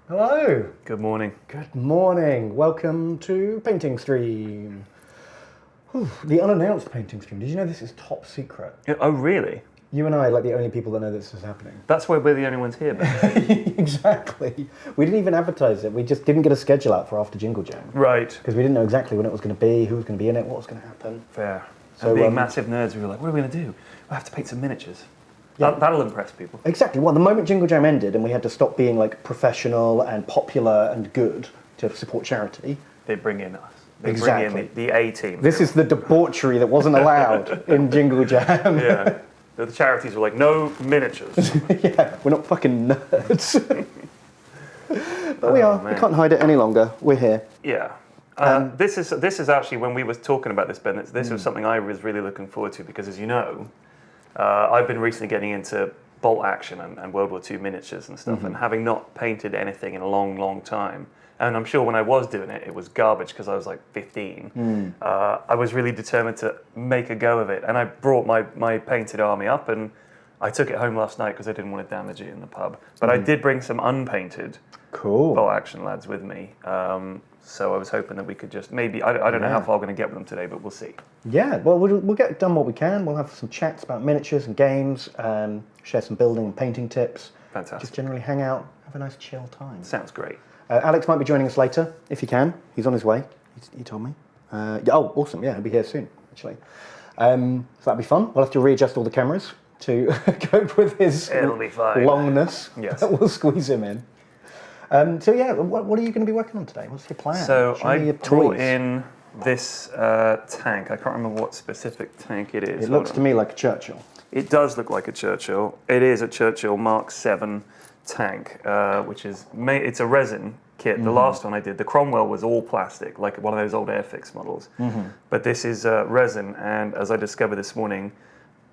Hello. Good morning. Good morning. Welcome to Painting Stream. Whew, the unannounced Painting Stream. Did you know this is top secret? Oh, really? You and I are like the only people that know this is happening. That's why we're the only ones here. Exactly. We didn't even advertise it. We just didn't get a schedule out for after Jingle Jam. Right. Because we didn't know exactly when it was going to be, who was going to be in it, what was going to happen. Fair. So, And being massive nerds, we were like, what are we going to do? We have to paint some miniatures. Yeah. That'll impress people. Exactly. Well, the moment Jingle Jam ended and we had to stop being like professional and popular and good to support charity. They bring in us. They Exactly. bring in the A-team. This is the debauchery that wasn't allowed in Jingle Jam. Yeah. The charities were like, no miniatures. Yeah, we're not fucking nerds. But we are. Man. We can't hide it any longer. We're here. Yeah. This is actually, when we were talking about this, Ben, this was something I was really looking forward to because, as you know, I've been recently getting into bolt action and World War II miniatures and stuff, and having not painted anything in a long, long time, and I'm sure when I was doing it, it was garbage because I was like 15, I was really determined to make a go of it, and I brought my painted army up, and I took it home last night because I didn't want to damage it in the pub, but I did bring some unpainted bolt action lads with me, so I was hoping that we could just maybe, I don't know how far we're going to get with them today, but we'll see. Yeah, well, we'll get done what we can. We'll have some chats about miniatures and games, share some building and painting tips. Fantastic. Just generally hang out, have a nice chill time. Sounds great. Alex might be joining us later, if he can. He's on his way, he told me. Oh, awesome, yeah, he'll be here soon, actually. So that'll be fun. We'll have to readjust all the cameras to cope with his It'll be fine. longness. Yes. We'll squeeze him in. So yeah, what are you going to be working on today? What's your plan? So Show me I your brought toys. in this tank. I can't remember what specific tank it is. It looks to me like a Churchill. It does look like a Churchill. It is a Churchill Mark 7 tank, which is it's a resin kit. The last one I did, the Cromwell, was all plastic, like one of those old Airfix models. But this is resin, and as I discovered this morning,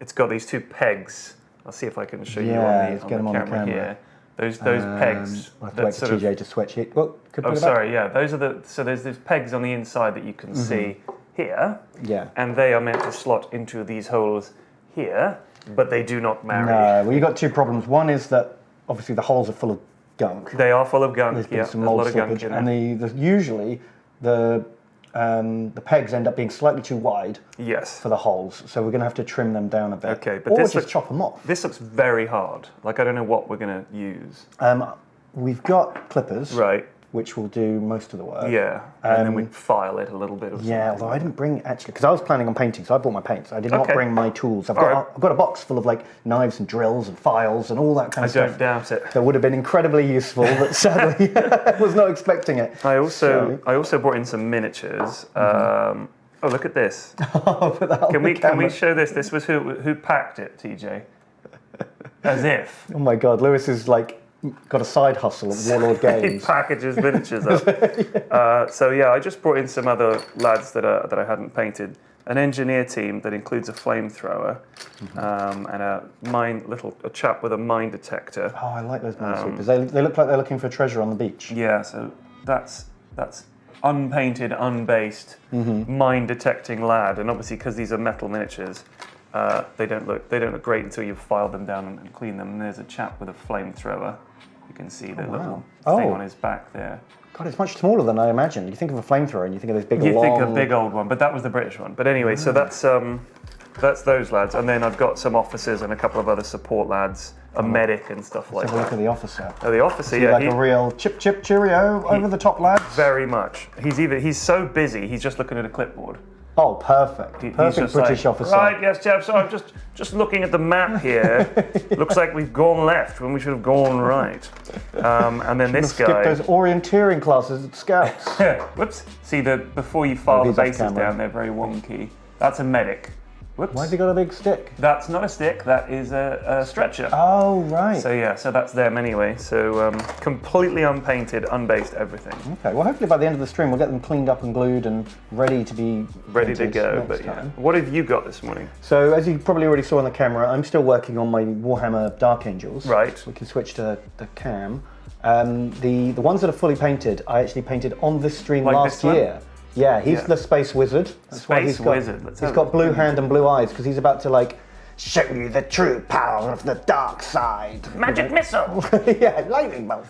it's got these two pegs. I'll see if I can show you on the camera here. Those pegs. I'll have to wait for TJ to switch it. Well, yeah. Those are so there's these pegs on the inside that you can see here. Yeah. And they are meant to slot into these holes here, but they do not marry. No, well, you've got two problems. One is that obviously the holes are full of gunk. They are full of gunk. There's been There's some a mold lot of gunk slippage, in there. and usually the pegs end up being slightly too wide Yes. for the holes, so we're going to have to trim them down a bit. Okay, but or this just chop them off. This looks very hard. Like, I don't know what we're going to use. We've got clippers, Right. which will do most of the work. Yeah. And then we file it a little bit or something. Yeah, although I didn't bring, actually, because I was planning on painting, so I brought my paints. I did not Okay. bring my tools. I've All got a box full of like knives and drills and files and all that kind of I stuff. don't doubt it. That would have been incredibly useful, but sadly I was not expecting it. I also brought in some miniatures. Oh, look at this. I'll put that on Can the we camera. show this? This was who packed it, TJ. As if. Oh my God, Lewis is like got a side hustle at Warlord He Games. packages miniatures up. So yeah, I just brought in some other lads that I hadn't painted. An engineer team that includes a flamethrower and a chap with a mine detector. Oh, I like those minesweepers. They look like they're looking for treasure on the beach. Yeah, so that's unpainted, unbased, mine detecting lad, and obviously because these are metal miniatures, they don't look great until you've filed them down and cleaned them. And there's a chap with a flamethrower. You can see the little thing on his back there. God, it's much smaller than I imagined. You think of a flamethrower and you think of those big, You long... think a big old one, but that was the British one. But anyway, so that's those lads, and then I've got some officers and a couple of other support lads, a medic and stuff like Have a look that. at the officer. Oh, the officer, Is he like a real chip cheerio over the top lads? very much. He's so busy. He's just looking at a clipboard. Oh, perfect. He's Perfect just British like, officer. Right, yes, Jeff. So I'm just looking at the map here. Looks like we've gone left when we should have gone right. And then this Skip guy. those orienteering classes at Scouts. Whoops. See, before you file the he's off bases camera. down, they're very wonky. That's a medic. Whoops. Why's he got a big stick? That's not a stick. That is a stretcher. Oh, right. So yeah, so that's them anyway. So completely unpainted, unbased everything. Okay, well hopefully by the end of the stream we'll get them cleaned up and glued and ready to be Ready to painted go. next But yeah, time. what have you got this morning? So as you probably already saw on the camera, I'm still working on my Warhammer Dark Angels. Right. We can switch to the cam. The ones that are fully painted, I actually painted on this stream Like last this one? year. Yeah, he's Yeah. the Space Wizard. That's why Space he's got, Wizard. Let's he's have got a- blue hand and blue eyes because he's about to like show you the true power of the dark side. Magic missile! Yeah, lightning bolt.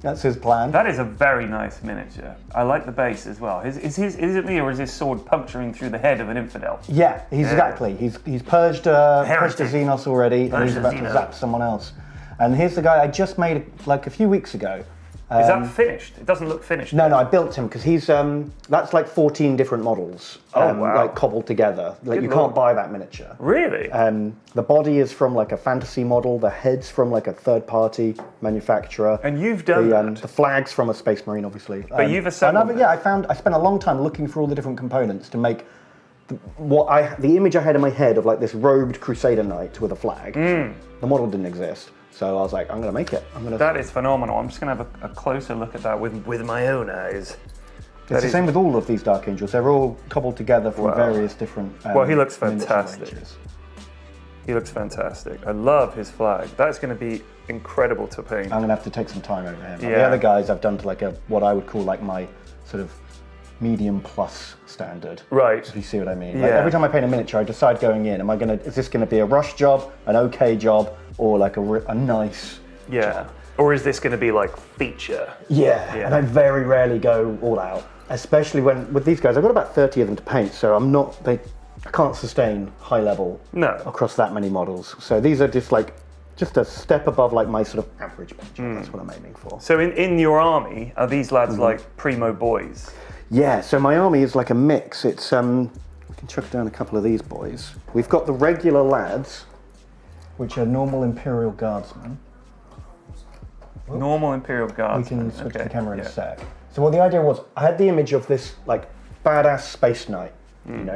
That's his plan. That is a very nice miniature. I like the base as well. Is it me or is his sword puncturing through the head of an infidel? Yeah, exactly. He's purged the Xenos already, and he's about to zap someone else. And here's the guy I just made like a few weeks ago. Is that finished? It doesn't look finished. No, I built him because he's that's like 14 different models. Wow. Like cobbled together. Like you can't buy that miniature. Really? The body is from like a fantasy model. The head's from like a third-party manufacturer. And you've done that. The flag's from a Space Marine, obviously. But you've assembled it. Yeah, I spent a long time looking for all the different components to make the image I had in my head of like this robed Crusader knight with a flag. The model didn't exist. So I was like, I'm going to make it. That is phenomenal. I'm just going to have a closer look at that with my own eyes. It's the same with all of these Dark Angels. They're all cobbled together from various different well, he looks fantastic. He looks fantastic. I love his flag. That's going to be incredible to paint. I'm going to have to take some time over him. Yeah. The other guys I've done to like what I would call like my sort of medium plus standard. Right. If you see what I mean. Like every time I paint a miniature, I decide going in, is this going to be a rush job, an okay job, or like a nice job? Or is this going to be like feature? Yeah, and I very rarely go all out. Especially with these guys, I've got about 30 of them to paint, so I can't sustain high level across that many models. So these are just a step above like my sort of average paint. That's what I'm aiming for. So in your army, are these lads like primo boys? Yeah, so my army is like a mix. It's we can chuck down a couple of these boys. We've got the regular lads, which are normal Imperial Guardsmen. Normal Imperial Guardsmen. We can switch the camera in a sec. So what the idea was, I had the image of this like badass space knight,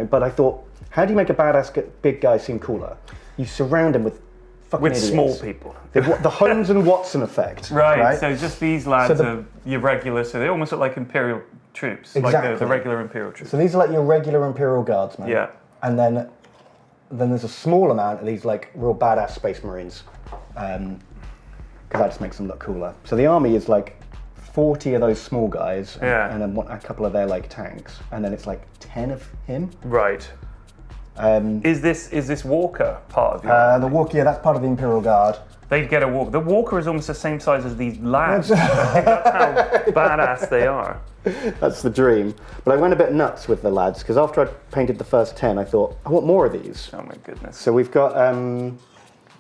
but I thought, how do you make a badass big guy seem cooler? You surround him with fucking idiots. Small people. The Holmes and Watson effect. Right, so just these lads are your regular, so they almost look like Imperial troops, exactly. like the regular Imperial troops. So these are like your regular Imperial Guardsmen. Yeah. And then there's a small amount of these like real badass Space Marines, because that just makes them look cooler. So the army is like 40 of those small guys, and then a couple of their like tanks, and then it's like 10 of him. Right. Is this Walker part of your the Walker? That's part of the Imperial Guard. They'd get a Walker. The Walker is almost the same size as these lads. I think that's how badass they are. That's the dream. But I went a bit nuts with the lads, because after I painted the first 10, I thought, I want more of these. Oh my goodness. So we've got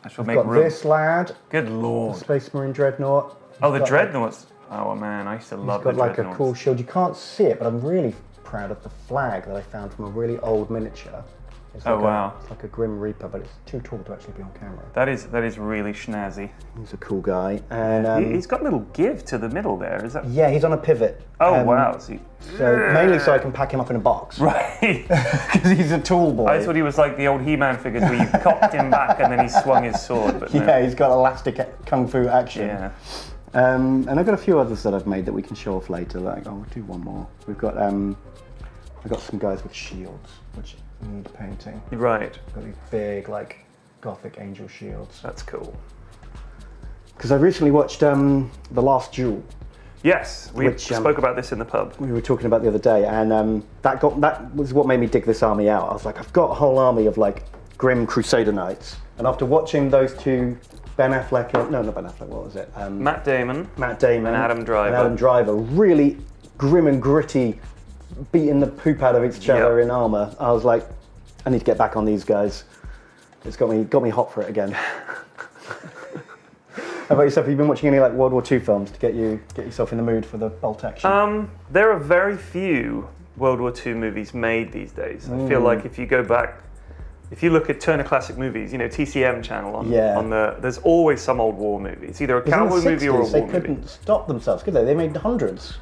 this lad. Good lord. The Space Marine Dreadnought. Oh, the Dreadnoughts. Oh man, I used to love the He's got like Dreadnoughts. a cool shield. You can't see it, but I'm really proud of the flag that I found from a really old miniature. It's like wow. It's like a Grim Reaper, but it's too tall to actually be on camera. That is really snazzy. He's a cool guy. And he's got a little give to the middle there, is that? Yeah, he's on a pivot. Oh wow. So mainly so I can pack him up in a box. Right. Because he's a tall boy. I thought he was like the old He-Man figures where you cocked him back and then he swung his sword. But yeah, he's got elastic kung fu action. Yeah. And I've got a few others that I've made that we can show off later. Like, we'll do one more. We've got some guys with shields, which need painting. Right. Got these big, like, gothic angel shields. That's cool. Because I recently watched The Last Duel. Yes, we spoke about this in the pub. We were talking about the other day, and that was what made me dig this army out. I was like, I've got a whole army of like grim Crusader knights, and after watching those two, Ben Affleck, not Ben Affleck, what was it? Matt Damon, and Adam Driver, really grim and gritty, beating the poop out of each other in armor. I was like, I need to get back on these guys. It's got me hot for it again. How about yourself? Have you been watching any like World War II films to get yourself in the mood for the bolt action? There are very few World War II movies made these days. I feel like if you go back, if you look at Turner Classic Movies, TCM channel on there's always some old war movie. It's either a cowboy movie or a war movie. They couldn't stop themselves, could they? They made hundreds.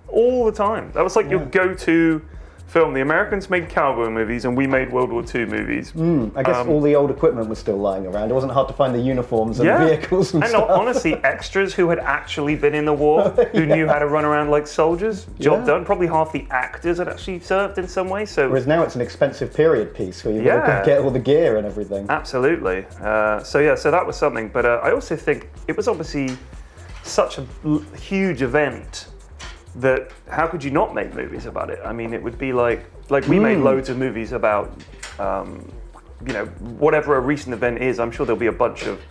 All the time. That was like your go-to film. The Americans made cowboy movies and we made World War II movies. I guess all the old equipment was still lying around. It wasn't hard to find the uniforms and the vehicles and stuff. And honestly, extras who had actually been in the war, who knew how to run around like soldiers, job done. Probably half the actors had actually served in some way. So whereas now it's an expensive period piece where you've got to get all the gear and everything. Absolutely. So that was something. But I also think it was obviously such a huge event that how could you not make movies about it? I mean, it would be like we made loads of movies about whatever a recent event is, I'm sure there'll be a bunch of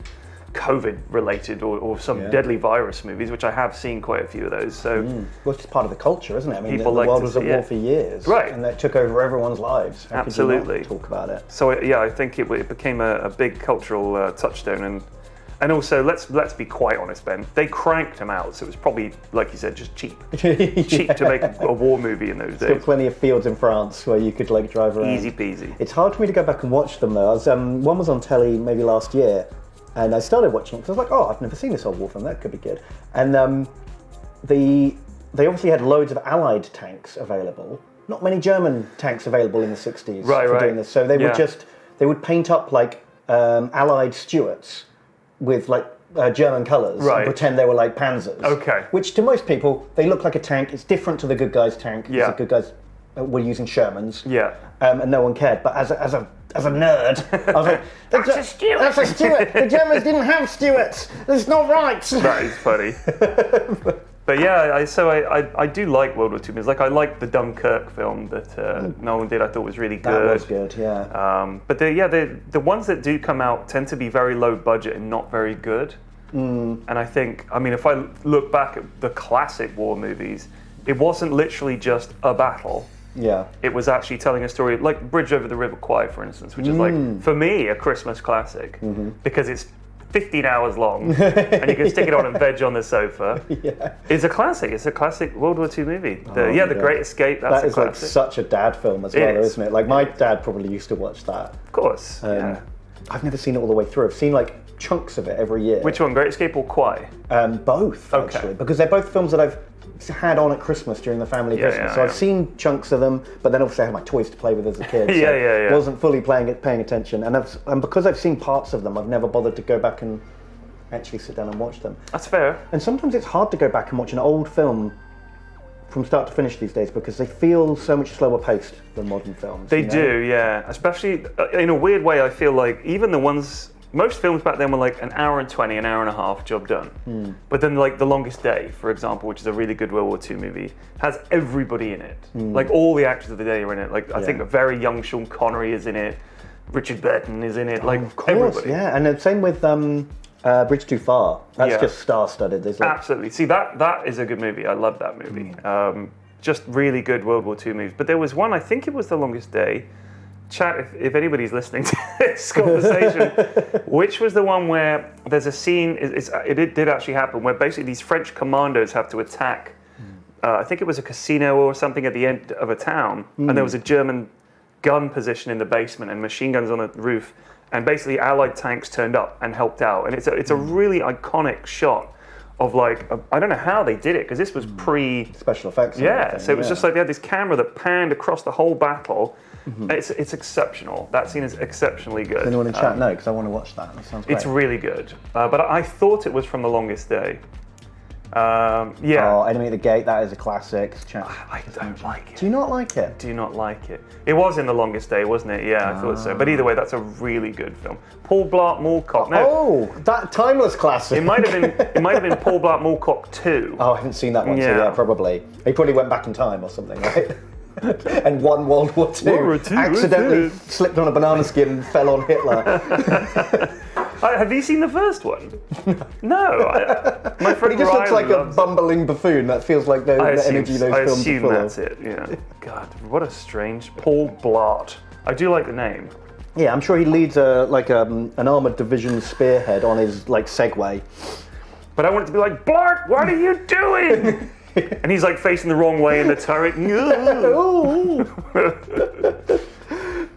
COVID-related or some deadly virus movies, which I have seen quite a few of those. So, well, it's part of the culture, isn't it? I mean, the like world was at war for years, right? And that took over everyone's lives. How Absolutely. Could you not talk about it. So I think it became a big cultural touchstone, and also let's be quite honest, Ben. They cranked them out, so it was probably, like you said, just cheap to make a war movie in those days. Still plenty of fields in France where you could like drive around. Easy peasy. It's hard for me to go back and watch them though. One was on telly maybe last year, and I started watching it because I was like, oh, I've never seen this old war film. That could be good. And they obviously had loads of Allied tanks available. Not many German tanks available in the 60s for doing this. So they would paint up like Allied Stuarts with like German colours and pretend they were like Panzers. Okay. Which to most people, they look like a tank. It's different to the good guys' tank. Yeah. The good guys were using Shermans. Yeah. And no one cared. But as a nerd, I was like, that's a Stuart. That's a Stuart. The Germans didn't have Stuarts. That's not right. That is funny. But yeah, I do like World War II movies. Like I like the Dunkirk film that Nolan did. I thought was really good. That was good, yeah. But the ones that do come out tend to be very low budget and not very good. And I think, I mean, if I look back at the classic war movies, it wasn't literally just a battle. Yeah. It was actually telling a story, like Bridge Over the River Kwai, for instance, which is like, for me, a Christmas classic, because it's 15 hours long, and you can stick it on and veg on the sofa. Yeah. It's a classic. It's a classic World War II movie. The Great Escape, that's a classic. That is like such a dad film as well, isn't it? Like my dad probably used to watch that. Of course, yeah. I've never seen it all the way through. I've seen like chunks of it every year. Which one, Great Escape or Kwai? Both, actually, because they're both films that I've had on at Christmas during the family Christmas. So I've seen chunks of them, but then obviously I had my toys to play with as a kid. So wasn't fully paying attention. And because I've seen parts of them, I've never bothered to go back and actually sit down and watch them. That's fair. And sometimes it's hard to go back and watch an old film from start to finish these days because they feel so much slower paced than modern films. They do, yeah. Especially in a weird way, I feel like even the ones, most films back then were like an hour and 20, an hour and a half, job done. But then like The Longest Day, for example, which is a really good World War II movie, has everybody in it. Like all the actors of the day are in it. Like I think a very young Sean Connery is in it, Richard Burton is in it, like of course, everybody. Yeah, and the same with Bridge Too Far. That's just star-studded. There's like... Absolutely. See, that is a good movie. I love that movie. Just really good World War II movies. But there was one, I think it was The Longest Day. Chat, if anybody's listening to this conversation, which was the one where there's a scene, it did actually happen, where basically these French commandos have to attack, I think it was a casino or something at the end of a town, and there was a German gun position in the basement and machine guns on the roof, and basically Allied tanks turned up and helped out. And it's a really iconic shot of like, I don't know how they did it, because this was special effects. Yeah, so it was just like they had this camera that panned across the whole battle. It's exceptional. That scene is exceptionally good. Does anyone in chat know? Because I want to watch that. That sounds great. It's really good. But I thought it was from The Longest Day. Enemy at the Gate, that is a classic. I don't like it. Do you not like it? Do not like it. It was in The Longest Day, wasn't it? Yeah, I thought so. But either way, that's a really good film. Paul Blart Mall Cop. That timeless classic. It might have been Paul Blart Mall Cop 2. Oh, I haven't seen that one, so yeah, probably. He probably went back in time or something, right? And won World War II. Accidentally slipped on a banana skin and fell on Hitler. Have you seen the first one? No. My friend he just Riley looks like a bumbling buffoon. That feels like the energy those films are full of. I assume that's it, yeah. God, what a strange Paul Blart. I do like the name. Yeah, I'm sure he leads an armoured division spearhead on his Segway. But I want it to be like, Blart, what are you doing? And he's like facing the wrong way in the turret.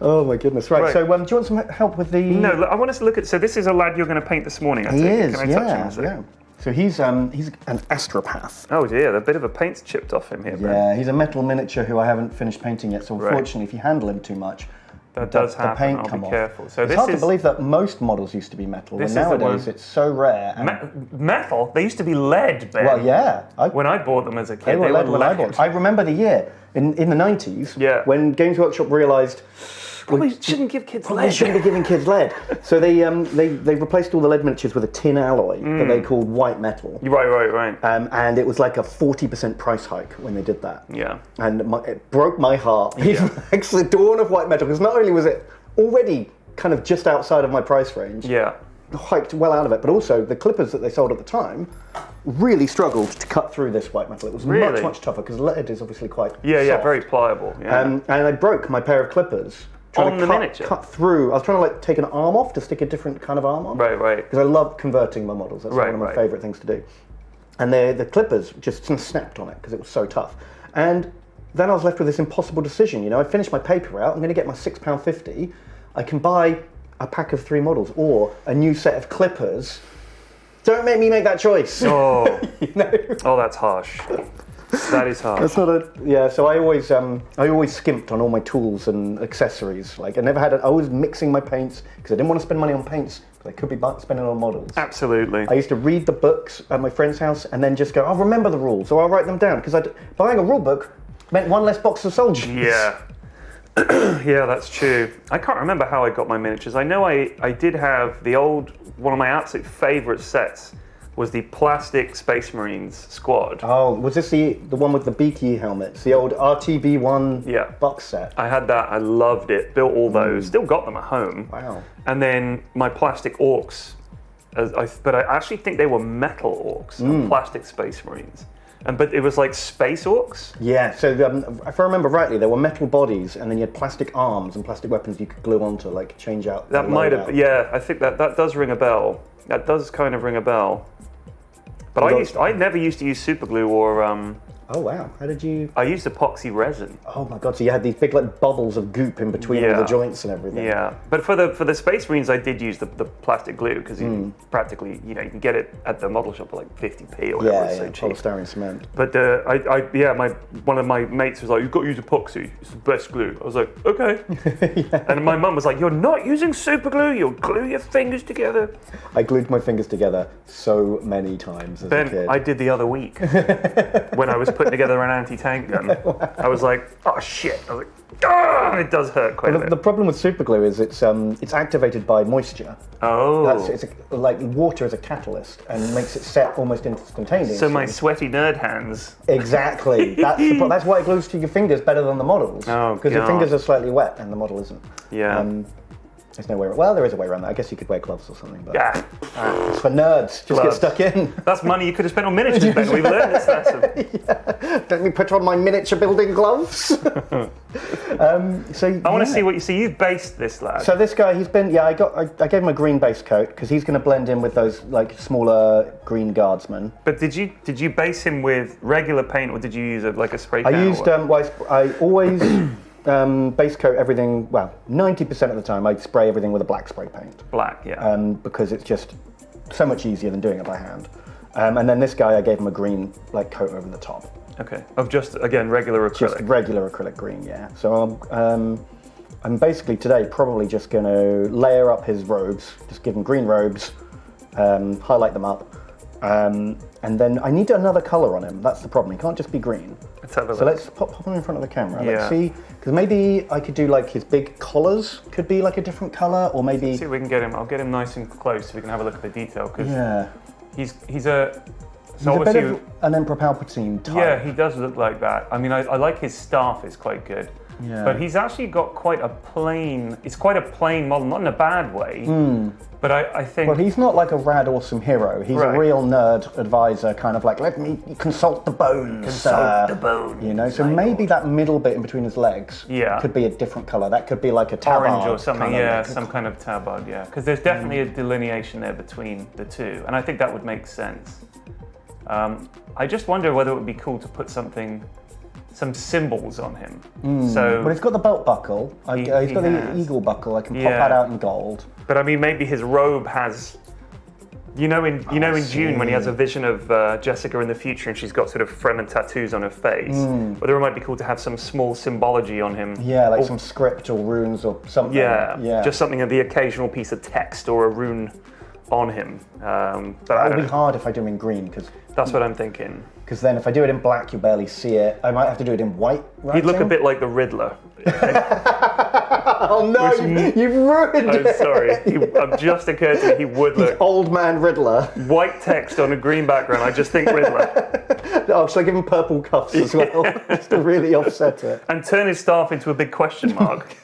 Oh my goodness! Right. So, do you want some help with the? No, I want us to look at. So this is a lad you're going to paint this morning. He is. Can I touch him a second? So he's an astropath. Oh dear, a bit of a paint's chipped off him here. Yeah, he's a metal miniature who I haven't finished painting yet. So unfortunately, if you handle him too much, that does happen. The paint I'll come be off. Careful. So it's hard to believe that most models used to be metal, and nowadays it's so rare. Metal? They used to be lead, Ben. Well, yeah. When I bought them as a kid, they were lead when I bought them. I remember the year in the 90s when Games Workshop realised probably shouldn't give kids lead. Probably shouldn't be giving kids lead. So they replaced all the lead miniatures with a tin alloy that they called white metal. Right. And it was like a 40% price hike when they did that. Yeah. And it broke my heart. It's the dawn of white metal, because not only was it already kind of just outside of my price range. Yeah. Hiked well out of it, but also the clippers that they sold at the time really struggled to cut through this white metal. It was much tougher because lead is obviously quite soft. Very pliable. Yeah. And I broke my pair of clippers trying to cut through. I was trying to like take an arm off to stick a different kind of arm on. Right. Because I love converting my models. That's one of my favorite things to do. And the clippers just snapped on it because it was so tough. And then I was left with this impossible decision. You know, I finished my paper out. I'm going to get my £6.50. I can buy a pack of 3 models or a new set of clippers. Don't make me make that choice. Oh, you know? Oh, that's harsh. That is harsh. That's not so I always skimped on all my tools and accessories. Like I was mixing my paints because I didn't want to spend money on paints because I could be spending on models. Absolutely. I used to read the books at my friend's house and then just go, I'll remember the rules or I'll write them down because buying a rule book meant one less box of soldiers. Yeah. Yeah, that's true. I can't remember how I got my miniatures. I know I did have one of my absolute favourite sets was the plastic Space Marines squad. Oh, was this the one with the beaky helmets? The old RTB1 box set? I had that. I loved it. Built all those. Still got them at home. Wow. And then my plastic orcs. But I actually think they were metal orcs, and plastic Space Marines. But it was like space orcs? Yeah, so if I remember rightly, there were metal bodies and then you had plastic arms and plastic weapons you could glue onto, like change out. That might have, I think that does ring a bell. That does kind of ring a bell. But I never used to use super glue or oh wow, how did you? I used epoxy resin. Oh my god, so you had these big like bubbles of goop in between all the joints and everything. Yeah, but for the Space Marines I did use the plastic glue because you practically, you can get it at the model shop for like 50p or whatever, it's so cheap. Polystyrene cement. But one of my mates was like, you've got to use epoxy, it's the best glue. I was like, okay. And my mum was like, you're not using super glue, you'll glue your fingers together. I glued my fingers together so many times as a kid. I did the other week when I was putting together an anti-tank gun. I was like, oh shit. I was like, it does hurt quite a bit. The problem with super glue is it's activated by moisture. Oh. Like water is a catalyst and makes it set almost instantaneously. So my sweaty nerd hands. Exactly. That's why it glues to your fingers better than the models. Oh, because your fingers are slightly wet and the model isn't. Yeah. There's no way. Well, there is a way around that. I guess you could wear gloves or something. But it's for nerds. Just gloves. Get stuck in. That's money you could have spent on miniatures, Ben. We've learned this lesson. Don't we put on my miniature building gloves? I want to see what you see. You've based this lad. So this guy, he's been. I gave him a green base coat because he's going to blend in with those like smaller green guardsmen. But did you base him with regular paint or did you use a spray can? I used. I always. Base coat everything, 90% of the time I spray everything with a black spray paint. Black, yeah. Because it's just so much easier than doing it by hand. And then this guy, I gave him a green coat over the top. Okay, of just, again, regular acrylic? Just regular acrylic green, yeah. So I'm basically today probably just going to layer up his robes, just give him green robes, highlight them up. And then I need another colour on him. That's the problem. He can't just be green. Let's have a look. So let's pop him in front of the camera. Yeah. Let's see, because maybe I could do his big collars could be a different colour, or maybe. Let's see if we can get him. I'll get him nice and close so we can have a look at the detail. Cause he's a. So he's a bit of an Emperor Palpatine type. Yeah, he does look like that. I mean, I like his staff. It's quite good. Yeah. But he's actually got quite a plain. It's quite a plain model, not in a bad way. But I think. Well, he's not like a rad awesome hero. He's a real nerd advisor, kind of like, let me consult the bones. Consult the bones. So maybe that middle bit in between his legs could be a different colour. That could be like a tabard. Orange or something, some kind of tabard, yeah. Because there's definitely a delineation there between the two. And I think that would make sense. I just wonder whether it would be cool to put some symbols on him. So, well, he's got the belt buckle. He's got the eagle buckle. I can pop that out in gold. But I mean, maybe his robe has, in June when he has a vision of Jessica in the future and she's got sort of Fremen tattoos on her face. Whether it might be cool to have some small symbology on him. Yeah, like some script or runes or something. Yeah. Just something of the occasional piece of text or a rune on him. But it would be hard if I do him in green because. That's what I'm thinking. Because then if I do it in black, you barely see it. I might have to do it in white. He'd look a bit like the Riddler. Oh no, you've ruined it. I'm sorry. It just occurred to me he would look. Old man Riddler. White text on a green background. I just think Riddler. Oh, should I give him purple cuffs as well? Just to really offset it. And turn his staff into a big question mark.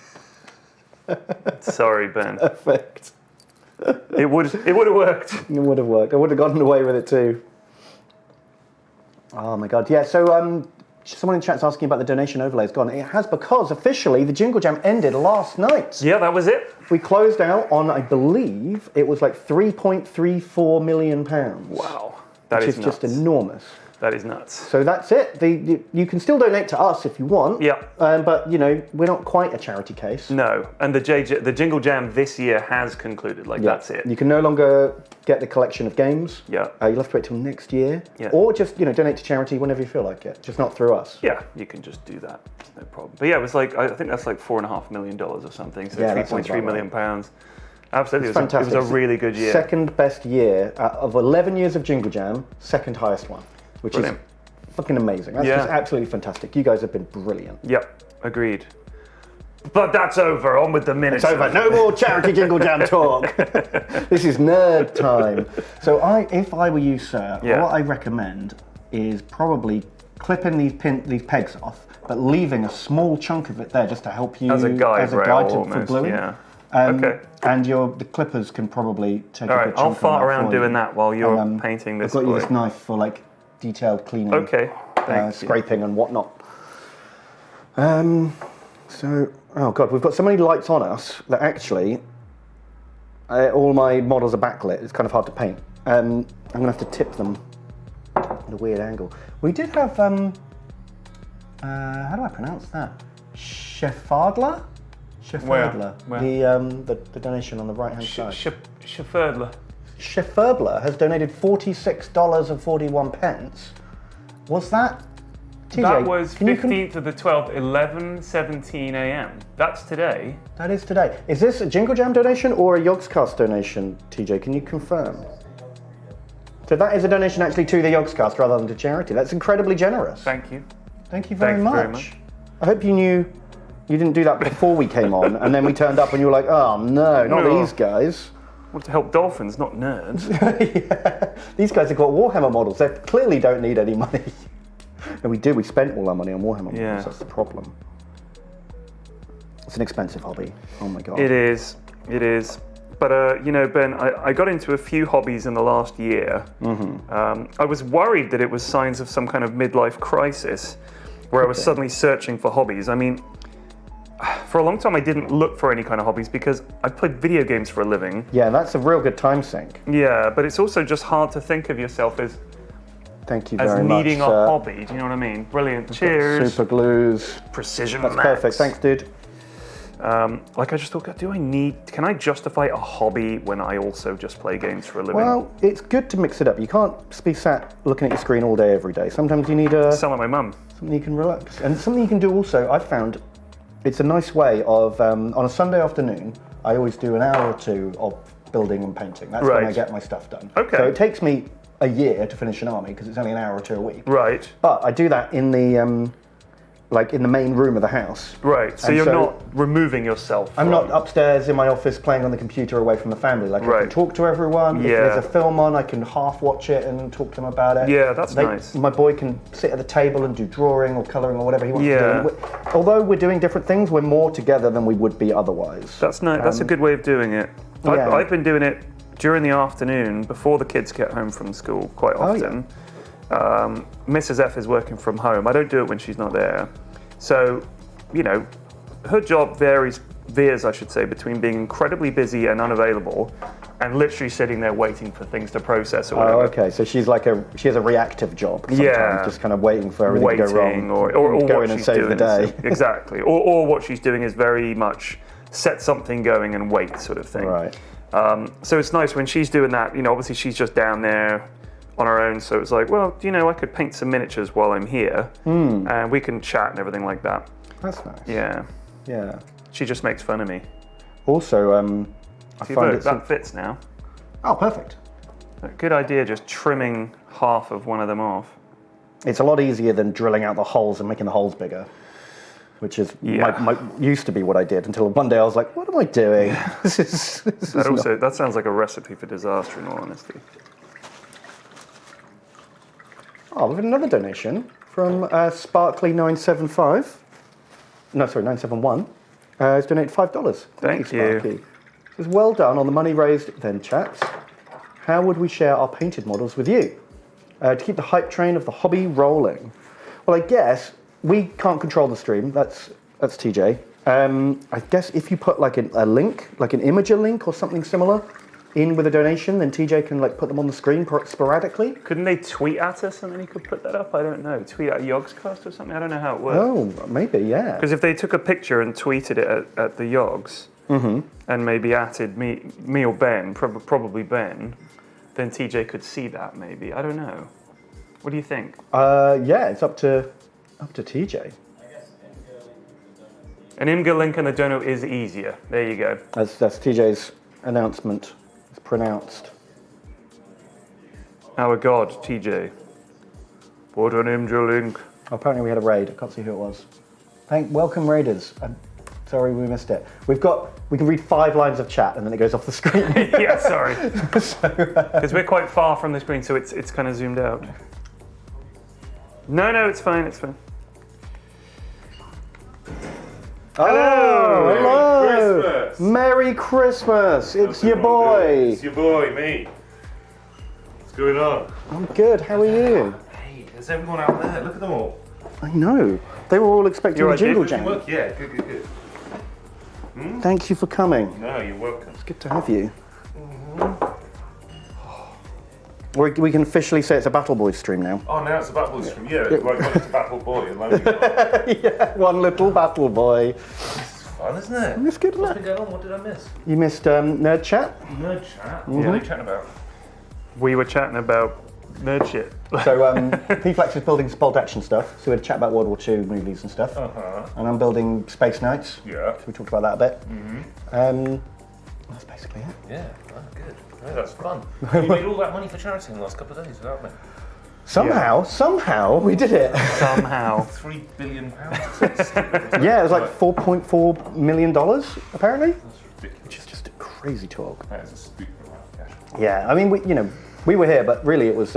Sorry, Ben. Perfect. It would have worked. It would have worked. I would have gotten away with it too. Oh my god. Yeah, so someone in chat's asking about the donation overlay. It's gone. It has, because officially the Jingle Jam ended last night. Yeah, that was it. We closed out on, I believe, it was like £3.34 million. Wow. That is nuts. Just enormous. That is nuts. So that's it. You can still donate to us if you want. Yeah. But, you know, we're not quite a charity case. No. And the Jingle Jam this year has concluded. That's it. You can no longer get the collection of games. Yeah. You'll have to wait till next year. Yeah. Or just, donate to charity whenever you feel like it. Just not through us. Yeah, you can just do that. No problem. But yeah, it was I think that's like $4.5 million or something. So yeah, £3.3 million. Absolutely. It's fantastic. It was a really good year. Second best year of 11 years of Jingle Jam, second highest one. Which Brilliant. is fucking amazing. That's just absolutely fantastic. You guys have been brilliant. Yep, agreed. But that's over. On with the minutes. It's over. No more charity Jingle Jam talk. This is nerd time. So if I were you, sir, what I recommend is probably clipping these pegs off, but leaving a small chunk of it there just to help you as a guide for gluing. Yeah. Okay. And the clippers can probably take a good chunk. I'll fart around doing that while you're painting this. I've got you this knife for detailed cleaning. Okay. Scraping and whatnot. So, oh god, we've got so many lights on us that actually all my models are backlit. It's kind of hard to paint. I'm gonna have to tip them at a weird angle. We did have how do I pronounce that? Sheffardler? Sheffardler. Where? The donation on the right hand side. Sheffardler. Sheffardler has donated $46.41. Was that? TJ, that was 15th of the 12th, 11:17 a.m. That's today. That is today. Is this a Jingle Jam donation or a Yogscast donation, TJ? Can you confirm? So that is a donation actually to the Yogscast rather than to charity. That's incredibly generous. Thank you. Thank you very much. I hope you knew you didn't do that before we came on, and then we turned up and you were like, oh no, not these guys. I want to help dolphins, not nerds. Yeah. These guys have got Warhammer models. They clearly don't need any money. No, we do. We spent all our money on Warhammer models. That's the problem. It's an expensive hobby. Oh my god. It is. It is. But, Ben, I got into a few hobbies in the last year. Mm-hmm. I was worried that it was signs of some kind of midlife crisis where I was suddenly searching for hobbies. I mean, for a long time I didn't look for any kind of hobbies because I played video games for a living. Yeah, that's a real good time sink. Yeah, but it's also just hard to think of yourself as Thank you very much, needing a hobby. Do you know what I mean? Brilliant. Cheers. Super glues. Precision That's Max. perfect. Thanks, dude. I just thought, can I justify a hobby when I also just play games for a living? Well, it's good to mix it up. You can't be sat looking at your screen all day, every day. Sometimes you need sound like my mum. Something you can relax. And something you can do also, I've found, it's a nice way of, on a Sunday afternoon, I always do an hour or two of building and painting. That's when I get my stuff done. Okay. So it takes me a year to finish an army because it's only an hour or two a week. Right. But I do that in the in the main room of the house. Right. So you're not removing yourself. I'm not upstairs in my office playing on the computer away from the family. I can talk to everyone. If there's a film on, I can half watch it and talk to them about it. Yeah, that's nice. My boy can sit at the table and do drawing or colouring or whatever he wants to do. Although we're doing different things, we're more together than we would be otherwise. That's nice. That's a good way of doing it. I've been doing it during the afternoon before the kids get home from school quite often. Mrs. F is working from home. I don't do it when she's not there. So, her job veers, I should say, between being incredibly busy and unavailable and literally sitting there waiting for things to process or whatever. Oh, okay. So she has a reactive job sometimes, just kind of waiting for everything to go wrong. Or go what in and she's save doing. the day. Exactly. Or what she's doing is very much set something going and wait sort of thing. Right. So it's nice when she's doing that, obviously she's just down there on her own, so it's like, well, I could paint some miniatures while I'm here, and we can chat and everything like that. That's nice. Yeah. Yeah. She just makes fun of me. Also, I find that fits now. Oh, perfect. Good idea, just trimming half of one of them off. It's a lot easier than drilling out the holes and making the holes bigger, which is used to be what I did until one day I was like, what am I doing? That sounds like a recipe for disaster, in all honesty. Oh, we've got another donation from Sparkly975. No, sorry, 971. Has donated $5. Thank you. Sparky. Says, well done on the money raised. Then chats. How would we share our painted models with you? To keep the hype train of the hobby rolling. Well, I guess we can't control the stream. That's TJ. I guess if you put like a link, like an Imager link or something similar, in with a donation, then TJ can like put them on the screen sporadically. Couldn't they tweet at us and then he could put that up? I don't know. Tweet at Yogscast or something? I don't know how it works. Oh, maybe, yeah. Because if they took a picture and tweeted it at the Yogs, and maybe added me or Ben, probably Ben, then TJ could see that maybe. I don't know. What do you think? Yeah, it's up to TJ. An Imgur link and the dono is easier. There you go. That's TJ's announcement. It's pronounced. Our god, TJ. What an Imgur link. Oh, apparently we had a raid. I can't see who it was. Welcome raiders. I'm sorry we missed it. We can read 5 lines of chat and then it goes off the screen. Yeah, sorry. Because we're quite far from the screen, so it's kind of zoomed out. No, it's fine. Hello! Christmas! Merry Christmas! It's your boy! It's your boy, me. What's going on? I'm good, how are you? Hey, there's everyone out there. Look at them all. I know. They were all expecting a jingle jam. Yeah, good. Thank you for coming. No, you're welcome. It's good to have you. We can officially say it's a Battle Boys stream now. Oh, now it's a Battle Boy stream. Yeah, like it's a Battle Boy. And lonely guy. Yeah, one little Battle Boy. This is fun, isn't it? It's good, isn't What's it? been going on? What did I miss? You missed Nerd Chat. Nerd chat. What are they chatting about? We were chatting about nerd shit. So P-Flex is building some bolt action stuff, so we had a chat about World War II movies and stuff. And I'm building Space Knights. Yeah. So we talked about that a bit. That's basically it. Yeah, good. Yeah, that's fun. You made all that money for charity in the last couple of days without me. Somehow we did it. Somehow. £3 billion. Yeah, it was like $4.4 million apparently. That's ridiculous. Which is just a crazy talk. That is a stupid amount of cash. Yeah, I mean, we were here, but really it was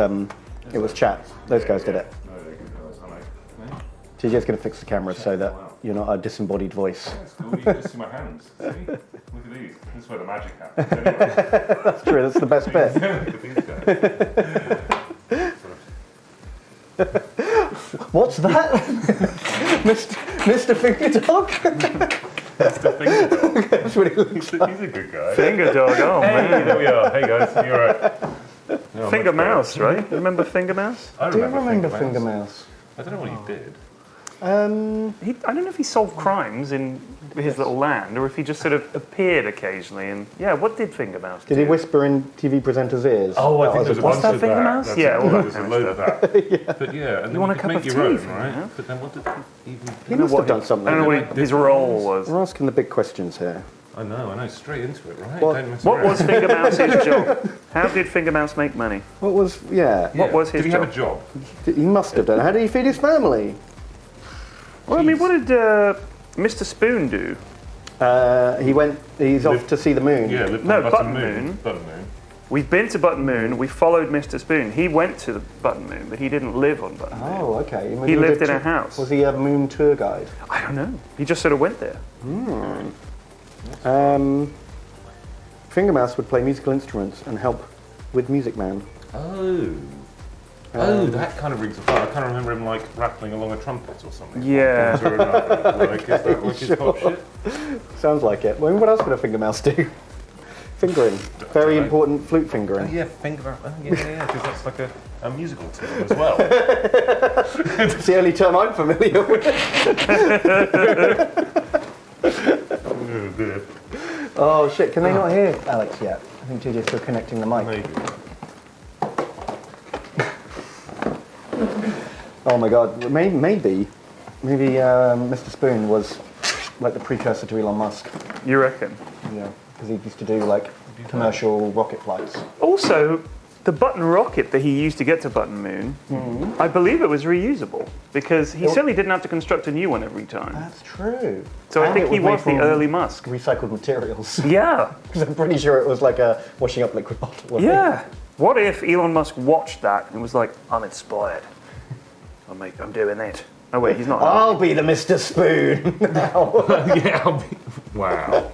chat. Those guys did it. No, they're good guys, I know. TJ's going to fix the camera so that you're not a disembodied voice. Yeah, it's cool. You can just see my hands. See? Look at these. This is where the magic happens. Anyway. That's true, that's the best bit. Look at these guys. What's that? Mr. Finger Dog? Mr. Finger Dog. That's what he looks He's a good guy. Finger dog, oh Hey, man. there we are. Hey guys, you alright? No, Finger much better. Mouse, right? Remember Finger Mouse? I Do you remember Finger Mouse? I don't know what he did. I don't know if he solved crimes in his little land or if he just sort of appeared occasionally. And yeah, what did Finger Mouse do? Did he whisper in TV presenters' ears? Oh, I think there's a What's bunch that, of Finger that. Mouse? That's Yeah, all that there's a kind load of of that. But yeah, and then want you a can cup make of your tea, own, Finger right? Mouse? But then what did he even He must have done something. I don't know what his role was. We're asking the big questions here. I know, straight into it, right? What- Don't mess What around. was Finger Mouse's job? How did Finger Mouse make money? What was, yeah. What was his Did he job? have a job? He must have done. How did he feed his family? Well, I mean, what did Mr. Spoon do? He's off to see the moon. Yeah, lived No, on Button Moon. Button Moon. We've been to Button Moon. We followed Mr. Spoon. He went to the Button Moon, but he didn't live on Button Moon. Oh, okay. He lived in a house. Was he a moon tour guide? I don't know. He just sort of went there. Finger Mouse would play musical instruments and help with Music Man. Oh, that kind of rings a bell. I kind of remember him like rattling along a trumpet or something. Yeah. Is that like his pop shit? Sounds like it. Well, what else would a Finger Mouse do? Fingering. Very important flute Oh fingering. yeah, finger. Oh yeah, because that's like a musical term as well. It's the only term I'm familiar with. Oh dear. Oh shit, can they not hear Alex yet? I think TJ's still connecting the mic. Maybe. Oh my god, maybe Mr. Spoon was like the precursor to Elon Musk. You reckon? Yeah, because he used to do like commercial rocket flights. Also, the Button rocket that he used to get to Button Moon, I believe it was reusable because he certainly didn't have to construct a new one every time. That's true. So I And think it he made was the from early Musk. recycled materials. Yeah, Because I'm pretty sure it was like a washing up liquid bottle. yeah. What if Elon Musk watched that and was like, I'm inspired. I'm doing it. Oh wait, he's not. I'll be the Mr. Spoon now. Yeah, wow.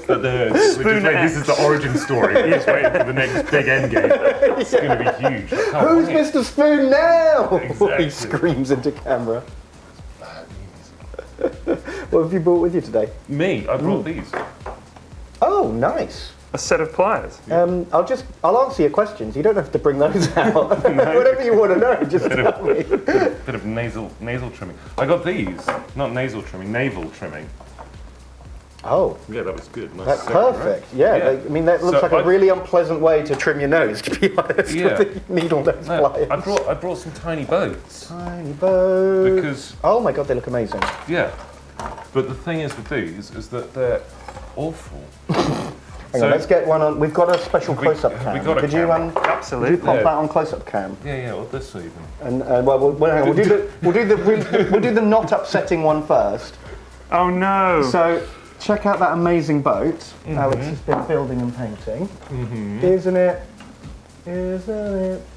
But this is the origin story. We're just waiting for the next big end game. It's going to be huge. Who's Mr. Spoon now? Exactly. He screams into camera. What have you brought with you today? Me, I brought these. Oh, nice. A set of pliers. I'll answer your questions. You don't have to bring those out. Whatever you want to know, just tell me. Bit of nasal trimming. I got these, not nasal trimming, navel trimming. Oh, Yeah, that was good. Nice that's set, perfect. right? Yeah, I mean that looks So like a really unpleasant way to trim your nose, to be honest. Yeah. With the needle nose No, pliers. I brought some tiny boats. Tiny boat. Because, Oh my god, they look amazing. yeah. But the thing is with these is that they're awful. Hang on, let's get one on. We've got a special we- close-up have cam. we got a Could you camera? could Absolutely. you pop Yeah. that on close-up cam? Yeah, or this even. And hang on, we'll do the not upsetting one first. Oh no. So check out that amazing boat Alex has been building and painting. Isn't it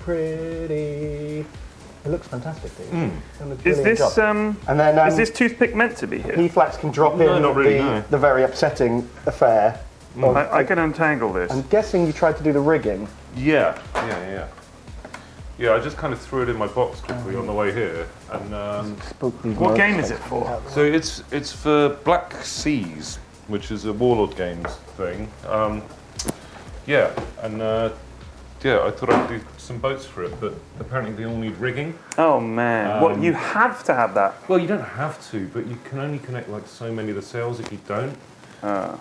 pretty? It looks fantastic, dude. Is this And then is this toothpick meant to be here? P-Flax can drop No, in not really, the, no. the very upsetting affair. Of, I can untangle this. I'm guessing you tried to do the rigging. Yeah, I just kind of threw it in my box quickly on the way here, and What game is it for? so it's for Black Seas, which is a Warlord Games thing. I thought I'd do some boats for it, but apparently they all need rigging. Oh man. What, you have to have that? Well, you don't have to, but you can only connect like so many of the sails if you don't.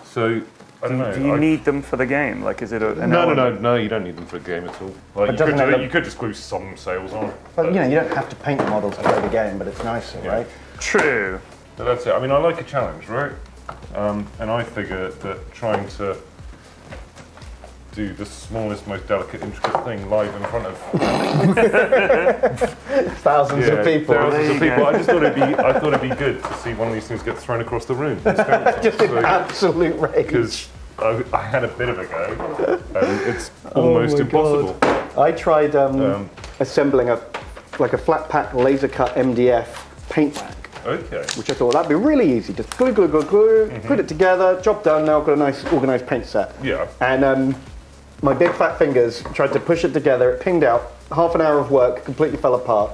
So I don't know. Do you need them for the game? Like, is it an No, element? no, you don't need them for a game at all. Like, you, doesn't could, it look- you could just glue some sails on. But you don't have to paint the models to play the game, but it's nicer, right? True. But that's it. I mean, I like a challenge, right? And I figure that trying to do the smallest, most delicate, intricate thing live in front of Thousands of people. Thousands of people. I just thought it'd be good to see one of these things get thrown across the room. Just in absolute rage. Because I had a bit of a go, and it's almost my impossible. I tried assembling a flat pack laser cut MDF paint rack, Okay. which I thought that'd be really easy. Just glue, put it together, job done. Now I've got a nice organised paint set. Yeah. And my big fat fingers tried to push it together. It pinged out. Half an hour of work completely fell apart.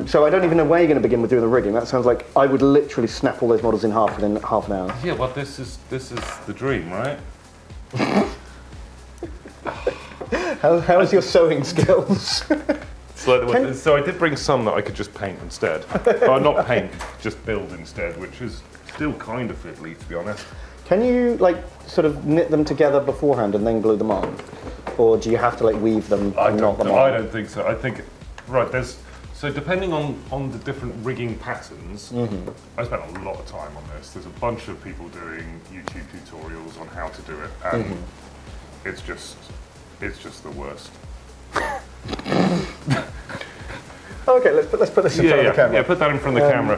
So I don't even know where you're going to begin with doing the rigging. That sounds like I would literally snap all those models in half within half an hour. Yeah. Well, this is the dream, right? How's your sewing skills? So I did bring some that I could just paint instead. Not paint, just build instead, which is still kind of fiddly, to be honest. Can you sort of knit them together beforehand and then glue them on, or do you have to weave them and knot them on? I don't think so. I think so depending on the different rigging patterns, I spent a lot of time on this. There's a bunch of people doing YouTube tutorials on how to do it, and it's just the worst. Okay, let's put this in front of the camera. Yeah, put that in front of the camera.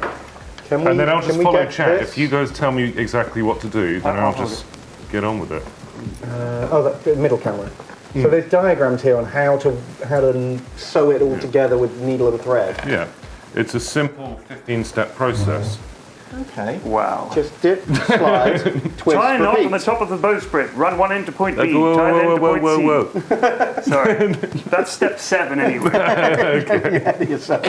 And then I'll just follow chat. If you guys tell me exactly what to do, then I'll just get on with it. The middle camera. So there's diagrams here on how to sew it all together with needle and thread. Yeah, it's a simple 15-step process. Okay. Wow. Just dip, slide, twist, Tie a knot repeat. on the top of the bowsprit. Run one end to point B. Whoa, tie that end to whoa, point whoa, C. whoa, whoa. Sorry. That's step 7 anyway. Ahead of yourself.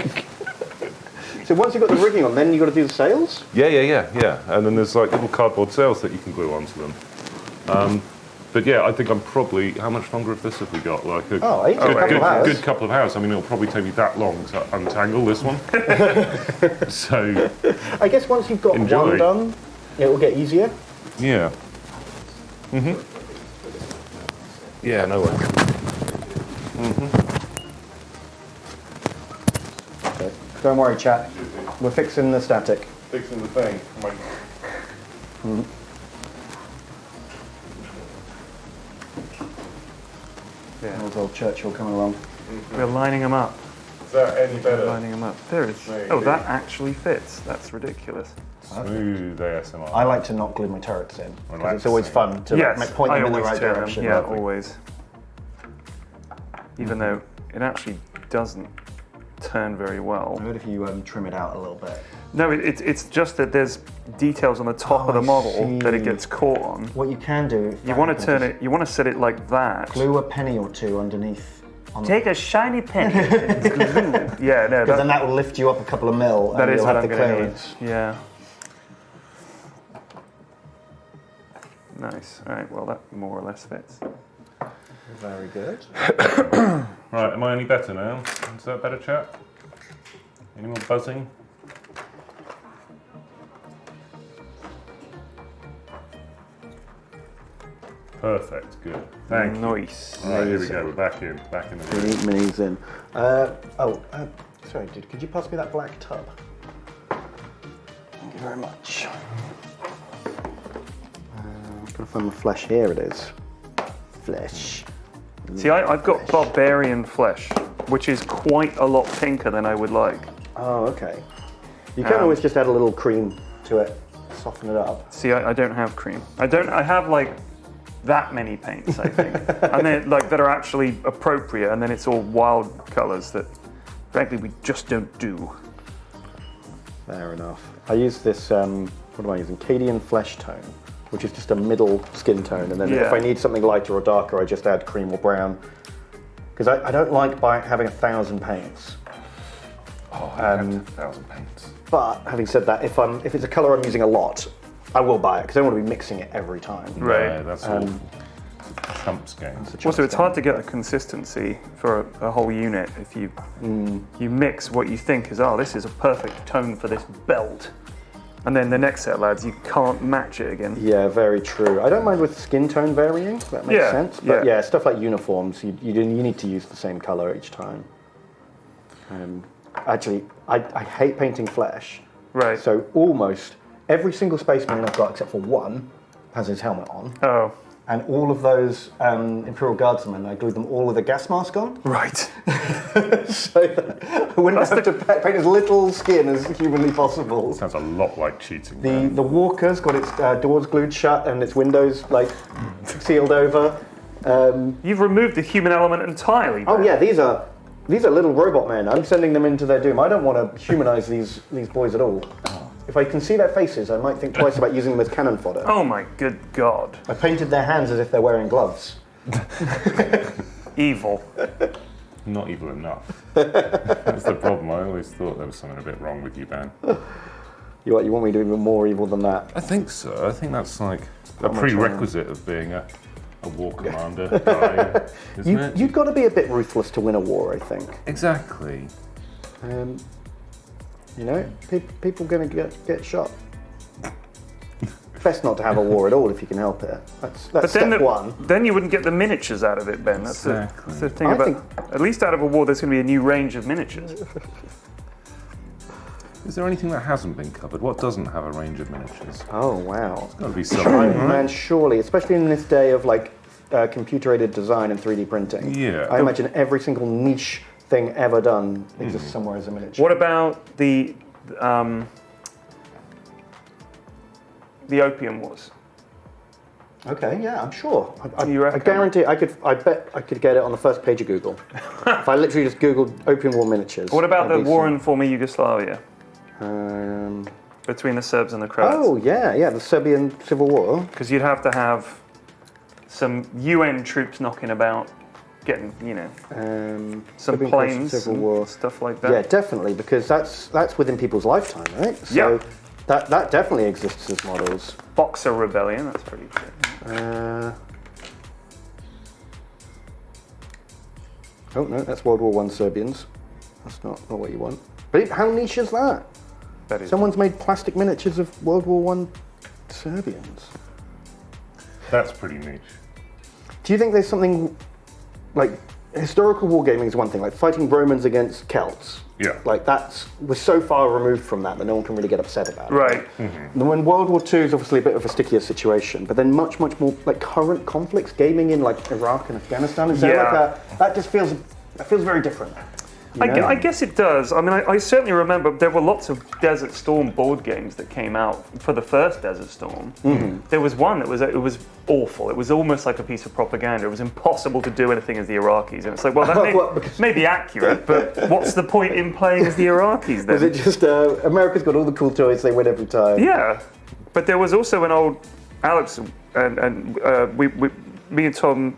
So once you've got the rigging on, then you've got to do the sails? Yeah. And then there's little cardboard sails that you can glue onto them. But yeah, I think I'm probably, how much longer of this have we got? A couple of hours. Good couple of hours. I mean, it'll probably take me that long to untangle this one. So, I guess once you've got Enjoy. one done, it will get easier. yeah. Yeah, no way. Okay. Don't worry, chat. We're fixing the static. Fixing the thing. There's old Churchill coming along. We're lining them up. Is that any better? Lining them up. There is. Maybe. Oh, that actually fits. That's ridiculous. Smooth ASMR. I like to not glue my turrets in, because Relaxing. it's always fun to point them in the right tear direction. them. Yeah, Lovely. always. Even though it actually doesn't turn very well. What if you trim it out a little bit? No, it's just that there's details on the top of the model that it gets caught on. What you can do... You want to turn it, you want to set it like that. Glue a penny or two underneath. Take a shiny penny. Yeah, no. Because then that will lift you up a couple of mil. That and is you'll what have I'm the going to clearance. need. Yeah. Nice. All right. Well, that more or less fits. Very good. Right. Am I any better now? Is that better, chat? Any more buzzing? Perfect. Good. Thank you. Nice. All right. Here we go. We're back in. Back in the room. Minis in. Sorry, could you pass me that black tub? Thank you very much. I'm gonna find the flesh. Here it is. Flesh. See, I've got barbarian flesh, which is quite a lot pinker than I would like. Oh, okay. You can always just add a little cream to it, soften it up. See, I don't have cream. I have like that many paints, I think, and then like that are actually appropriate, and then it's all wild colours that, frankly, we just don't do. Fair enough. I use this. What am I using? Cadian flesh tone, which is just a middle skin tone, and then if I need something lighter or darker, I just add cream or brown. Because I don't like having 1,000 paints. Oh, I have 1,000 paints. But having said that, if it's a colour I'm using a lot, I will buy it because I don't want to be mixing it every time. Right. Yeah, that's all chumps game. Also, it's hard to get the consistency for a whole unit if you mix what you think is, this is a perfect tone for this belt. And then the next set of lads, you can't match it again. Yeah, very true. I don't mind with skin tone varying, if that makes sense. But yeah, stuff like uniforms, you need to use the same colour each time. Actually, I hate painting flesh. Right. So almost every single Space Marine I've got, except for one, has his helmet on. Oh. And all of those Imperial Guardsmen, I glued them all with a gas mask on. Right. So that I wouldn't have to paint as little skin as humanly possible. Sounds a lot like cheating. The Walker's got its doors glued shut and its windows like sealed over. You've removed the human element entirely. Oh yeah, these are little robot men. I'm sending them into their doom. I don't want to humanize these boys at all. If I can see their faces, I might think twice about using them as cannon fodder. Oh my good God. I painted their hands as if they're wearing gloves. Evil. Not evil enough. That's the problem. I always thought there was something a bit wrong with you, Ben. You want me to be even more evil than that? I think so. I think that's like a prerequisite of being a war commander guy, isn't it? You've got to be a bit ruthless to win a war, I think. Exactly. You know, people going to get shot. Best not to have a war at all if you can help it. That's step one. Then you wouldn't get the miniatures out of it, Ben. That's the thing at least out of a war there's going to be a new range of miniatures. Is there anything that hasn't been covered? What doesn't have a range of miniatures? Oh, wow. There's got to be something, right? Man, surely, especially in this day of like computer-aided design and 3D printing. Yeah. I imagine every single niche thing ever done exists somewhere as a miniature. What about the Opium Wars? Okay, yeah, I'm sure. I guarantee I bet I could get it on the first page of Google. If I literally just Googled Opium War miniatures. What about the war in former Yugoslavia? Between the Serbs and the Croats. Oh, yeah, the Serbian Civil War. Because you'd have to have some UN troops knocking about, getting, some planes, Civil War stuff like that. Yeah, definitely, because that's within people's lifetime, right? So that definitely exists as models. Boxer Rebellion, that's pretty good. Oh no, that's World War I Serbians. That's not what you want. But how niche is that? Someone's made plastic miniatures of World War I Serbians. That's pretty niche. Do you think there's something like historical wargaming is one thing, like fighting Romans against Celts? Yeah. Like we're so far removed from that no one can really get upset about it. Right. Mm-hmm. And when World War II is obviously a bit of a stickier situation, but then much more like current conflicts, gaming in like Iraq and Afghanistan, and so that just feels very different. I guess it does. I mean, I certainly remember there were lots of Desert Storm board games that came out for the first Desert Storm. There was one that was awful. It was almost like a piece of propaganda. It was impossible to do anything as the Iraqis. And it's like, well, that may be accurate, but what's the point in playing as the Iraqis then? Was it just America's got all the cool toys, they win every time? Yeah, but there was also an old Alex and me and Tom.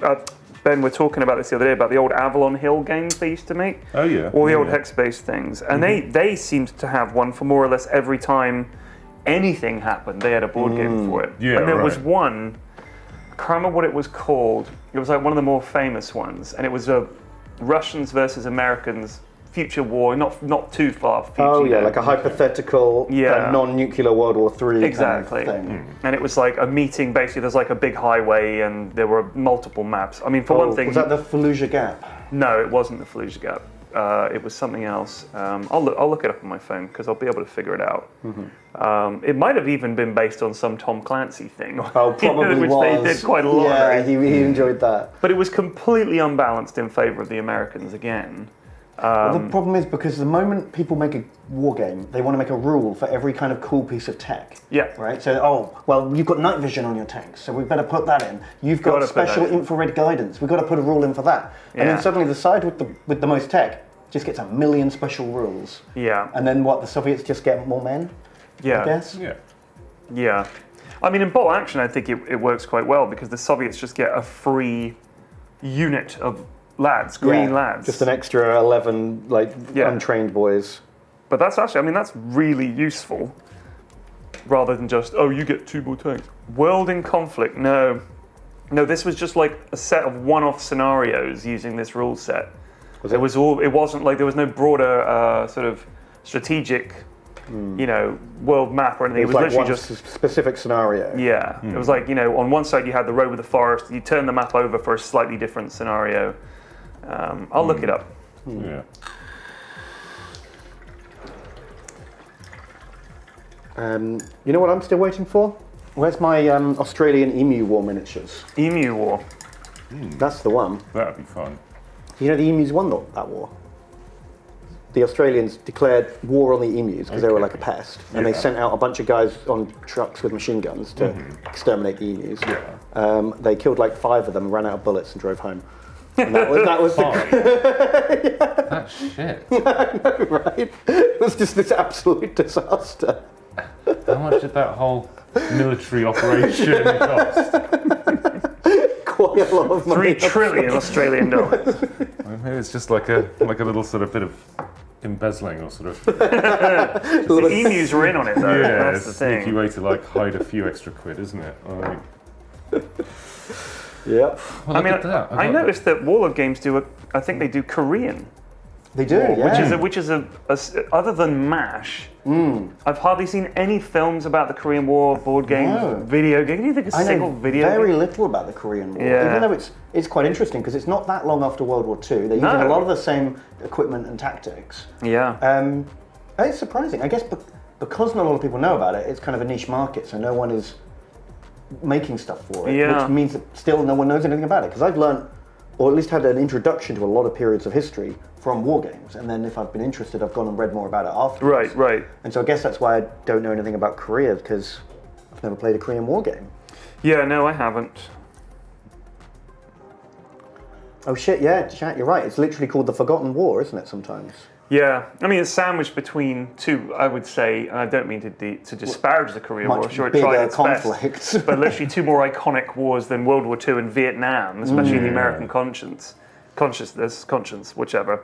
Ben were talking about this the other day about the old Avalon Hill games they used to make. Oh yeah. All the old hex-based things. And they seemed to have one for more or less every time anything happened, they had a board game for it. Yeah, and there was one, I can't remember what it was called. It was like one of the more famous ones. And it was a Russians versus Americans future war, not too far future. Oh yeah, like a hypothetical non-nuclear World War III exactly. kind of thing. And it was like a meeting, basically there's like a big highway and there were multiple maps. I mean, for one thing... Was that the Fallujah Gap? No, it wasn't the Fallujah Gap. It was something else. I'll look it up on my phone because I'll be able to figure it out. It might have even been based on some Tom Clancy thing. Oh, probably which was. they did quite a lot. Yeah, he enjoyed that. But it was completely unbalanced in favour of the Americans again. Well, the problem is because the moment people make a war game, they want to make a rule for every kind of cool piece of tech. Yeah. Right? So, you've got night vision on your tanks, so we better put that in. You've got special infrared guidance, we've got to put a rule in for that. Yeah. And then suddenly the side with the most tech just gets a million special rules. Yeah. And then the Soviets just get more men? Yeah. I guess? Yeah. Yeah. I mean, in bolt action, I think it works quite well because the Soviets just get a free unit of green lads. Just an extra 11 untrained boys. But that's actually, I mean, that's really useful rather than just, you get 2 more tanks. World in conflict, no. No, this was just like a set of one-off scenarios using this rule set. It wasn't like there was no broader sort of strategic, world map or anything. It was like literally just a specific scenario. Yeah. It was like, on one side you had the road with the forest, you turn the map over for a slightly different scenario. I'll look it up. Yeah. You know what I'm still waiting for? Where's my Australian Emu War miniatures? Emu War. That's the one. That'd be fun. You know the emus won that war. The Australians declared war on the emus because they were like a pest, and they sent out a bunch of guys on trucks with machine guns to exterminate the emus. Yeah. They killed like 5 of them, ran out of bullets, and drove home. And that was That's shit. I know, right? It was just this absolute disaster. How much did that whole military operation cost? Quite a lot of money. 3 trillion Australian dollars. Maybe it's just like a little sort of bit of embezzling or sort of. The emus were in on it though. Yeah, that's the it's a sneaky thing. way to hide a few extra quid, isn't it? Yep. Well, I noticed that Warlord Games I think they do Korean. They do, Which is other than MASH, I've hardly seen any films about the Korean War, board games, video games. Can you think of a single video very game? little about the Korean War, Yeah. even though it's quite interesting because it's not that long after World War II. They're using a lot of the same equipment and tactics. Yeah. It's surprising. I guess because not a lot of people know about it, it's kind of a niche market, so no one is making stuff for it, which means that still no one knows anything about it. Because I've learned, or at least had an introduction to a lot of periods of history from war games, and then if I've been interested, I've gone and read more about it afterwards. Right. And so I guess that's why I don't know anything about Korea, because I've never played a Korean war game. Yeah, no, I haven't. Oh shit, yeah, chat, you're right. It's literally called the Forgotten War, isn't it, sometimes? Yeah, I mean, it's sandwiched between 2, I would say, and I don't mean to disparage the Korean War, sure, it tried its conflicts. best, but literally 2 more iconic wars than World War II and Vietnam, especially in the American consciousness, whichever.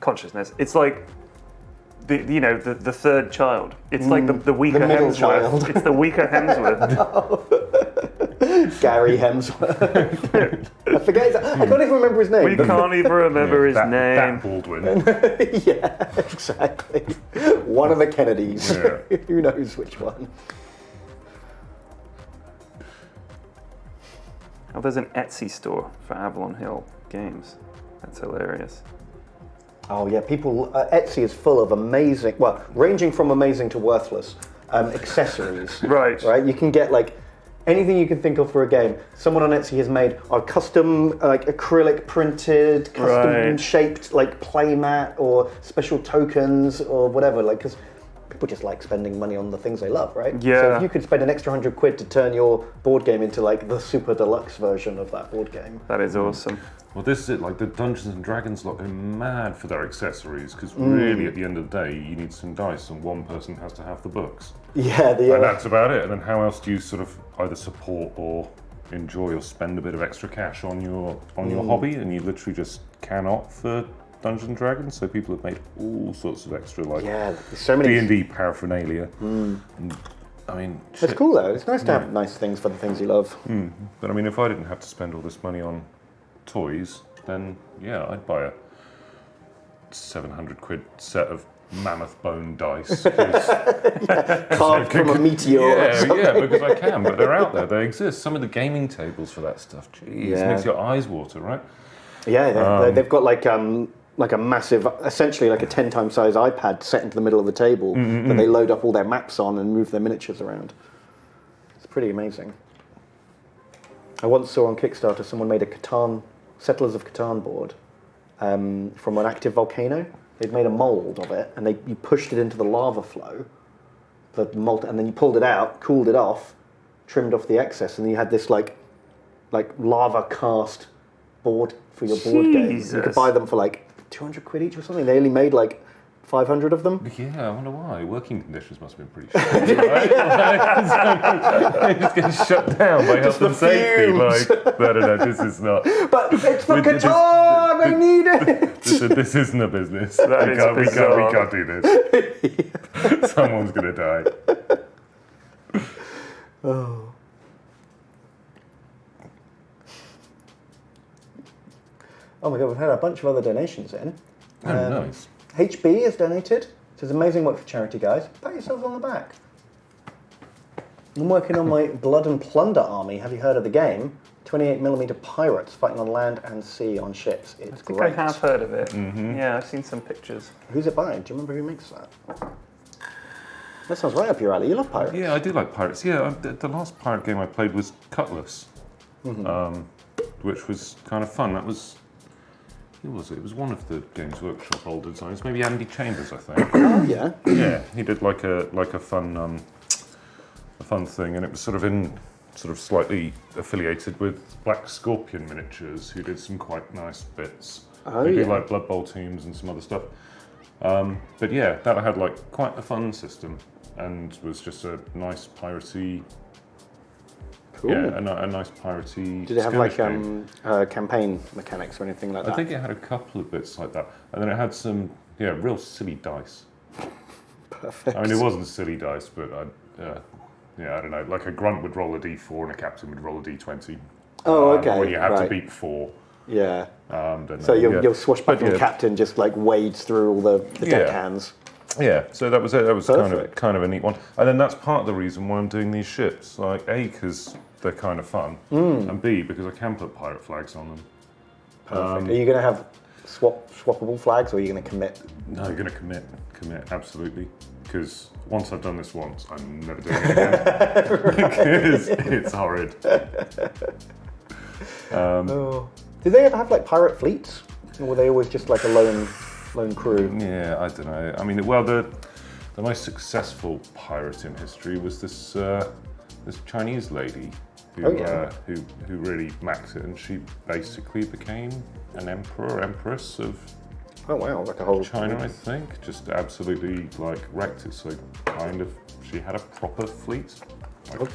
Consciousness. It's like the third child. It's like the weaker Hemsworth. Child. It's the weaker Hemsworth. Gary Hemsworth. I forget. I can't even remember his name. We can't even remember his name. That Baldwin. Yeah, exactly. One of the Kennedys. Yeah. Who knows which one? Oh, there's an Etsy store for Avalon Hill games. That's hilarious. Oh yeah, people. Etsy is full of amazing, ranging from amazing to worthless accessories. Right. You can get anything you can think of for a game. Someone on Etsy has made a custom, like acrylic printed, custom shaped, like playmat or special tokens or whatever. Like, because people just like spending money on the things they love, right? Yeah. So if you could spend an extra £100 to turn your board game into like the super deluxe version of that board game, that is awesome. Well, this is it. Like the Dungeons and Dragons lot go mad for their accessories because really, at the end of the day, you need some dice, and one person has to have the books. Yeah, and that's about it. And then how else do you sort of either support or enjoy or spend a bit of extra cash on your hobby? And you literally just cannot for Dungeons and Dragons. So people have made all sorts of extra so many D&D paraphernalia. And, I mean, it's cool though. It's nice to have nice things for the things you love. But I mean, if I didn't have to spend all this money on toys, then yeah, I'd buy a £700 set of mammoth bone dice. Carved from a meteor. Yeah, because I can, but they're out there, they exist. Some of the gaming tables for that stuff, jeez, makes your eyes water, right? Yeah, they've got like a massive, essentially like a 10 times size iPad set into the middle of the table that they load up all their maps on and move their miniatures around. It's pretty amazing. I once saw on Kickstarter someone made a Settlers of Catan board from an active volcano. They'd made a mould of it, and you pushed it into the lava flow, and then you pulled it out, cooled it off, trimmed off the excess, and you had this like lava cast board for your board game. You could buy them for like £200 each or something. They only made like 500 of them. Yeah, I wonder why. Working conditions must have been pretty shit, right? They just get shut down by health and safety. Like, no, this is not. But it's for Catan, I need it! This isn't a business. We can't do this. Someone's going to die. Oh my god, we've had a bunch of other donations in. Nice. HB has donated. Says amazing work for charity, guys. Pat yourselves on the back. I'm working on my Blood and Plunder army. Have you heard of the game? 28mm pirates fighting on land and sea on ships. It's great. I think I have heard of it. Yeah, I've seen some pictures. Who's it by? Do you remember who makes that? That sounds right up your alley. You love pirates. Yeah, I do like pirates. Yeah, the last pirate game I played was Cutlass, which was kind of fun. That was... Who was it? It was one of the Games Workshop older designers. Maybe Andy Chambers, I think. Oh yeah. Yeah, he did like a fun thing, and it was sort of slightly affiliated with Black Scorpion Miniatures, who did some quite nice bits. They did like Blood Bowl teams and some other stuff. But yeah, that had like quite a fun system, and was just a nice piratey. Cool. Yeah, a nice piratey. Did it have like campaign mechanics or anything like that? I think it had a couple of bits like that, and then it had some real silly dice. Perfect. I mean, it wasn't silly dice, but I don't know. Like a grunt would roll a d4 and a captain would roll a d20. Oh, okay. When you have to beat 4. Yeah. So your swashbuckling captain just like wades through all the deckhands. Yeah, so that was it. That was kind of a neat one. And then that's part of the reason why I'm doing these ships. Like A, because they're kind of fun, and B, because I can put pirate flags on them. Perfect. Are you going to have swappable flags, or are you going to commit? No, you're going to commit, absolutely. Because once I've done this once, I'm never doing it again. Because it's horrid. Did they ever have like pirate fleets, or were they always just like a lone crew? Yeah, I don't know. I mean, well, the most successful pirate in history was this Chinese lady who really maxed it, and she basically became an emperor or empress of like a whole China, I think. Just absolutely like wrecked it. So kind of, she had a proper fleet,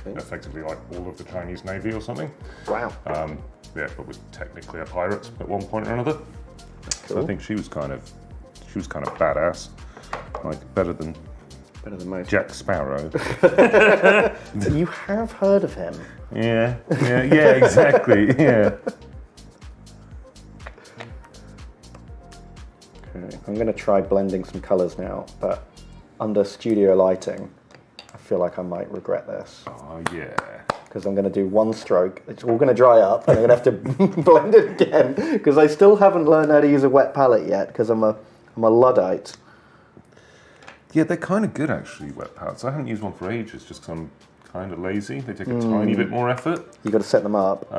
effectively like all of the Chinese Navy or something. Wow. But was technically a pirate at one point or another. Cool. So I think she was kind of badass, like better than most. Jack Sparrow. You have heard of him? Yeah, exactly. Yeah. Okay, I'm going to try blending some colours now, but under studio lighting, I feel like I might regret this. Oh yeah. Because I'm going to do one stroke, it's all going to dry up, and I'm going to have to blend it again, because I still haven't learned how to use a wet palette yet, because I'm a Luddite. Yeah, they're kind of good actually, wet palettes. I haven't used one for ages, just because kind of lazy. They take a tiny bit more effort. You've got to set them up.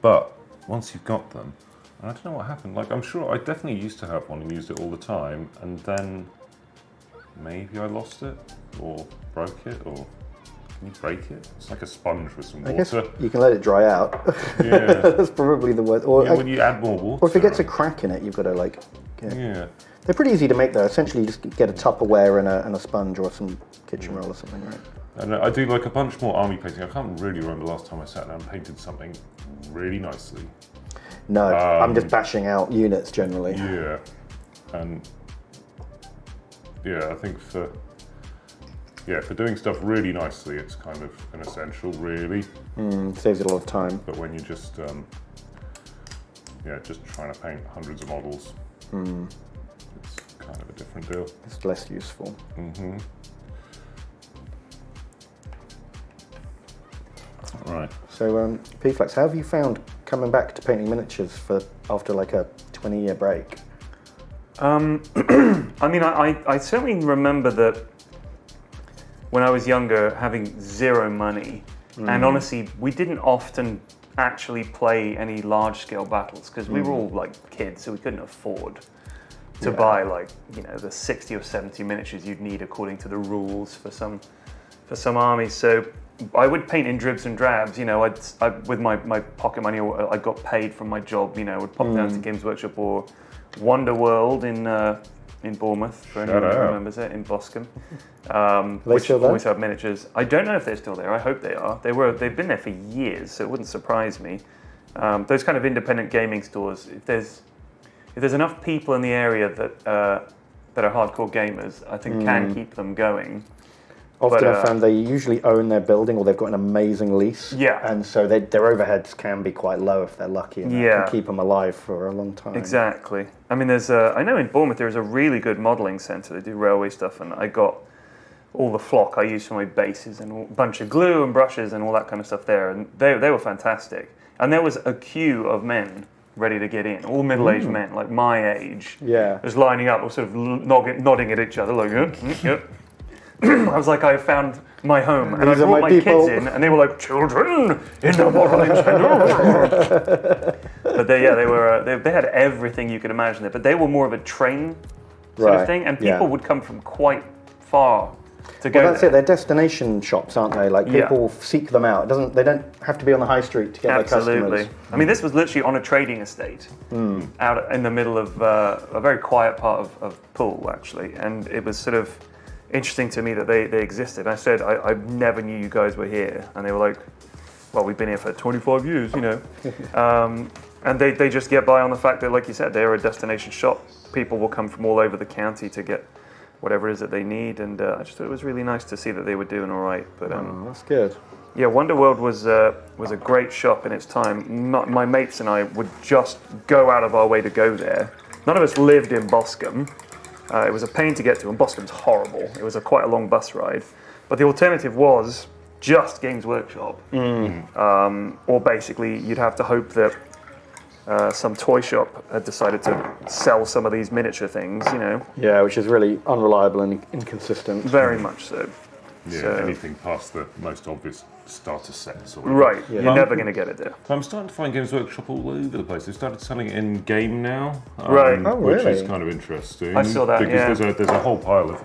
But once you've got them, and I don't know what happened. Like, I'm sure I definitely used to have one and used it all the time, and then maybe I lost it or broke it, or can you break it? It's like a sponge with some water. I guess you can let it dry out. Yeah. That's probably the word. Or when you add more water. Or if it gets a crack in it, you've got to like. Yeah. They're pretty easy to make though. Essentially, you just get a Tupperware and a sponge or some kitchen roll or something, right? And I do like a bunch more army painting. I can't really remember the last time I sat down and painted something really nicely. No, I'm just bashing out units generally. Yeah, and I think for doing stuff really nicely, it's kind of an essential, really. Saves it a lot of time. But when you're just just trying to paint hundreds of models, it's kind of a different deal. It's less useful. Mm-hmm. Right. So, P-Flex, how have you found coming back to painting miniatures after like a 20-year break? I mean, I certainly remember that when I was younger, having zero money, and honestly, we didn't often actually play any large-scale battles because we were all like kids, so we couldn't afford to buy like the 60 or 70 miniatures you'd need according to the rules for some armies. So I would paint in dribs and drabs. I with my pocket money, or I got paid from my job. Would pop down to Games Workshop or Wonder World in Bournemouth, for anyone who remembers it, in Boscombe, which always have miniatures. I don't know if they're still there. I hope they are. They've been there for years, so it wouldn't surprise me. Those kind of independent gaming stores, if there's enough people in the area that are hardcore gamers, I think can keep them going. Often I found they usually own their building or they've got an amazing lease. Yeah. And so their overheads can be quite low if they're lucky and they can keep them alive for a long time. Exactly. I mean, I know in Bournemouth there is a really good modelling centre. They do railway stuff, and I got all the flock I use for my bases and a bunch of glue and brushes and all that kind of stuff there. And they were fantastic. And there was a queue of men ready to get in, all middle-aged men, like my age. Yeah. Just lining up or sort of nodding at each other like, yep. I was like, I found my home, and I brought my kids in, and they were like, children in the modelling centre. But they had everything you could imagine there. But they were more of a train sort of thing, and people would come from quite far to go. Well, that's it. They're destination shops, aren't they? Like people seek them out. They don't have to be on the high street to get their customers. I mean, this was literally on a trading estate, out in the middle of a very quiet part of Poole, actually, and it was sort of interesting to me that they existed. I said, I never knew you guys were here. And they were like, well, we've been here for 25 years, And they just get by on the fact that, like you said, they're a destination shop. People will come from all over the county to get whatever it is that they need. And I just thought it was really nice to see that they were doing all right. But that's good. Yeah, Wonder World was a great shop in its time. My mates and I would just go out of our way to go there. None of us lived in Boscombe. It was a pain to get to, and Boscombe's horrible. It was quite a long bus ride. But the alternative was just Games Workshop. Or basically, you'd have to hope that some toy shop had decided to sell some of these miniature things, Yeah, which is really unreliable and inconsistent. Very much so. Yeah, So- anything past the most obvious starter sets. Or whatever. Right, you're never going to get it there. So I'm starting to find Games Workshop all over the place. They've started selling it in game now, Right. Oh, which really? is kind of interesting. I saw that, because there's a whole pile of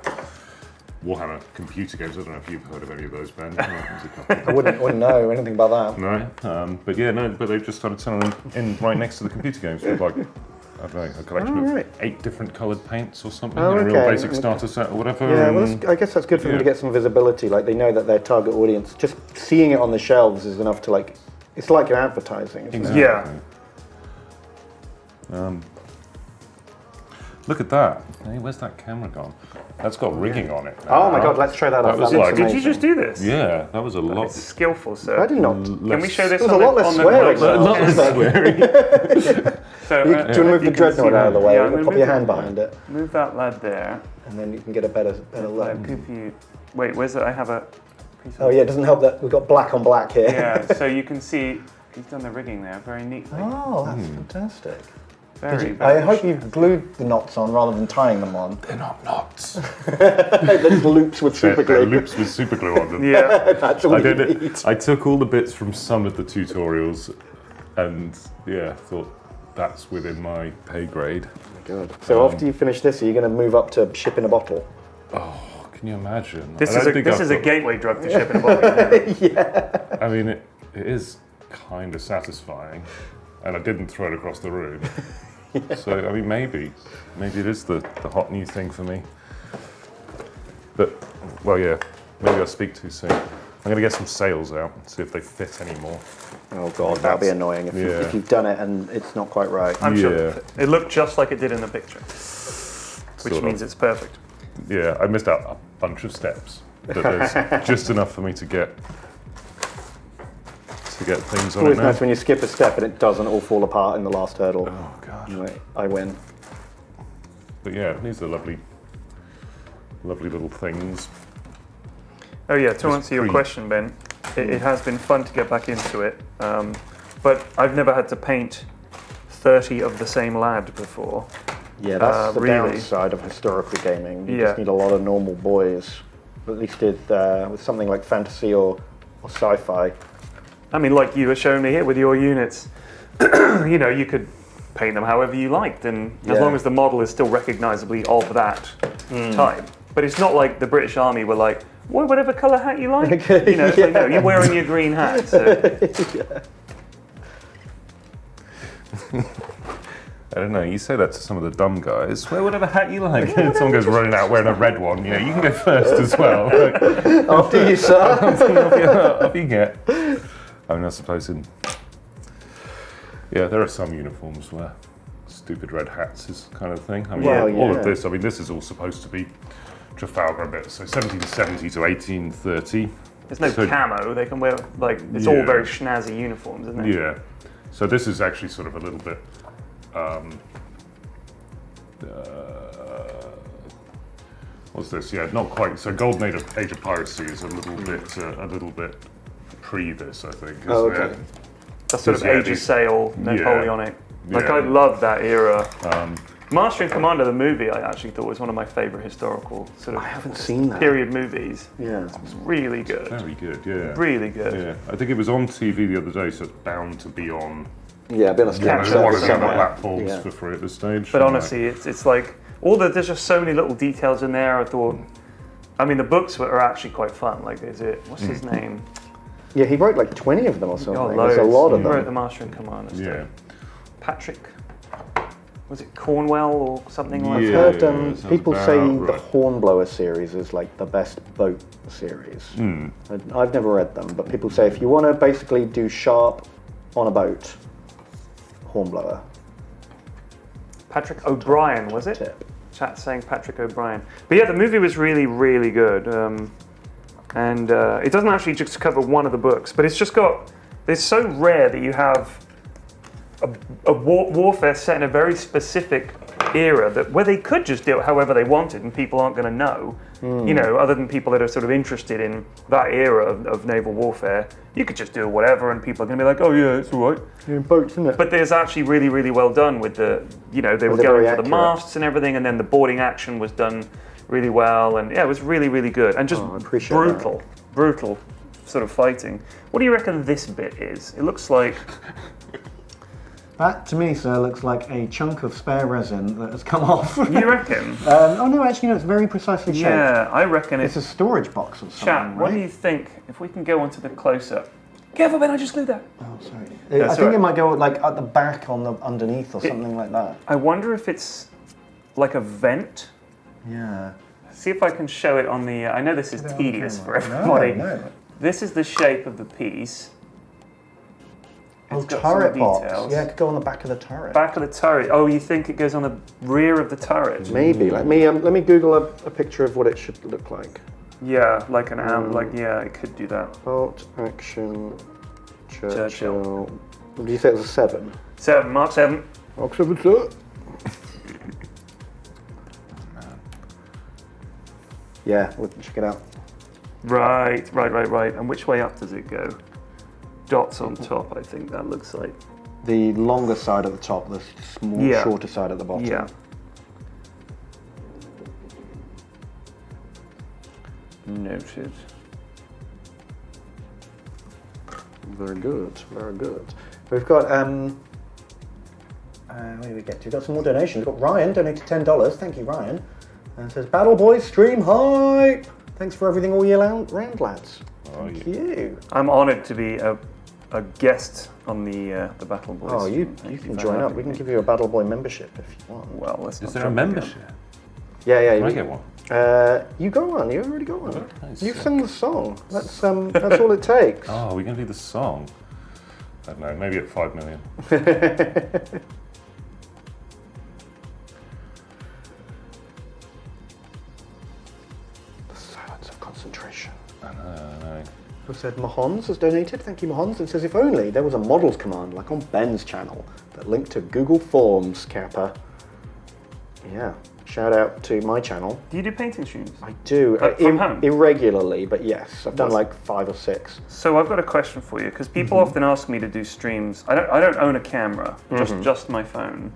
Warhammer computer games. I don't know if you've heard of any of those, Ben. There's a couple. I wouldn't know anything about that. No, but they've just started selling them in right next to the computer games with like, I don't know, a collection of 8 different coloured paints or something, a real basic starter set or whatever. Yeah, well, I guess that's good for them to get some visibility. Like they know that their target audience, just seeing it on the shelves is enough to it's like you're advertising. Isn't Exactly. Yeah. Look at that. Hey, where's that camera gone? That's got rigging on it. Oh my God, let's try that out. was That like- looks Did you amazing. just do this? Yeah, that was a lot. It's skillful, sir. I did not. Can we show this There was on a lot the, less on the swearing. mic? A lot less swearing. So, Do you want to move the Dreadnought out of the way? Yeah, I'm gonna Pop move your that- hand behind it, Move that lad there. and then you can get a better look. Wait, where's it? I have a piece of... Oh yeah, it doesn't help that we've got black on black here. Yeah, so you can see he's done the rigging there very neatly. Oh, that's fantastic. I hope you glued the knots on rather than tying them on. They're not knots. They're just loops with super glue. They're loops with super glue on them. Yeah. That's all you need. I took all the bits from some of the tutorials and thought that's within my pay grade. Good. So after you finish this, are you going to move up to ship in a bottle? Oh, can you imagine? This is a gateway drug to ship in a bottle. Yeah. I mean, it is kind of satisfying, and I didn't throw it across the room. So, I mean, maybe it is the hot new thing for me. But, well, yeah, maybe I'll speak too soon. I'm going to get some sails out and see if they fit anymore. Oh God, that'll be annoying if you've done it and it's not quite right. I'm sure it looked just like it did in the picture, which means it's perfect. Yeah, I missed out a bunch of steps, but there's just enough for me to get things on it Always now. nice when you skip a step and it doesn't all fall apart in the last hurdle. Oh God. Anyway, I win. But yeah, these are lovely little things. Oh yeah, to answer your question, Ben, it has been fun to get back into it, but I've never had to paint 30 of the same lad before. Yeah, that's the really. downside of historical gaming. You Yeah. just need a lot of normal boys, at least with something like fantasy or sci-fi. I mean, like you were showing me here with your units, you could paint them however you liked, and as long as the model is still recognisably of that type. But it's not like the British Army were like, whatever colour hat you like. It's like, no, you're wearing your green hat. So. I don't know, you say that to some of the dumb guys, wear whatever hat you like. Someone goes running out wearing a red one, you can go first as well. After you, sir. Off you get. I mean, I suppose there are some uniforms where stupid red hats is kind of thing. I mean, all of this, this is all supposed to be Trafalgar a bit, so 1770 to 1830. There's no camo, they can wear, it's all very snazzy uniforms, isn't it? Yeah. So this is actually sort of a little bit, what's this? Yeah, not quite. So Golden Age of Piracy is a little bit pre this, I think. Oh, okay. That's sort of Age of Sail, Napoleonic. I love that era. Master and Commander, the movie, I actually thought was one of my favourite historical I haven't seen that. period movies. Yeah. It's really good. Very good, yeah. Really good. Yeah, I think it was on TV the other day, so it's bound to be on. Yeah, I've been on One of the other platforms for free at this stage. But honestly, it's like there's just so many little details in there. I thought, the books are actually quite fun. Like, what's his name? Yeah, he wrote like 20 of them or something. Loads. There's a lot of He them. wrote the Master and Commander stuff. Yeah. Patrick, was it Cornwell or something like I've that? heard people say the Hornblower series is like the best boat series. I've never read them, but people say if you want to basically do sharp on a boat, Hornblower. Patrick O'Brien, was it? Tip. Chat saying Patrick O'Brien. But yeah, the movie was really, really good. And it doesn't actually just cover one of the books, but it's so rare that you have a warfare set in a very specific era where they could just do it however they wanted and people aren't going to know. Other than people that are sort of interested in that era of naval warfare, you could just do whatever and people are going to be like, oh yeah, it's all right. You're in boats, isn't it? But there's actually really, really well done with they were going for the masts and everything, and then the boarding action was done really well, and it was really, really good. And just brutal sort of fighting. What do you reckon this bit is? It looks like... That, to me, sir, looks like a chunk of spare resin that has come off. You reckon? No, actually, no, it's very precisely shaped. Yeah, I reckon it's a storage box or something, Chat, what do you think, if we can go onto the close-up? Careful, Ben, I just glued that. Oh, sorry. I think it might go like at the back on the underneath or something like that. I wonder if it's like a vent. Yeah. See if I can show it on the... I know this is tedious for everybody. No. This is the shape of the piece. It's turret box. Yeah, it could go on the back of the turret. Back of the turret. Oh, you think it goes on the rear of the turret? Maybe. Let me Google a picture of what it should look like. Yeah, like an it could do that. Bolt action Churchill. Did you say it was a 7? 7, Mark 7. Mark 7, sir. Yeah, we'll check it out. Right. And which way up does it go? Dots on top, I think that looks like. the longer side at the top, the shorter side at the bottom. Yeah. Noted. Very good, very good. We've got, where did we get to? We've got some more donations. We've got Ryan donated $10. Thank you, Ryan. And it says, Battle Boys stream hype. Thanks for everything all year round, lads. Thank you. I'm honoured to be a guest on the Battle Boys. Oh, you can join up. We can give you a Battle Boy membership if you want. Well, let's Is there a membership? Yeah. Can I get one? You got one. You already got one. Okay, You sing the song. That's all it takes. Oh, we're going to do the song. I don't know, maybe at 5 million. Silence of concentration. I know. Who said Mahons has donated? Thank you, Mahons. And says, if only there was a models command like on Ben's channel that linked to Google Forms, Kappa. Yeah. Shout out to my channel. Do you do painting streams? I do. From home? Irregularly, but yes. I've done like 5 or 6. So I've got a question for you, because people often ask me to do streams. I don't own a camera, just my phone.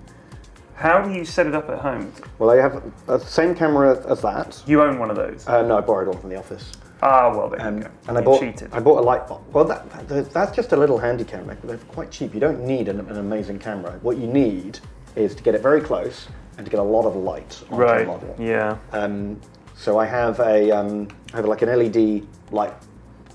How do you set it up at home? Well, I have the same camera as that. You own one of those? No, I borrowed one from the office. Ah, well, there you go. And you cheated. I bought a light box. Well, that's just a little handy camera. They're quite cheap. You don't need an amazing camera. What you need is to get it very close and to get a lot of light onto the model. Yeah. So I have like an LED light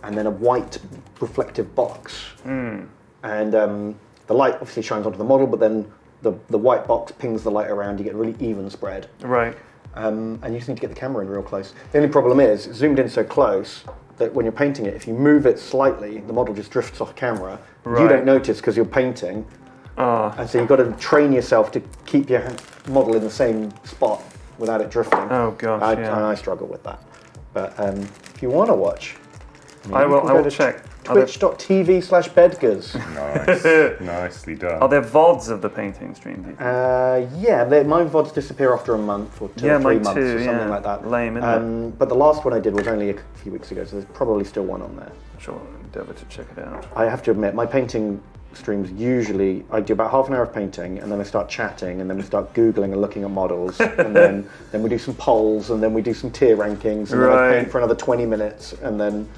and then a white reflective box. And the light obviously shines onto the model, but then the white box pings the light around. You get a really even spread. Right. And you just need to get the camera in real close. The only problem is, it's zoomed in so close that when you're painting it, if you move it slightly, the model just drifts off camera. Right. You don't notice because you're painting. And so you've got to train yourself to keep your model in the same spot without it drifting. Oh gosh, I struggle with that. But if you want to watch, I will check. Twitch.tv/Bedgars. Nice. Nicely done. Are there VODs of the painting stream? Yeah, my VODs disappear after a month or 2 or 3 months or something like that. Lame, isn't it? But the last one I did was only a few weeks ago, so there's probably still one on there. Sure, endeavour to check it out. I have to admit, my painting streams usually, I do about half an hour of painting and then I start chatting and then we start Googling and looking at models and then we do some polls and then we do some tier rankings and then I paint for another 20 minutes and then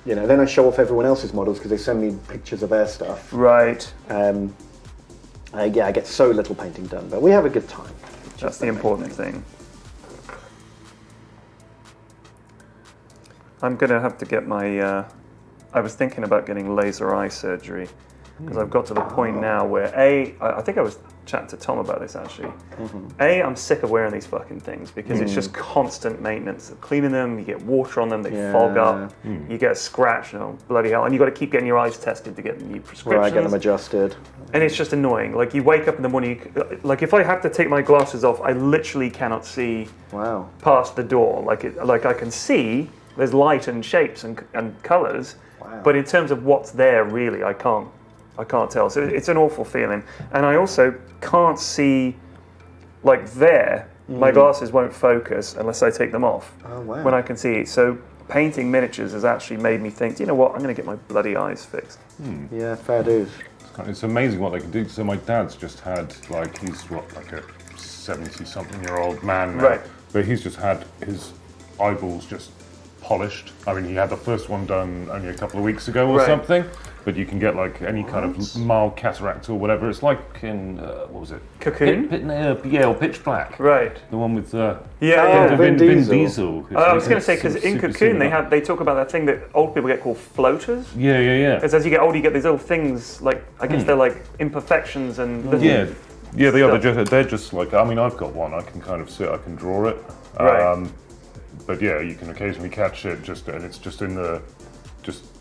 then I show off everyone else's models because they send me pictures of their stuff. Right. I get so little painting done, but we have a good time. That's the important thing. I'm going to have to get my... I was thinking about getting laser eye surgery because I've got to the point now where I think I was chatting to Tom about this actually. I'm sick of wearing these fucking things because it's just constant maintenance. Cleaning them, you get water on them, they fog up, you get a scratch, bloody hell, and you got to keep getting your eyes tested to get new prescriptions. Right, get them adjusted. And it's just annoying. Like you wake up in the morning, like if I have to take my glasses off, I literally cannot see past the door. Like I can see there's light and shapes and colours. But in terms of what's there, really, I can't tell. So it's an awful feeling. And I also can't see, like there, my glasses won't focus unless I take them off when I can see it. So painting miniatures has actually made me think, you know what, I'm going to get my bloody eyes fixed. Yeah, fair dues. It's amazing what they can do. So my dad's just had, he's like a 70-something-year-old man now. Right. But he's just had his eyeballs just polished. I mean, he had the first one done only a couple of weeks ago or something, but you can get like any kind of mild cataract or whatever. It's like in, what was it? Cocoon? Or Pitch Black. Right. The one with Vin Diesel. I was going to say, because in Cocoon they talk about that thing that old people get called floaters. Yeah. Because as you get older, you get these little things, like, I guess they're like imperfections and little they are. They're just like, I mean, I've got one. I can kind of sit, I can draw it. Right. But yeah, you can occasionally catch it, and it's just an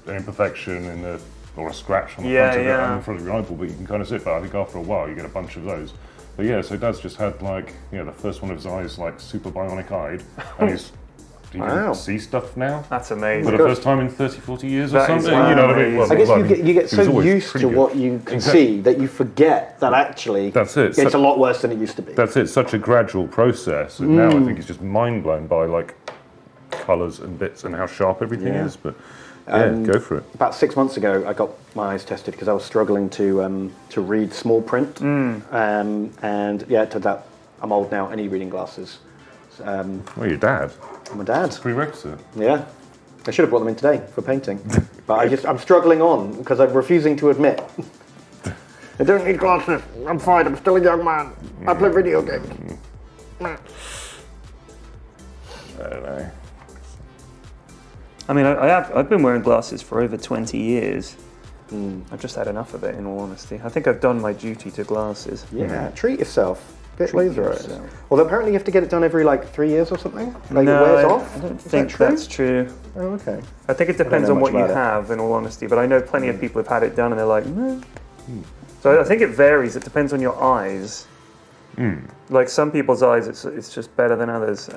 imperfection or a scratch on the front of your eyeball. But you can kind of see it. But I think after a while, you get a bunch of those. But yeah, so Dad's just had the first one of his eyes like super bionic-eyed, and he can see stuff now. That's amazing. For the first time in 30, 40 years or something. Wow. You know what I mean? I guess you get so used to what you can see that you forget that actually it's a lot worse than it used to be. That's it. Such a gradual process. And now I think he's just mind blown by like colours and bits and how sharp everything is. But Go for it. About 6 months ago, I got my eyes tested because I was struggling to read small print. And yeah, it turns out I'm old now. I need reading glasses. Well, your dad. I'm a dad. Prerequisite. Yeah. I should have brought them in today for painting. But I'm struggling on because I'm refusing to admit. I don't need glasses. I'm fine. I'm still a young man. I play video games. I don't know. I mean, I've been wearing glasses for over 20 years. I've just had enough of it, in all honesty. I think I've done my duty to glasses. Yeah, treat yourself. Get laser eyes. Well, apparently you have to get it done every 3 years or something. Like it wears off. I don't think that's true. Oh, okay. I think it depends on what you have, in all honesty. But I know plenty of people who've had it done and they're like, no. So I think it varies. It depends on your eyes. Like some people's eyes, it's just better than others.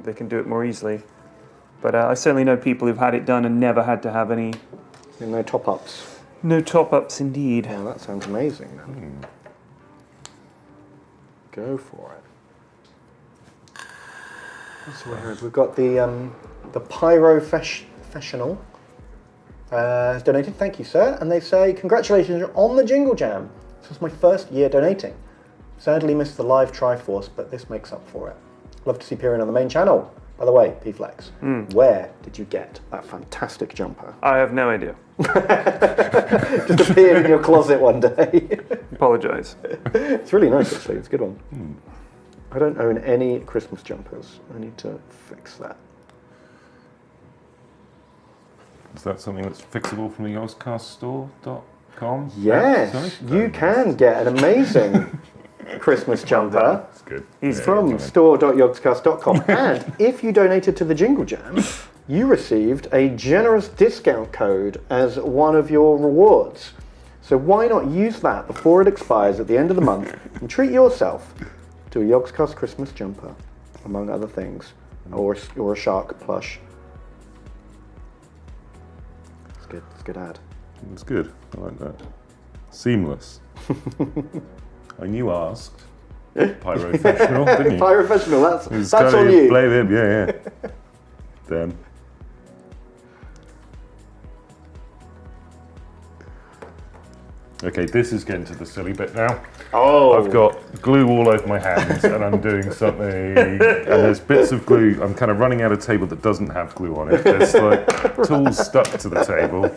They can do it more easily. But I certainly know people who've had it done and never had to have any... No top-ups. No top-ups, indeed. Oh, that sounds amazing, then. Go for it. What's weird? We've got the Professional has donated. Thank you, sir. And they say, congratulations on the Jingle Jam. This was my first year donating. Sadly missed the live Triforce, but this makes up for it. Love to see Pyrion on the main channel. By the way, P-Flex, where did you get that fantastic jumper? I have no idea. Just appeared in your closet one day. Apologise. It's really nice, actually. It's a good one. I don't own any Christmas jumpers. I need to fix that. Is that something that's fixable from the Yogscast.com? Yes, you can get an amazing Christmas jumper. That's good. From store.yogscast.com. And if you donated to the Jingle Jam, you received a generous discount code as one of your rewards. So why not use that before it expires at the end of the month and treat yourself to a Yogscast Christmas jumper, among other things, or a shark plush. It's good. It's a good ad. It's good. I like that. Seamless. And you asked Pyrofessional, didn't you? Pyrofessional, that's on you. Blame him, yeah. Damn. Okay, this is getting to the silly bit now. Oh. I've got glue all over my hands and I'm doing something, and there's bits of glue. I'm kind of running out of table that doesn't have glue on it. There's like tools stuck to the table.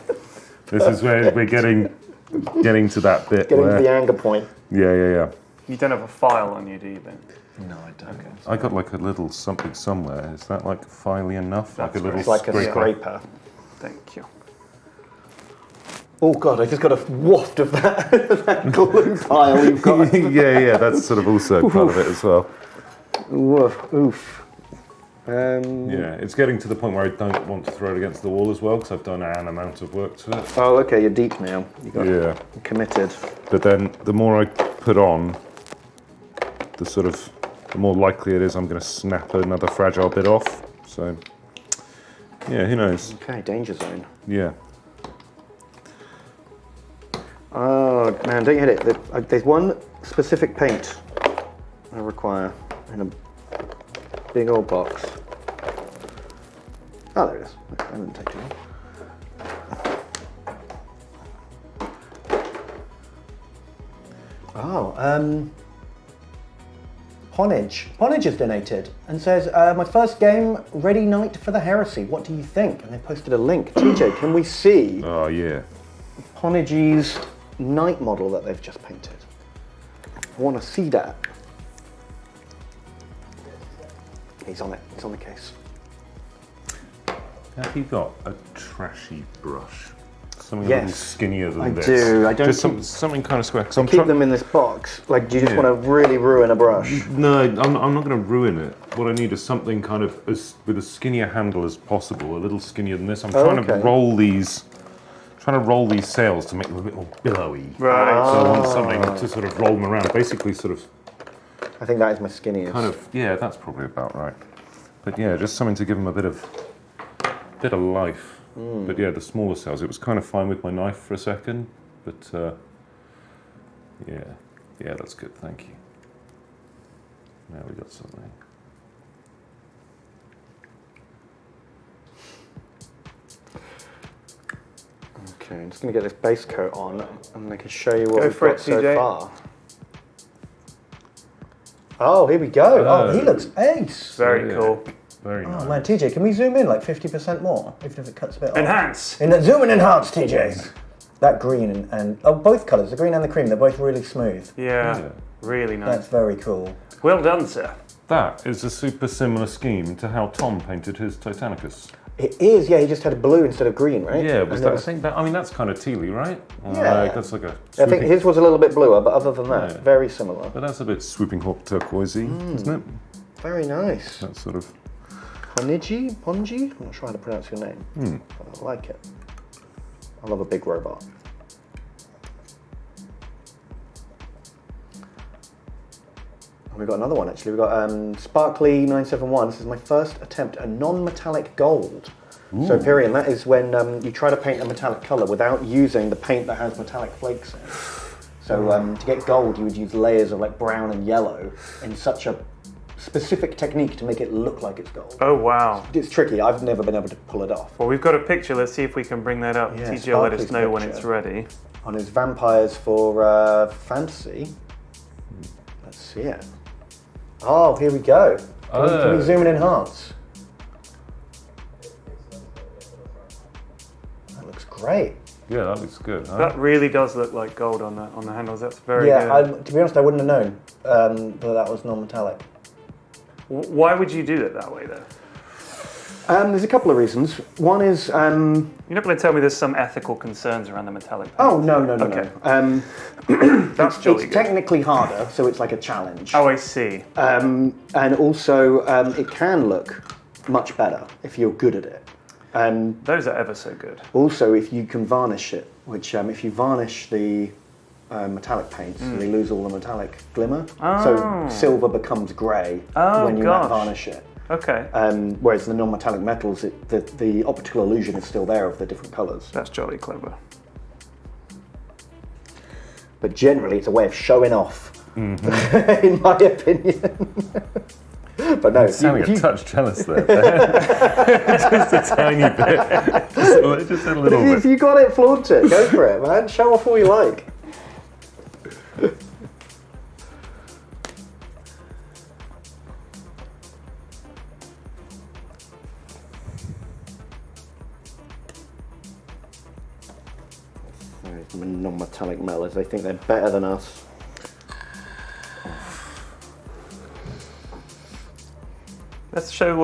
This is where we're getting to that bit. Getting to the anger point. Yeah. You don't have a file on you, do you, Ben? No, I don't. Okay. I got like a little something somewhere. Is that like filey enough? That's like a little It's like a scraper. Thank you. Oh God, I just got a waft of that glue pile you've got. yeah, that's sort of also part of it as well. Oof. Yeah, it's getting to the point where I don't want to throw it against the wall as well because I've done an amount of work to it. Oh, okay, you're deep now. You're committed. But then the more I put on, the more likely it is I'm going to snap another fragile bit off. So, yeah, who knows? Okay, danger zone. Yeah. Oh man, don't you hit it. There's one specific paint I require in a big old box. Oh, there it is. That didn't take too long. Oh, Ponage has donated and says, my first game, Ready Knight for the Heresy. What do you think? And they posted a link. TJ, can we see Oh, yeah. Ponage's knight model that they've just painted? I want to see that. He's on it. He's on the case. Have you got a trashy brush? Something Yes, a little skinnier than this. I do. I don't just something kind of square. keep them in this box. Like, do you just want to really ruin a brush? No, I'm not going to ruin it. What I need is something kind of with a skinnier handle as possible, a little skinnier than this. I'm trying to roll these sails to make them a bit more billowy. Right. So I want something to sort of roll them around. Basically, sort of. I think that is my skinniest. Kind of. Yeah, that's probably about right. But yeah, just something to give them a bit of life. But yeah, the smaller sails, it was kind of fine with my knife for a second, but yeah, that's good, thank you. Now we got something. Okay, I'm just going to get this base coat on, and I can show you what we've for got it, so TJ. far. Oh, here we go. Oh, he looks ace. Very cool. Very nice. Oh man, TJ, can we zoom in like 50% more, even if it cuts a bit off? Enhance. Zoom and enhance, TJ. That green and both colours, the green and the cream, they're both really smooth. Yeah, really nice. That's very cool. Well done, sir. That is a super similar scheme to how Tom painted his Titanicus. It is, yeah. He just had blue instead of green, right? Yeah, was that the same? I mean, that's kind of tealy, right? Yeah. That's like a. I think his was a little bit bluer, but other than that, very similar. But that's a bit swooping hot turquoisey, isn't it? Very nice. That sort of. Ponji? I'm not sure how to pronounce your name. I like it. I love a big robot. We've got another one actually. We've got Sparkly 971. This is my first attempt at non-metallic gold. Ooh. So Pyrion, that is when you try to paint a metallic colour without using the paint that has metallic flakes in it. So to get gold, you would use layers of like brown and yellow in such a specific technique to make it look like it's gold. Oh wow. It's tricky. I've never been able to pull it off. Well, we've got a picture. Let's see if we can bring that up. Yeah, TJ will let us know when picture. it's ready. On his vampires for fantasy. Let's see it. Oh, here we go. Can we zoom and enhance? That looks great. Yeah, that looks good. Huh? That really does look like gold on the handles. That's very good. To be honest, I wouldn't have known that that was non-metallic. Why would you do it that way, though? There's a couple of reasons. One is... You're not going to tell me there's some ethical concerns around the metallic paint? Oh, no. Okay. That's jolly good. Technically harder, so it's like a challenge. Oh, I see. And also, it can look much better if you're good at it. Those are ever so good. Also, if you can varnish it, which if you varnish the metallic paints, they lose all the metallic glimmer. Oh. So silver becomes grey when you varnish it. Okay. Whereas the non-metallic metals, the optical illusion is still there of the different colours. That's jolly clever. But generally, it's a way of showing off, in my opinion. But no, sounding a touch jealous there. Just a tiny bit. Just a little bit. If you got it, flaunt it. Go for it, man. Show off all you like. Non-metallic melons. They think they're better than us. Let's show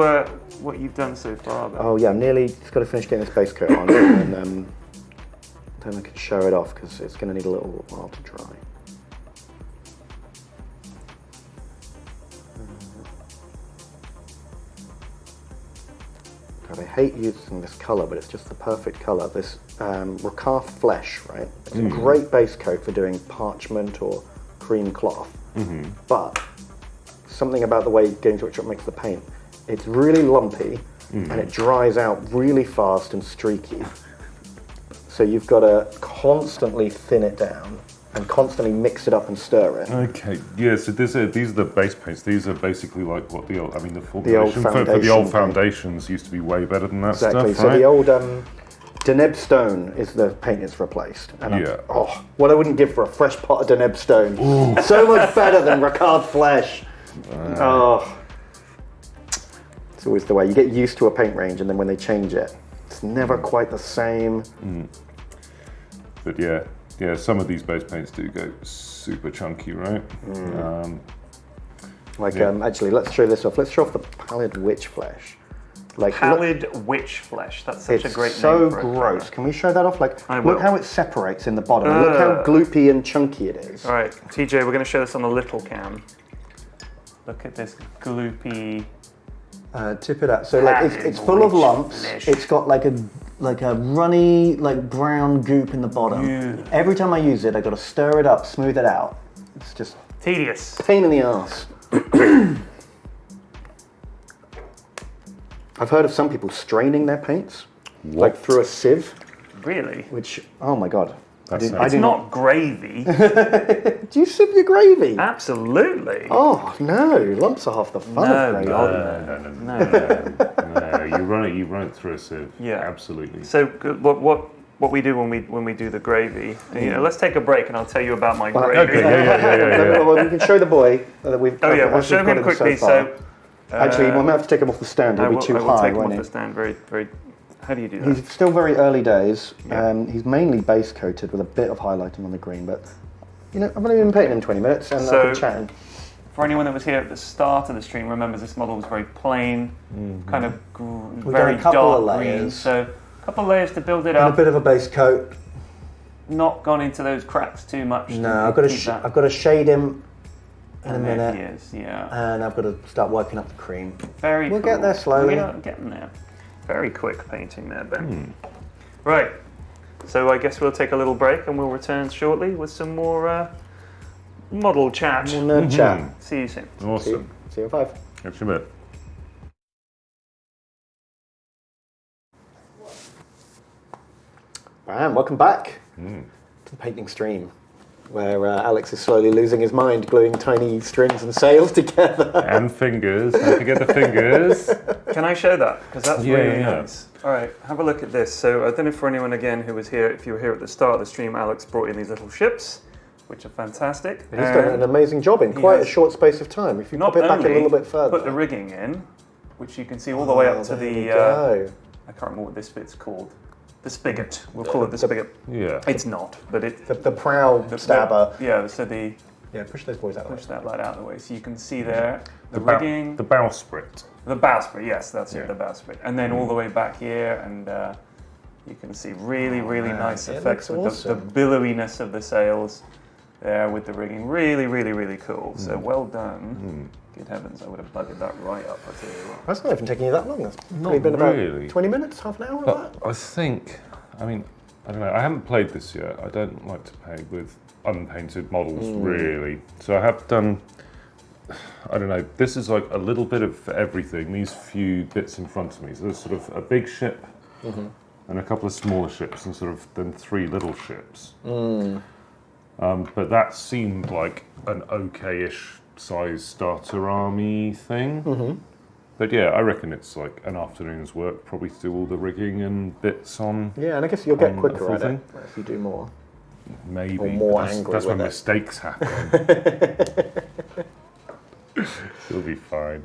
what you've done so far. Though. Oh yeah, I'm nearly just got to finish getting this base coat on, and then I can show it off because it's going to need a little while to dry. God, I hate using this colour, but it's just the perfect colour. This Ricard Flesh, right? It's a great base coat for doing parchment or cream cloth, but something about the way Games Workshop makes the paint, it's really lumpy and it dries out really fast and streaky. So you've got to constantly thin it down and constantly mix it up and stir it. Okay, yeah, so these are the base paints. These are basically like what the old, I mean the old formulation for the old foundation foundations used to be way better than that Exactly, stuff, right? so the old Deneb stone is the paint it's replaced. And what I wouldn't give for a fresh pot of Deneb stone. Ooh. So much better than Ricard Flesh. It's always the way. You get used to a paint range and then when they change it, it's never quite the same. But yeah, some of these base paints do go super chunky, right? Actually, let's show this off. Let's show off the Pallid Witch Flesh. Pallid Witch Flesh. That's such a great name. It's so for gross. Can we show that off? I will. Look how it separates in the bottom. Look how gloopy and chunky it is. All right, TJ, we're going to show this on the little cam. Look at this gloopy. Tip it out. So it's full of lumps. Flesh. It's got like a runny brown goop in the bottom. Yeah. Every time I use it, I got to stir it up, smooth it out. It's just tedious. Pain in the arse. I've heard of some people straining their paints, like through a sieve. Really? Which, oh my god. It's not gravy. Do you sieve your gravy? Absolutely. Oh no, lumps are half the fun of gravy. No. You run it through a sieve. Yeah, absolutely. So what what we do when we do the gravy. Let's take a break, and I'll tell you about my gravy. Okay, yeah. Well, we can show the boy that we've. We'll show him quickly. Actually, we might have to take him off the stand. He'll be too high, take him won't off he? the stand. Very, very. How do you do that? He's still very early days. He's mainly base coated with a bit of highlighting on the green, but I've only been painting him 20 minutes and I've been chatting. For anyone that was here at the start of the stream, remembers this model was very plain, kind of very dark green. So a couple of layers to build it up. And a bit of a base coat. Not gone into those cracks too much. No, I've got to shade him in a minute. He is, yeah. And I've got to start wiping up the cream. Very We'll cool. get there slowly. We're getting there. Very quick painting there, Ben. Right. So I guess we'll take a little break and we'll return shortly with some more model chat. More nerd chat. See you soon. Awesome. See you in 5. Catch you in a bit. Bam, welcome back to the painting stream, where Alex is slowly losing his mind, gluing tiny strings and sails together. And fingers. Don't forget the fingers. Can I show that? Because that's really nice. All right, have a look at this. So I don't know for anyone again who was here, if you were here at the start of the stream, Alex brought in these little ships, which are fantastic. He's done an amazing job in quite a short space of time. If you pop it back a little bit further. Put the rigging in, which you can see all the way up to the, I can't remember what this bit's called. The spigot. We'll call it the spigot. Yeah. It's not, but it... The prow stabber. So the... Yeah, push those boys out of the way. Push that light out of the way. So you can see there the rigging. The bowsprit. The bowsprit, yes, that's it, the bowsprit. And then all the way back here, and you can see really, really nice effects with the billowiness of the sails there with the rigging. Really, really, really cool. So well done. Good heavens, I would have buggered that right up, I tell you what. That's not even taking you that long. That's Not been really. about 20 minutes, half an hour of that? I think, I don't know, I haven't played this yet. I don't like to paint with unpainted models, really. So I have done, I don't know, this is like a little bit of everything, these few bits in front of me. So there's sort of a big ship and a couple of smaller ships and sort of then 3 little ships. But that seemed like an okay-ish size starter army thing. But yeah, I reckon it's like an afternoon's work probably to do all the rigging and bits on. Yeah, and I guess you'll get quicker at it if you do more. Maybe. Or more angry that's when with it. mistakes happen. It'll be fine.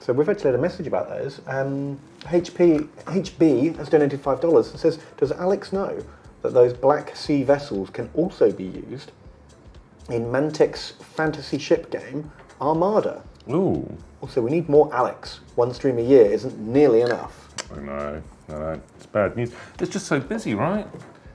So we've actually had a message about those. HB has donated $5. It says, does Alex know that those Black Sea vessels can also be used in Mantic's fantasy ship game, Armada? Ooh. Also, we need more Alex. 1 stream a year isn't nearly enough. I know. It's bad news. It's just so busy, right?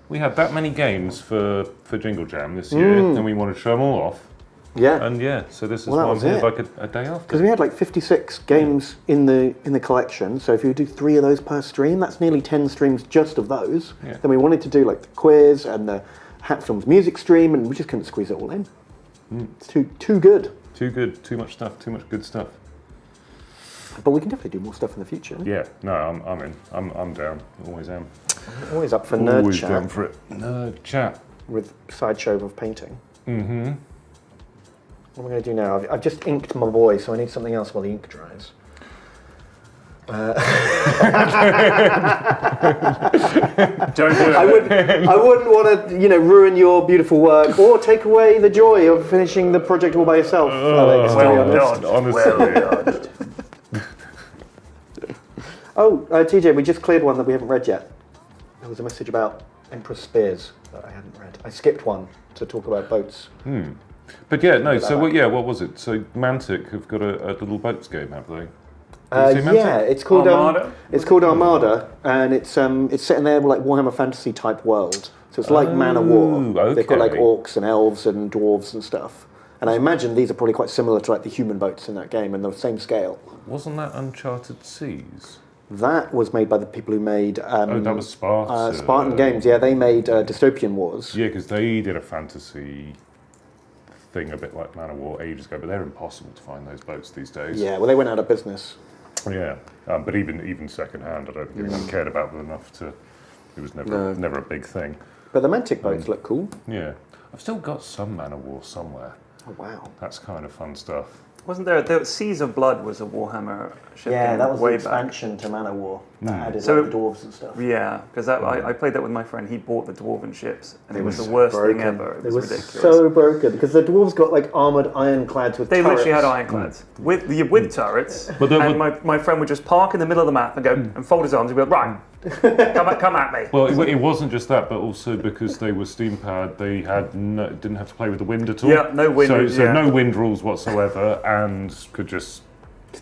We had that many games for Jingle Jam this year, and we wanted to show them all off. Yeah. And so this is one here, like a day after. Because we had like 56 games in the collection, so if you do 3 of those per stream, that's nearly 10 streams just of those. Yeah. Then we wanted to do like the quiz and the Hat Films music stream, and we just couldn't squeeze it all in. It's too good. Too good, too much stuff, too much good stuff. But we can definitely do more stuff in the future. Yeah, no, I'm in. I'm down. Always am. Always up for nerd Always chat. down for it. Nerd chat. With sideshow of painting. What am I going to do now? I've just inked my boy, so I need something else while the ink dries. Don't do it. I wouldn't want to, ruin your beautiful work or take away the joy of finishing the project all by yourself, Alex. Well dodged. TJ, we just cleared one that we haven't read yet. There was a message about Emperor Spears that I hadn't read. I skipped one to talk about boats. But yeah, no. So what was it? So Mantic have got a little boats game, have they? It's called Armada. It's called Armada, and it's set in their like Warhammer Fantasy type world. So it's like Man of War. Okay. They've got like orcs and elves and dwarves and stuff. And I imagine these are probably quite similar to like the human boats in that game and the same scale. Wasn't that Uncharted Seas? That was made by the people who made that was Spartan. Spartan Games. Yeah, they made Dystopian Wars. Yeah, because they did a fantasy thing a bit like Man of War ages ago, but they're impossible to find those boats these days. Yeah, well, they went out of business. Yeah, but even second hand, I don't think anyone cared about them enough to. It was never a big thing. But the Mantic boats look cool. Yeah, I've still got some Man of War somewhere. Oh wow, that's kind of fun stuff. Wasn't there? Seas of Blood was a Warhammer ship. Yeah, that was the way expansion to Man of War. that added So the dwarves and stuff. Yeah, because I played that with my friend. He bought the dwarven ships, and it was the worst thing ever. It was ridiculous. So broken because the dwarves got like armored ironclads with turrets. They literally had ironclads with turrets. And my friend would just park in the middle of the map and go and fold his arms and be like, right, come at me. Well, it wasn't just that, but also because they were steam powered, they had didn't have to play with the wind at all. Yeah, no wind. So no wind rules whatsoever, and could just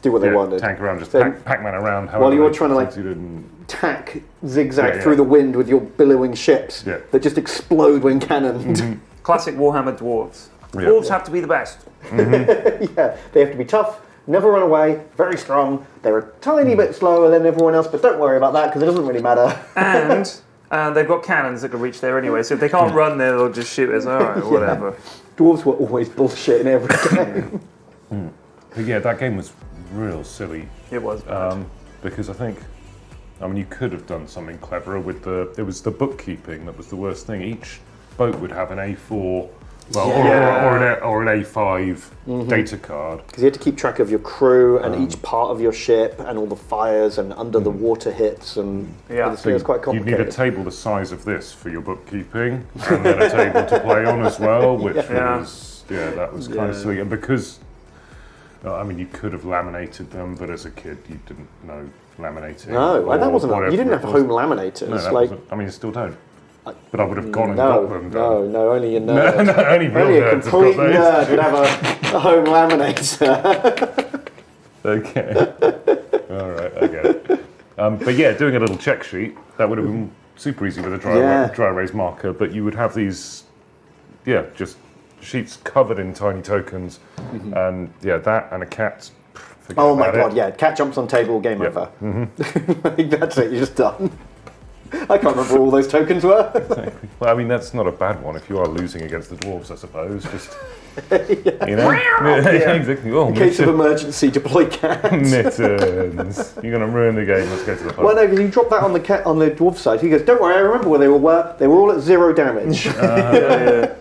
do what they wanted. Tank around, just Pac-Man around. While you're trying to tack zigzag through the wind with your billowing ships that just explode when cannoned. Classic Warhammer dwarves. Dwarves have to be the best. Yeah, they have to be tough, never run away, very strong. They're a tiny bit slower than everyone else, but don't worry about that because it doesn't really matter. And they've got cannons that can reach there anyway, so if they can't run there, they'll just shoot us. All right, whatever. Dwarves were always bullshit in every game. But yeah, that game was real silly. It was bad. Because I mean, you could have done something cleverer with it was the bookkeeping that was the worst thing. Each boat would have an A4, or an A5 data card. Because you had to keep track of your crew and each part of your ship and all the fires and under the water hits and it was quite complicated. You'd need a table the size of this for your bookkeeping and then a table to play on as well, which was, that was kind of silly. And because I mean, you could have laminated them, but as a kid, you didn't know laminating. No, that wasn't. You didn't have home laminator's. No, I mean, you still don't. But I would have gone and got them. No, only a nerd. Only a complete nerd would have a home laminator. Okay. All right, I get it. But yeah, doing a little check sheet, that would have been super easy with a dry erase marker. But you would have these, just sheets covered in tiny tokens, and that and a cat. Oh my god, cat jumps on table, game over. I think that's it, you're just done. I can't remember what all those tokens were. Well, I mean, that's not a bad one if you are losing against the dwarves, I suppose. Just, you know? Exactly. Oh, in case of emergency, deploy cats. Mittens. You're going to ruin the game, let's go to the pub. Well, no, because you drop that on the dwarf side. He goes, don't worry, I remember where they all were. They were all at 0 damage. I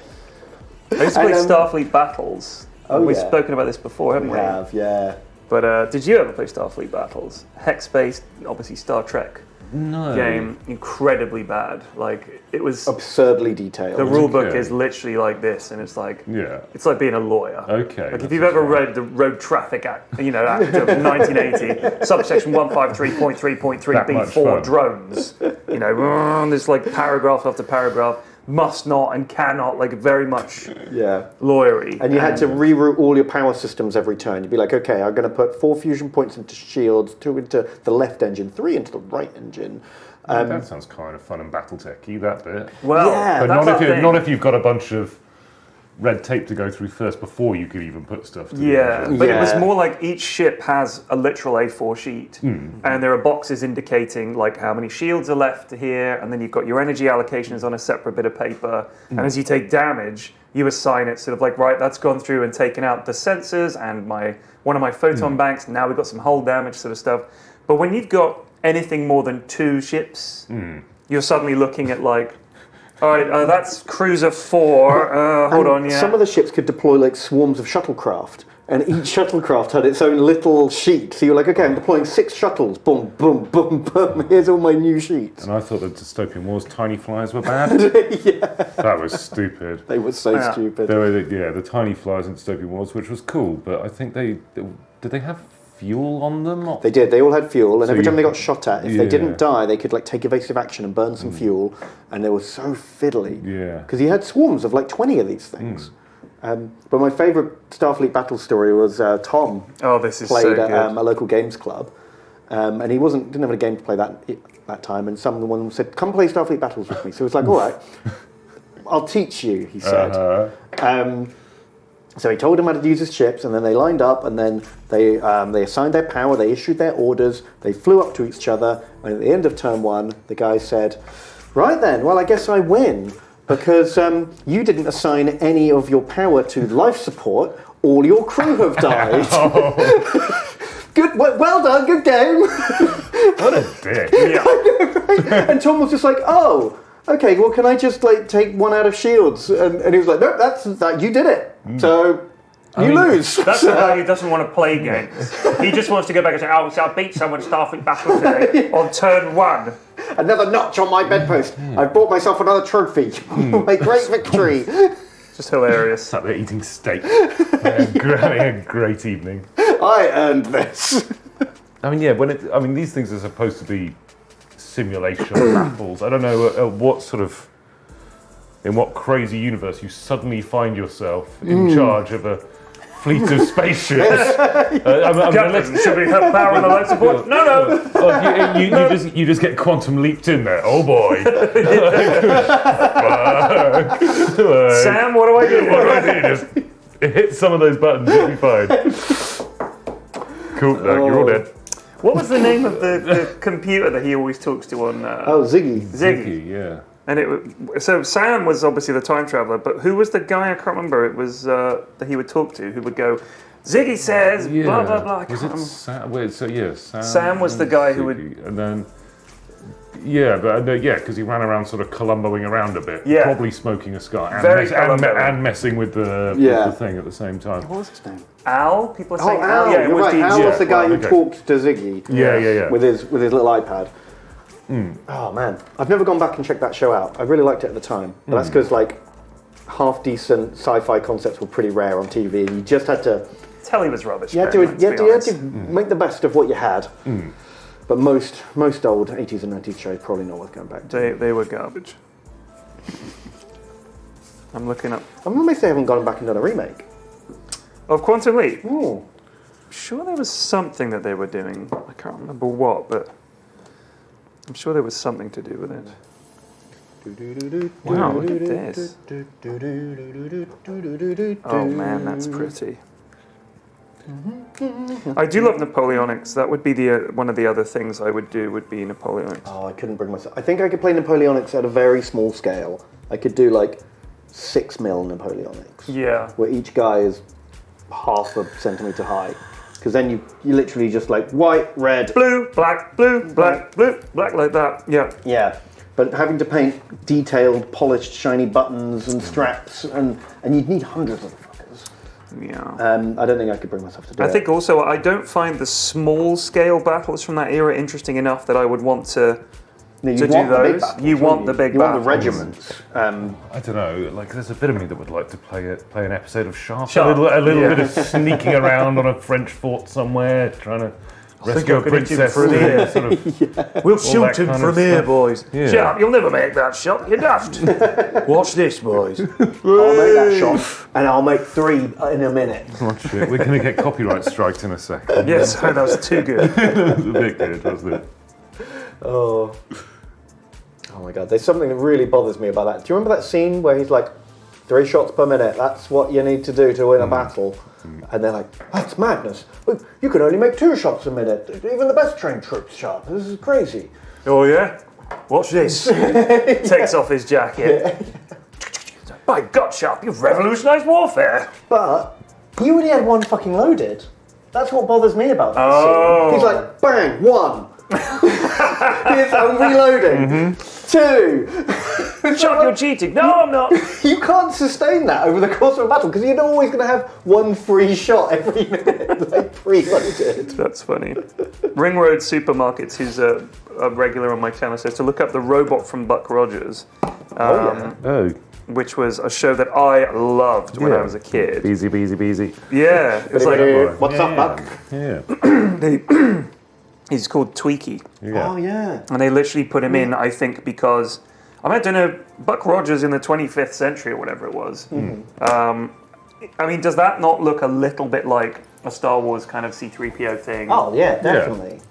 used to play Starfleet Battles. We've spoken about this before, haven't we? We have, yeah. But did you ever play Starfleet Battles? Hex-based, obviously Star Trek game, incredibly bad. Like, it was absurdly detailed. The rulebook is literally like this, and it's like it's like being a lawyer. Okay. Like if you've ever read the Road Traffic Act, Act of 1980, subsection 153.3.3b4 drones. There's like paragraph after paragraph. Must not and cannot, like very much lawyery. And you had to reroute all your power systems every turn. You'd be like, okay, I'm going to put 4 fusion points into shields, 2 into the left engine, 3 into the right engine. That sounds kind of fun and BattleTech-y, that bit. Well, but not if you've got a bunch of red tape to go through first before you could even put stuff together. But it was more like each ship has a literal A4 sheet, and there are boxes indicating like how many shields are left here, and then you've got your energy allocations on a separate bit of paper, and as you take damage, you assign it sort of like, right, that's gone through and taken out the sensors and one of my photon banks, now we've got some hull damage sort of stuff. But when you've got anything more than 2 ships, you're suddenly looking at like, all right, that's Cruiser 4. Hold on, Some of the ships could deploy like swarms of shuttlecraft, and each shuttlecraft had its own little sheet. So you're like, okay, I'm deploying 6 shuttles. Boom, boom, boom, boom. Here's all my new sheets. And I thought the Dystopian Wars tiny flyers were bad. That was stupid. They were so stupid. They were, the tiny flyers in Dystopian Wars, which was cool, but I think did they have fuel on them? They did. They all had fuel, and every time they got shot at, if they didn't die, they could like take evasive action and burn some fuel, and they were so fiddly. Yeah. Because you had swarms of like 20 of these things. But my favourite Starfleet battle story was Tom. Oh, this is played so good. At a local games club, and he didn't have a game to play that time, and someone said, "Come play Starfleet battles with me." So he was like, "All right, I'll teach you," he said. So he told him how to use his ships, and then they lined up, and then they assigned their power, they issued their orders, they flew up to each other, and at the end of turn 1, the guy said, right then, well, I guess I win, because you didn't assign any of your power to life support, all your crew have died. Good, well done, good game. What a dick. Right? And Tom was just like, oh, okay, well, can I just like take 1 out of shields? And he was like, nope, that's that. You did it. So You lose. That's the guy who doesn't want to play games. He just wants to go back and say, "Oh, so I beat someone in Starfleet battle today on turn 1." Another notch on my bedpost. I bought myself another trophy. My great victory. Just hilarious. Sat there eating steak. Having a great evening. I earned this. I mean, these things are supposed to be simulation battles. I don't know what sort of, in what crazy universe you suddenly find yourself in charge of a fleet of spaceships. Captain, should we have power on the life support? No. You just get quantum leaped in there. Oh boy. Sam, what do I do? What do I do? Just hit some of those buttons, you'll be fine. Cool, no, you're all dead. What was the name of the computer that he always talks to on... Ziggy. Ziggy, yeah. And so Sam was obviously the time traveler, but who was the guy, I can't remember, it was that he would talk to, who would go, Ziggy says, blah, blah, blah. Sam was the guy who would... And then, because he ran around sort of Columboing around a bit, probably smoking a cigar and messing with the thing at the same time. What was his name? Al? People are saying Al. Yeah, you're right. Al was the guy who talked to Ziggy. Yeah. With his little iPad. Oh man, I've never gone back and checked that show out. I really liked it at the time, but that's because like half decent sci-fi concepts were pretty rare on TV, and you just had to. Telly was rubbish. You had to make the best of what you had. But most old 80s and 90s shows probably not worth going back to. They were garbage. I'm looking up. I'm amazed they haven't gone back and done a remake. Of Quantum Leap? Ooh. I'm sure there was something that they were doing. I can't remember what, but I'm sure there was something to do with it. Wow, look at this. Oh man, that's pretty. I do love Napoleonics. That would be one of the other things I would do, would be Napoleonics. Oh, I couldn't bring myself. I think I could play Napoleonics at a very small scale. I could do like 6 mil Napoleonics. Yeah. Where each guy is half a centimetre high. Because then you literally just like white, red, blue, black, blue, black, blue, black, like that. Yeah. Yeah. But having to paint detailed, polished, shiny buttons and straps, and you'd need hundreds of the fuckers. Yeah. I don't think I could bring myself to do it. I think also I don't find the small scale battles from that era interesting enough that I would want to do those. You want the big battles. You want the regiments. I don't know. Like, there's a bit of me that would like to play an episode of Sharp. Sharp. A little bit of sneaking around on a French fort somewhere, trying to rescue a princess. We'll shoot him from here, boys. Yeah. Sharp, you'll never make that shot. You're daft. Watch this, boys. I'll make that shot, and I'll make 3 in a minute. Oh, shit. We're going to get copyright striked in a second. Yes, that was too good. That was a bit good, wasn't it? Oh my god, there's something that really bothers me about that. Do you remember that scene where he's like, 3 shots per minute, that's what you need to do to win a battle? And they're like, that's madness. You can only make 2 shots a minute. Even the best trained troops, Sharp. This is crazy. Oh yeah? Watch this. Takes off his jacket. By God, Sharp, you've revolutionised warfare. But you only had 1 fucking loaded. That's what bothers me about that scene. He's like, bang, 1. I'm reloading. 2. Sharp, you're cheating. No, I'm not. You can't sustain that over the course of a battle because you're always going to have 1 free shot every minute, like preloaded. That's funny. Ring Road Supermarkets, who's a regular on my channel, says to look up The Robot from Buck Rogers. Which was a show that I loved when I was a kid. Easy, beasy, beasy. Yeah. It's like, what's up, Buck? Yeah. He's called Tweaky. Yeah. Oh, yeah. And they literally put him in, I think, because... I don't know, Buck Rogers in the 25th century or whatever it was. I mean, does that not look a little bit like a Star Wars kind of C-3PO thing? Oh, yeah, definitely. Yeah.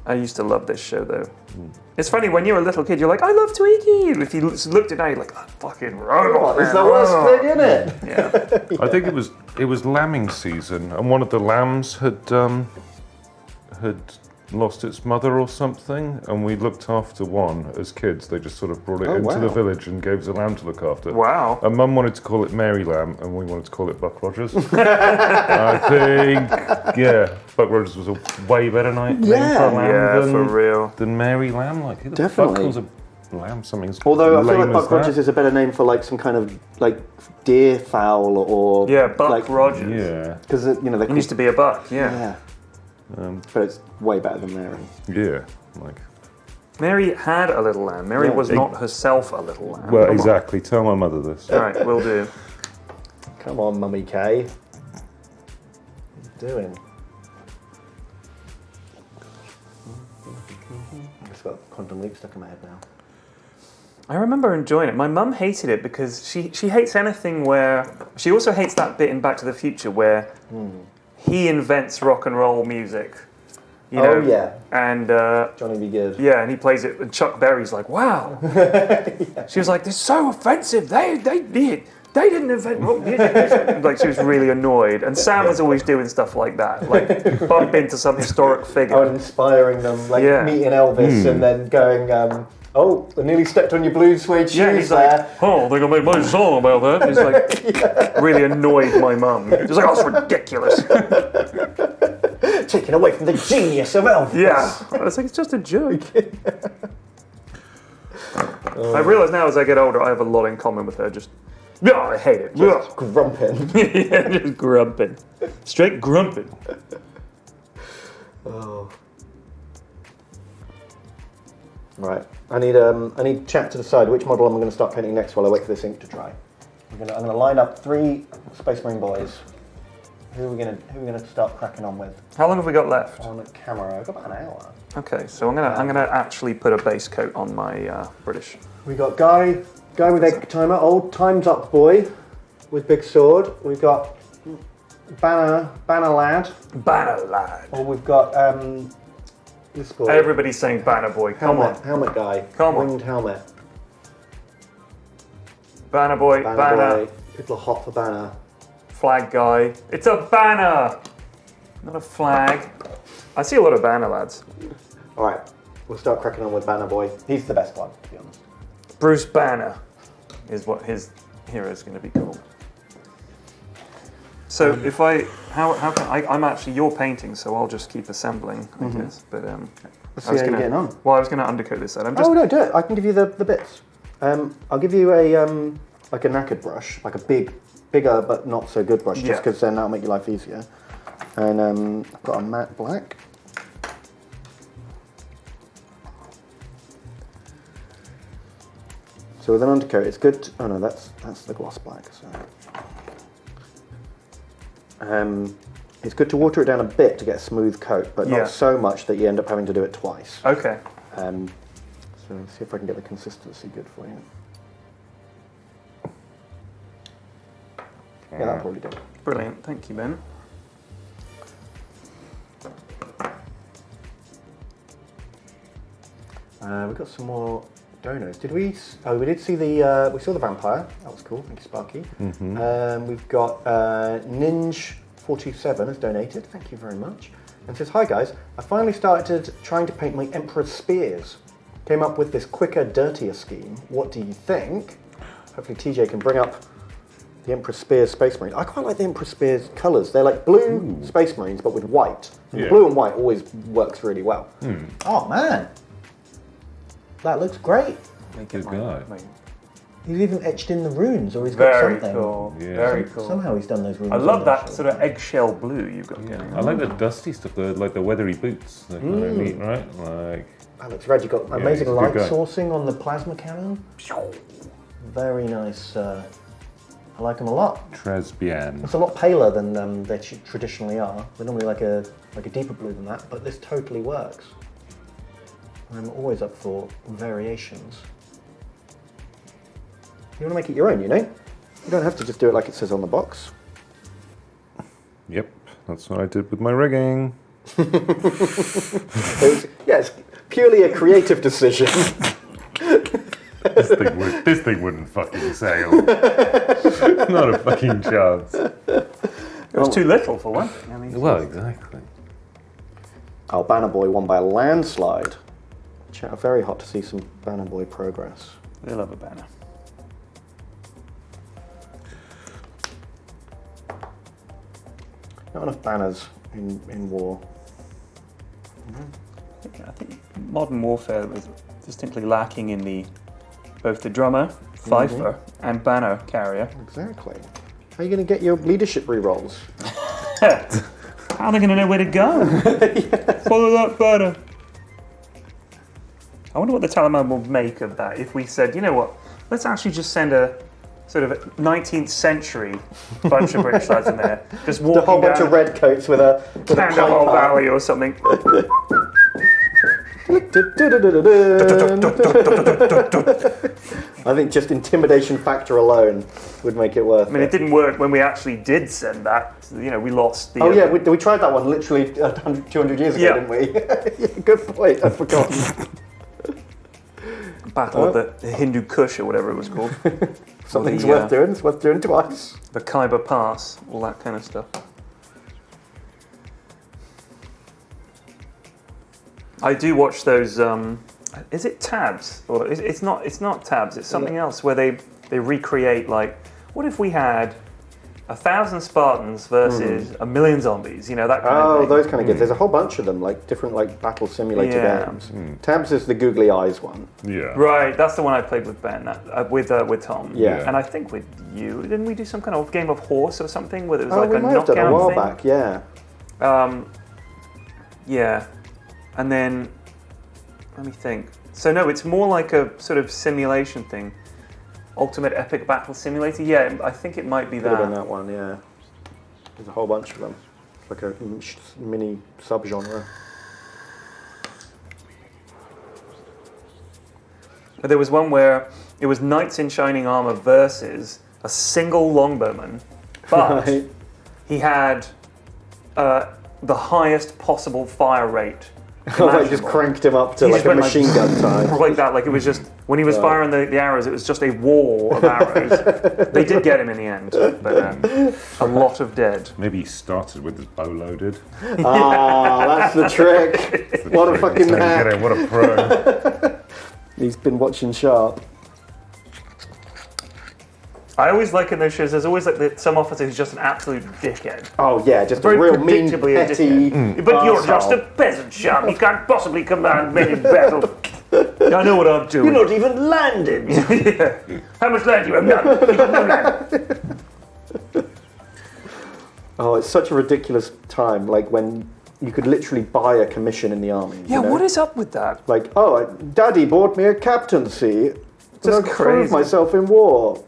I used to love this show, though. It's funny, when you're a little kid, you're like, I love Tweaky. And if you looked at it now, you're like, that fucking robot. It's the worst thing, isn't it? Yeah. I think it was lambing season, and one of the lambs had lost its mother or something, and we looked after one as kids. They just sort of brought it into the village and gave us a lamb to look after. Wow. And Mum wanted to call it Mary Lamb, and we wanted to call it Buck Rogers. I think, Buck Rogers was a way better name for a lamb for real. than Mary Lamb. Like, who the Definitely. fuck calls a lamb something's Although I feel lame like as Buck Rogers that. is a better name for like some kind of like deer fowl or Buck like, Rogers. Yeah. Because they He used to be a buck. Yeah. But it's way better than Mary. Yeah. Like. Mary had a little lamb. Mary Yeah. was not herself a little lamb. Well, Come on. exactly. Tell my mother this. All right, will do. Come on, Mummy Kay. What are you doing? I've just got Quantum Leap stuck in my head now. I remember enjoying it. My mum hated it because she hates anything where... She also hates that bit in Back to the Future where he invents rock and roll music. You know, yeah. And... Johnny B. Good. Yeah, and he plays it, and Chuck Berry's like, wow. She was like, "This is so offensive. They didn't invent rock music." Like, she was really annoyed. And Sam was always doing stuff like that, like bump into some historic figure. Oh, and inspiring them, like meeting Elvis and then going, oh, I nearly stepped on your blue suede shoes Yeah, he's there. like, "Oh, I think I made my song about that." He's like, really annoyed my mum. He's like, "Oh, it's ridiculous." Taken away from the genius of Elvis. Yeah. I was like, it's just a joke. I realise now as I get older, I have a lot in common with her. Just, I hate it. Just grumping. Yeah, just grumping. Straight grumping. Oh. Right. I need chat to decide which model I'm going to start painting next while I wait for this ink to dry. I'm going to line up 3 Space Marine boys. Who are we going to start cracking on with? How long have we got left? On camera, I've got about an hour. Okay, so I'm gonna actually put a base coat on my British. We got Guy with egg timer, old time's up boy with big sword. We've got Banner lad. Banner lad. Or we've got this boy. Everybody's saying Banner boy. Come on. Helmet guy. Come on. Winged helmet. Banner boy. Banner. Boy. People are hot for Banner. Flag guy. It's a banner, not a flag. I see a lot of banner lads. All right, we'll start cracking on with Banner boy. He's the best one, to be honest. Bruce Banner is what his hero is going to be called. So if how can I'm actually your painting, so I'll just keep assembling, I guess. But Let's see how you're getting on. Well, I was going to undercoat this side. Oh no, do it. I can give you the bits. I'll give you a like a knackered brush, like a bigger but not so good brush, just because then that'll make your life easier. And I've got a matte black. So with an undercoat, it's good. Oh no, that's the gloss black. So it's good to water it down a bit to get a smooth coat, but not so much that you end up having to do it twice. Okay. So let's see if I can get the consistency good for you. Yeah, that'll probably do. Brilliant. Thank you, Ben. We've got some more donors. Did we? Oh, we did see the. We saw the vampire. That was cool. Thank you, Sparky. We've got Ninja427 has donated. Thank you very much. And says, "Hi guys. I finally started trying to paint my Emperor's spears. Came up with this quicker, dirtier scheme. What do you think? Hopefully, TJ can bring up the Emperor's Spears Space Marines. I quite like the Emperor's Spears colours. They're like blue Space Marines, but with white. And blue and white always works really well. Oh man, that looks great. Good guy. He's even etched in the runes, or he's got Very something. cool. Yeah. Very cool. Somehow he's done those runes. I love on that there, sort of eggshell blue you've got going on. I like the dusty stuff, like the weathery boots. They're kind of neat, right? Like. That looks rad. You've got amazing he's a light good guy. sourcing on the plasma cannon. Very nice. I like them a lot. Tresbian. It's a lot paler than they traditionally are. They're normally like a deeper blue than that, but this totally works. I'm always up for variations. You want to make it your own, you know? You don't have to just do it like it says on the box. Yep, that's what I did with my rigging. It's purely a creative decision. This thing wouldn't fucking sail. Not a fucking chance. It was too little for one. I mean, Well, exactly. Oh, Banner Boy won by a landslide. Chat, very hot to see some Banner Boy progress. they love a banner. Not enough banners in war. I think modern warfare was distinctly lacking in the both the drummer, fifer, and banner carrier. Exactly. How are you going to get your leadership rerolls? How are they going to know where to go? Follow that banner. I wonder what the Taliban will make of that if we said, you know what, let's actually just send a sort of 19th century bunch of British lads in there, just walking a whole bunch down of red coats with a Kandahar Valley or something. I think just intimidation factor alone would make it worth it. I mean, it didn't work when we actually did send that. You know, we lost the... Oh, yeah, we tried that one literally 200 years ago, didn't we? Yeah, good point, I've forgotten. Battle of the Hindu Kush or whatever it was called. Something's worth doing, it's worth doing twice. The Khyber Pass, all that kind of stuff. I do watch those, is it tabs? Or it's not tabs, it's something else where they recreate, like, what if we had 1,000 Spartans versus 1,000,000 zombies, you know, that kind of thing. Oh, those kind of games. There's a whole bunch of them, like different like battle simulator games. Tabs is the googly eyes one. Yeah. Right, that's the one I played with Ben, with Tom. Yeah. And I think with you, didn't we do some kind of game of horse or something where it was like we a might have done knockout a while thing? back, yeah. Yeah. And then, let me think. So no, it's more like a sort of simulation thing. Ultimate Epic Battle Simulator? Yeah, I think it might be Could have that. been that one, yeah. There's a whole bunch of them. It's like a mini subgenre. But there was one where it was knights in shining armor versus a single longbowman, but Right. he had the highest possible fire rate. Like just cranked him up to He like just a went machine gun time. Like that, like it was just, when he was firing the arrows, it was just a wall of arrows. They did get him in the end, but a lot of dead. Maybe he started with his bow loaded. Ah, that's the trick. What a fucking hack. What a pro. He's been watching Sharp. I always like in those shows, there's always like some officer who's just an absolute dickhead. Oh yeah, just Very a real mean, predictably a petty But you're just arsehole. a peasant, Sharp. You can't possibly command men in battle. I know what I'm doing. You're not even landed. Yeah. How much land do you have? None. You got no land. Oh, it's such a ridiculous time, like when you could literally buy a commission in the army. Yeah, you know? what is up with that? Like, oh, Daddy bought me a captaincy. Just I crazy. prove myself in war.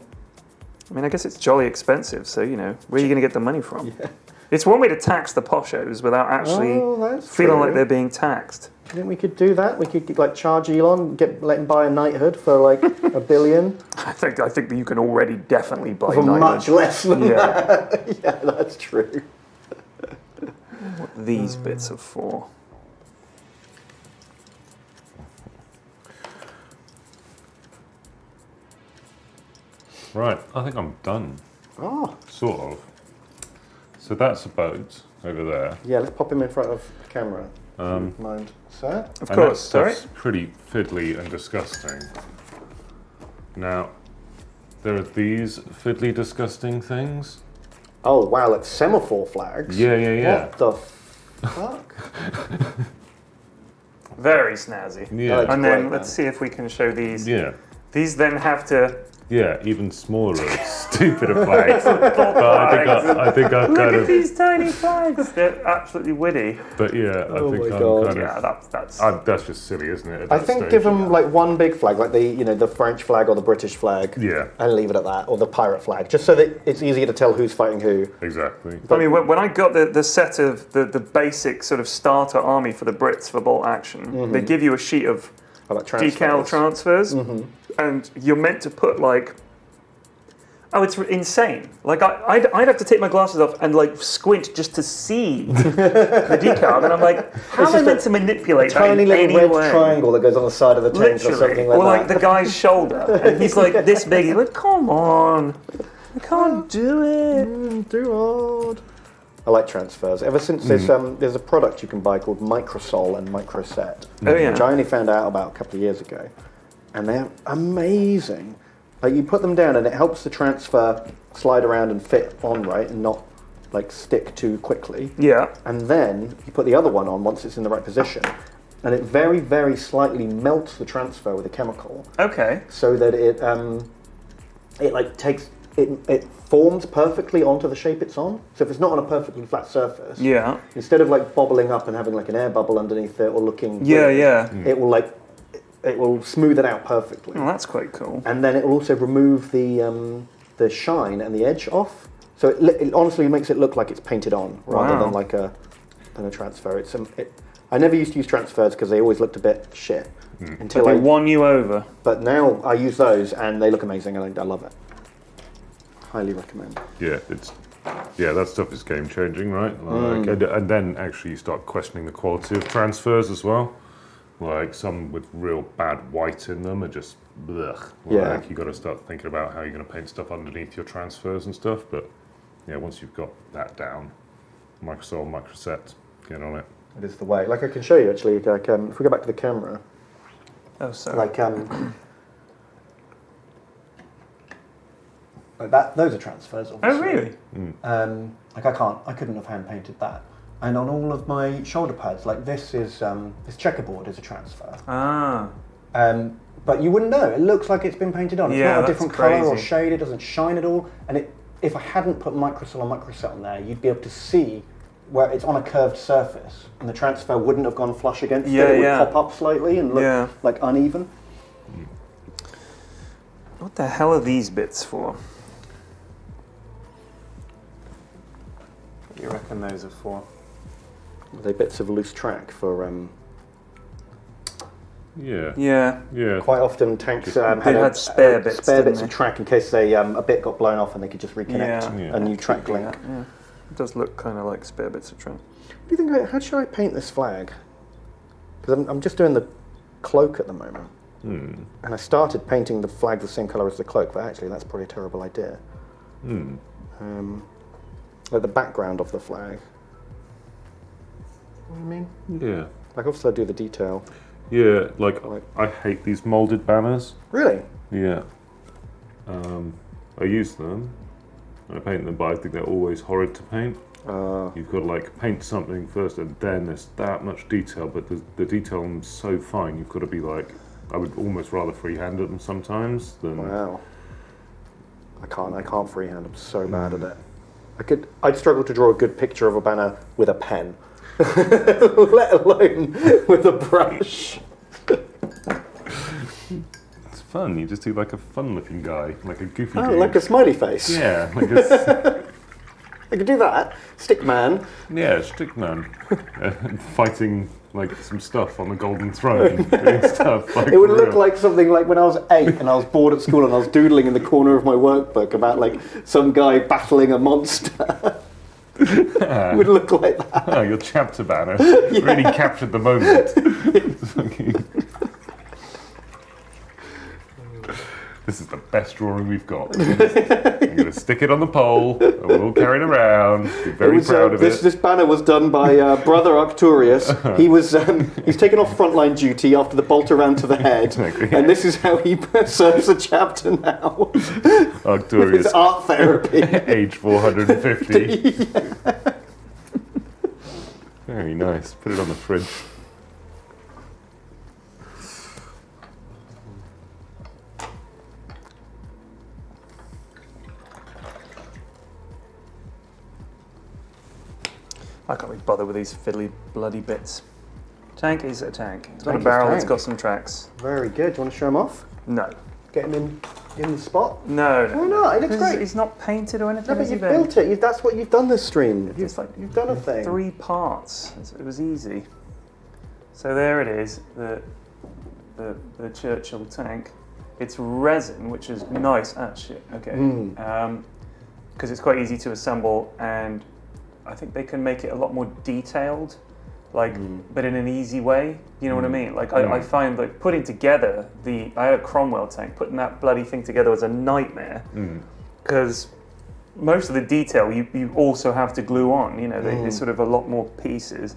I mean, I guess it's jolly expensive, so, you know, where are you going to get the money from? Yeah. It's one way to tax the poshos without actually feeling like they're being taxed. Do you think we could do that? We could like charge Elon, let him buy a knighthood for like $1 billion. I think that you can already definitely buy For knighthood. much less than that. Yeah, that's true. What these bits are for. Right, I think I'm done. Oh. Sort of. So that's a boat over there. Yeah, let's pop him in front of the camera. Mind, sir? Of course, sorry. That's pretty fiddly and disgusting. Now, there are these fiddly, disgusting things. Oh, wow, like semaphore flags? Yeah. What the fuck? Very snazzy. Yeah. And great, then man. let's see if we can show these. Yeah. These then have to... Yeah, even smaller, stupider flags. But I think I've Look kind at of. these tiny flags. They're absolutely witty. But yeah, I Oh think my I'm God. kind Yeah, of. that's... That's just silly, isn't it? at I that think stage? give them like one big flag, like the French flag or the British flag. Yeah. And leave it at that, or the pirate flag, just so that it's easier to tell who's fighting who. Exactly. I mean, when I got the set of the basic sort of starter army for the Brits for bolt action, they give you a sheet of Like decal transfers, and you're meant to put like... Oh, it's insane. Like, I'd have to take my glasses off and, like, squint just to see the decal. And I'm like, how am I meant to manipulate that Tiny in little any red way? triangle that goes on the side of the tank or something like Or, that. like, the guy's shoulder. And he's, like, this big. He's like, come on. I can't do it. Too hard. I like transfers. Ever since there's a product you can buy called Microsol and Microset, Oh, yeah. which I only found out about a couple of years ago, and they're amazing. Like you put them down and it helps the transfer slide around and fit on right and not like stick too quickly. Yeah. And then you put the other one on once it's in the right position, and it very, very slightly melts the transfer with a chemical. Okay. So that it like takes it forms perfectly onto the shape it's on. So if it's not on a perfectly flat surface, instead of like bobbling up and having like an air bubble underneath it or looking weird, it will smooth it out perfectly. Oh, that's quite cool. And then it will also remove the shine and the edge off. So it honestly makes it look like it's painted on rather than like a transfer. I never used to use transfers because they always looked a bit shit. Until they won you over. But now I use those and they look amazing and I love it. Highly recommend. Yeah, that stuff is game changing, right? Like, and then actually you start questioning the quality of transfers as well. Like some with real bad white in them are just blech. Like you got to start thinking about how you're going to paint stuff underneath your transfers and stuff. But yeah, once you've got that down, Microsol, Microset, get on it. It is the way. Like I can show you actually. Like if we go back to the camera. Oh, sorry. Like that. Those are transfers. Obviously. Oh, really? Like I couldn't have hand painted that. And on all of my shoulder pads, like this checkerboard is a transfer. But you wouldn't know. It looks like it's been painted on. It's not a different colour or shade. It doesn't shine at all. And if I hadn't put Microsol or Microset on there, you'd be able to see where it's on a curved surface, and the transfer wouldn't have gone flush against it. It would pop up slightly and look like uneven. What the hell are these bits for? What do you reckon those are for? They're bits of loose track for. Yeah. Quite often tanks had spare bits of track in case a bit got blown off and they could just reconnect a new track link. It does look kind of like spare bits of track. What do you think? How should I paint this flag? Because I'm just doing the cloak at the moment, and I started painting the flag the same colour as the cloak, but actually that's probably a terrible idea. Like the background of the flag. You know what I mean? Yeah. Like obviously I do the detail. Yeah, like I hate these moulded banners. Really? Yeah. I use them. I paint them, but I think they're always horrid to paint. You've got to like paint something first, and then there's that much detail, but the detail on them's so fine. You've got to be like, I would almost rather freehand at them sometimes than. Wow. I can't freehand. I'm so bad at it. I'd struggle to draw a good picture of a banner with a pen, let alone with a brush. It's fun. You just do like a fun-looking guy, like a goofy dude. Like a smiley face. Yeah, like a... I could do that. Stickman. Yeah, Stickman. Fighting like some stuff on the Golden Throne. Doing stuff like it would look like something like when I was 8 and I was bored at school and I was doodling in the corner of my workbook about like some guy battling a monster. It would look like that. Oh, your chapter banner really captured the moment. This is the best drawing we've got. I'm going to stick it on the pole, and we'll all carry it around. Be very proud of it. This banner was done by Brother Arcturus. He's taken off frontline duty after the bolt around to the head, and this is how he serves a chapter now. Arcturus. It's art therapy. Age 450. Very nice. Put it on the fridge. I can't be bothered with these fiddly bloody bits. Tank is a tank. It's got a barrel that's got some tracks. Very good. Do you want to show him off? No. Get him in the spot? No. Why not? It looks great. It's not painted or anything. No, but you've built it. That's what you've done this stream. You've done a thing. 3 parts. It was easy. So there it is, the Churchill tank. It's resin, which is nice. Ah, shit. Okay. Because it's quite easy to assemble, and I think they can make it a lot more detailed, but in an easy way. You know what I mean? Like I find like putting together I had a Cromwell tank. Putting that bloody thing together was a nightmare because most of the detail you also have to glue on. You know, there's sort of a lot more pieces.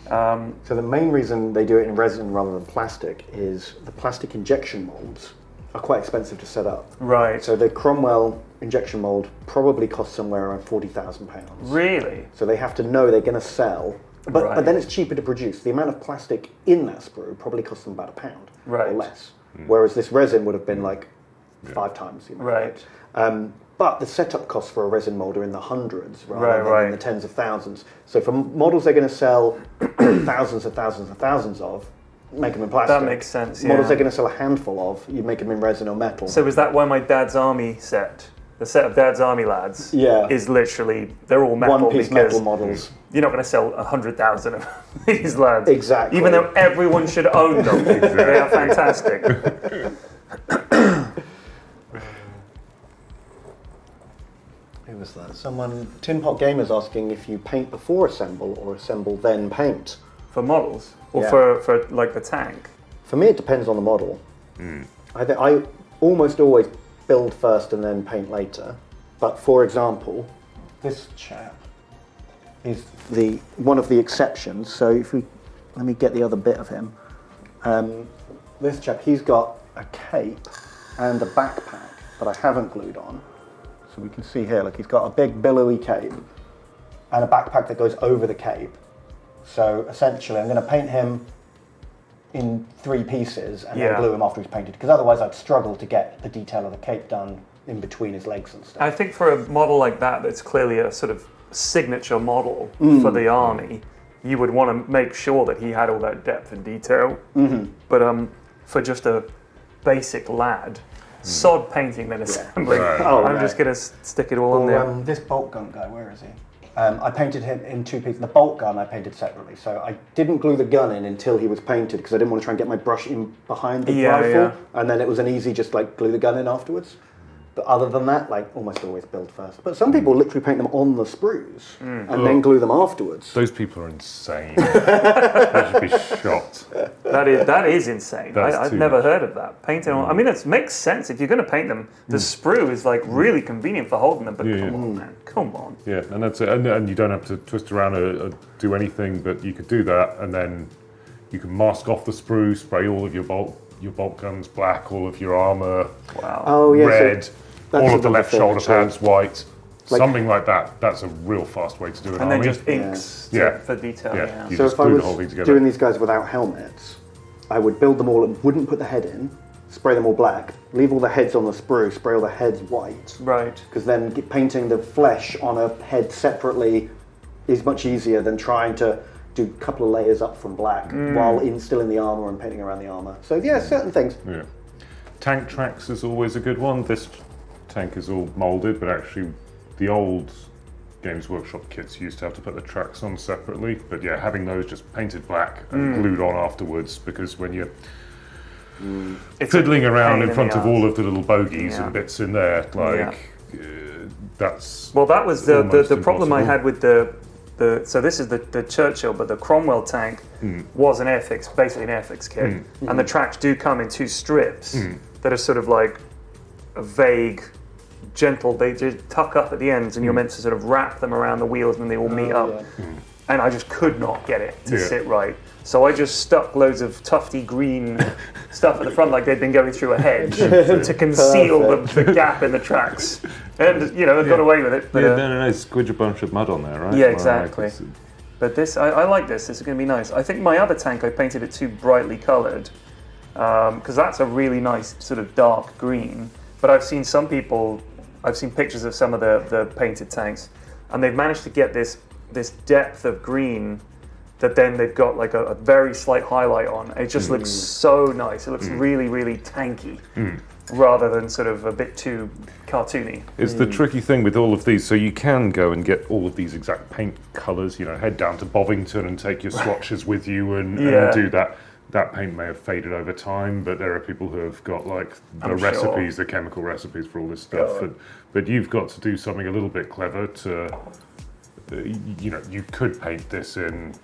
So the main reason they do it in resin rather than plastic is the plastic injection molds are quite expensive to set up. Right. So the Cromwell injection mold probably costs somewhere around £40,000. Really? So they have to know they're going to sell But then it's cheaper to produce. The amount of plastic in that sprue probably costs them about £1 or less. Whereas this resin would have been like 5 times the amount. But the setup costs for a resin mold are in the hundreds rather than in the tens of thousands. So for models they're going to sell thousands and thousands and thousands of, make them in plastic. That makes sense, Models they're going to sell a handful of, you make them in resin or metal. So is that why my Dad's Army set, the set of Dad's Army lads, is literally, they're all metal? One-piece metal models. You're not going to sell 100,000 of these lads. Exactly. Even though everyone should own them. They are fantastic. Who was that? Someone, Tin Pot Gamer's asking if you paint before assemble or assemble then paint. For models? Or for like the tank? For me it depends on the model. I almost always build first and then paint later. But for example, this chap is one of the exceptions. So if we, let me get the other bit of him. This chap, he's got a cape and a backpack that I haven't glued on. So we can see here, look, he's got a big billowy cape and a backpack that goes over the cape. So essentially, I'm going to paint him in 3 pieces and then glue him after he's painted, because otherwise I'd struggle to get the detail of the cape done in between his legs and stuff. I think for a model like that, that's clearly a sort of signature model for the army, you would want to make sure that he had all that depth and detail. But for just a basic lad, sod painting then assembling. I'm just going to stick it all on there. This bolt gun guy, where is he? I painted him in 2 pieces. The bolt gun I painted separately, so I didn't glue the gun in until he was painted because I didn't want to try and get my brush in behind the rifle, and then it was an easy just like glue the gun in afterwards. But other than that, like almost always build first. But some people literally paint them on the sprues and then glue them afterwards. Those people are insane. They should be shot. That is insane. I've never heard of that. Painting on. I mean, it makes sense if you're going to paint them. The sprue is like really convenient for holding them. But come on, man, come on. Yeah, and that's it. And you don't have to twist around or do anything. But you could do that, and then you can mask off the sprue, spray all of your bolt guns black, all of your armor red. So all of the left shoulder pads white, something like that. That's a real fast way to do it. And then just inks for detail. You so just if I glue was the whole thing together. doing these guys without helmets, I would build them all and wouldn't put the head in, spray them all black, leave all the heads on the sprue, spray all the heads white. Right. Because then painting the flesh on a head separately is much easier than trying to do a couple of layers up from black while still in the armor and painting around the armor. So certain things. Yeah. Tank tracks is always a good one. This tank is all moulded, but actually the old Games Workshop kits used to have to put the tracks on separately. But yeah, having those just painted black and glued on afterwards, because when you're fiddling around in front of all of the little bogies and bits in there, that's that was the problem I had with so this is the Churchill, but the Cromwell tank was an airfix, basically an airfix kit, and the tracks do come in 2 strips that are sort of like a vague, gentle. They just tuck up at the ends, and you're meant to sort of wrap them around the wheels, and then they all meet up. And I just could not get it to sit right. So I just stuck loads of tufty green stuff at the front, like they'd been going through a hedge, to conceal the gap in the tracks. And I got away with it. But, squidge a bunch of mud on there, right? Yeah, exactly. But this, I like this. This is going to be nice. I think my other tank, I painted it too brightly coloured, because that's a really nice sort of dark green. But I've seen pictures of some of the painted tanks, and they've managed to get this depth of green that then they've got like a very slight highlight on. It just looks so nice. It looks really, really tanky, rather than sort of a bit too cartoony. It's the tricky thing with all of these. So you can go and get all of these exact paint colours, head down to Bovington and take your swatches with you and do that. That paint may have faded over time, but there are people who have got like the chemical recipes for all this stuff. But you've got to do something a little bit clever to, you could paint this in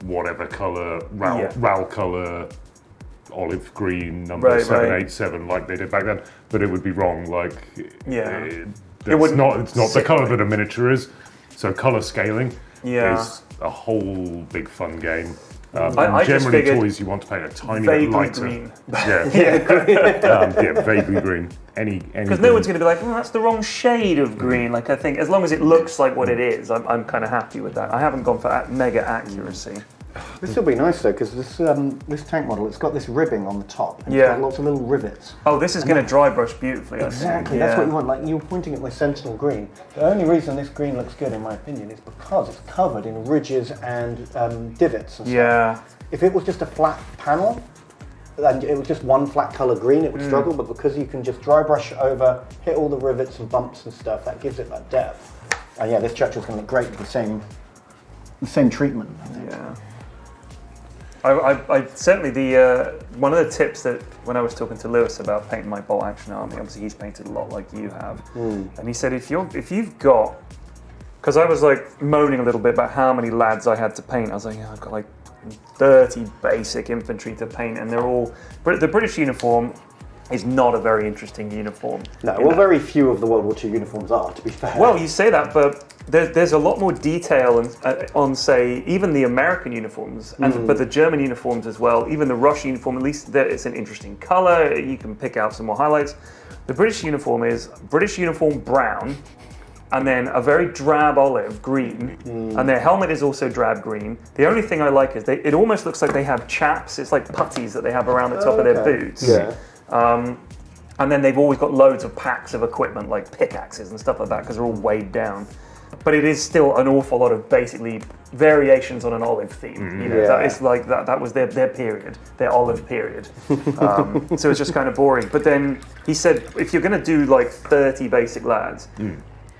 whatever colour, RAL colour, olive green, number 787, like they did back then. But it would be wrong. It's not the colour that a miniature is. So colour scaling is a whole big fun game. I just generally, figured toys you want to paint a tiny bit lighter. Green. Vaguely green. Any because no one's going to be like, that's the wrong shade of green. Like I think as long as it looks like what it is, I'm kind of happy with that. I haven't gone for mega accuracy. This will be nice though, because this tank model, it's got this ribbing on the top. And Yeah. It's got lots of little rivets. Oh, this is going to dry brush beautifully. Exactly, I think. that's what you want. Like you were pointing at my Sentinel green. The only reason this green looks good, in my opinion, is because it's covered in ridges and divots and stuff. Yeah. If it was just a flat panel, and it was just one flat colour green, it would struggle. But because you can just dry brush over, hit all the rivets and bumps and stuff, that gives it that depth. And yeah, this Churchill's going to look great with the same treatment. I think. Yeah. I certainly one of the tips that when I was talking to Lewis about painting my bolt action army, obviously he's painted a lot like you have, and he said if you've got, because I was like moaning a little bit about how many lads I had to paint. I was like, yeah, I've got like 30 basic infantry to paint, and they're all. But the British uniform is not a very interesting uniform. No, well, very few of the World War II uniforms are, to be fair. Well, you say that, but there's a lot more detail on, say, even the American uniforms, but the German uniforms as well. Even the Russian uniform, at least it's an interesting colour. You can pick out some more highlights. The British uniform is British uniform brown, and then a very drab olive green, and their helmet is also drab green. The only thing I like is it almost looks like they have chaps. It's like putties that they have around the top of their boots. Yeah. And then they've always got loads of packs of equipment like pickaxes and stuff like that because they're all weighed down. But it is still an awful lot of basically variations on an olive theme. You know, that is like that was their period, their olive period. So it's just kind of boring. But then he said, if you're going to do like 30 basic lads,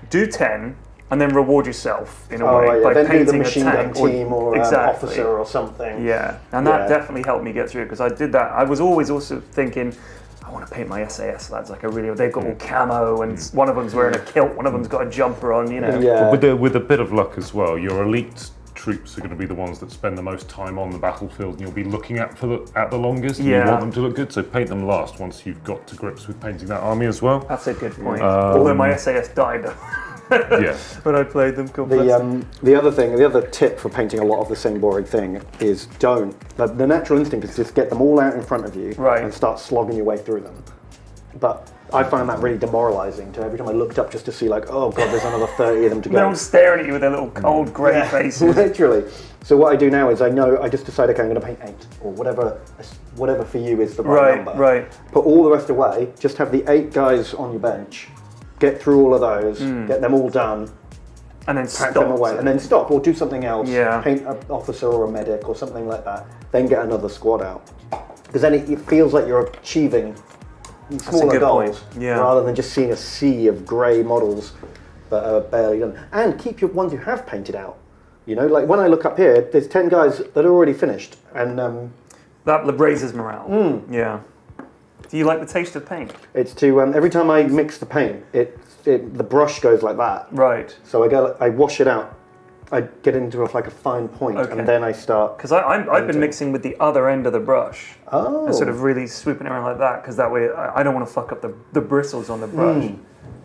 do 10 and then reward yourself in a way by then painting the machine a tank gun team or exactly. officer or something. Yeah, and that definitely helped me get through because I did that. I was always also thinking, I want to paint my SAS lads like they've got all camo and one of them's wearing a kilt, one of them's got a jumper on, you know. Yeah. With a bit of luck as well, your elite troops are going to be the ones that spend the most time on the battlefield and you'll be looking at the longest. Yeah. You want them to look good, so paint them last once you've got to grips with painting that army as well. That's a good point. Although my SAS died when I played them. The other tip for painting a lot of the same boring thing is don't. The natural instinct is just get them all out in front of you and start slogging your way through them. But I found that really demoralising. Every time I looked up just to see, like, oh god, there's another 30 of them to go. They're all staring at you with their little cold grey faces. Literally. So what I do now is I just decide, okay, I'm going to paint 8 or whatever for you is the right number. Right. Put all the rest away. Just have the 8 guys on your bench. Get through all of those. Get them all done. And then pack them away, and then stop or do something else. Yeah. Paint an officer or a medic or something like that. Then get another squad out. Because then it feels like you're achieving smaller goals rather than just seeing a sea of grey models that are barely done. And keep your ones you have painted out. You know, like when I look up here, there's 10 guys that are already finished, and that raises morale. Yeah. Do you like the taste of paint? It's to every time I mix the paint, the brush goes like that. Right. So I wash it out. I get into like a fine point, and then I start. Because I've been mixing with the other end of the brush. Oh. And sort of really swooping around like that, because that way I don't want to fuck up the bristles on the brush.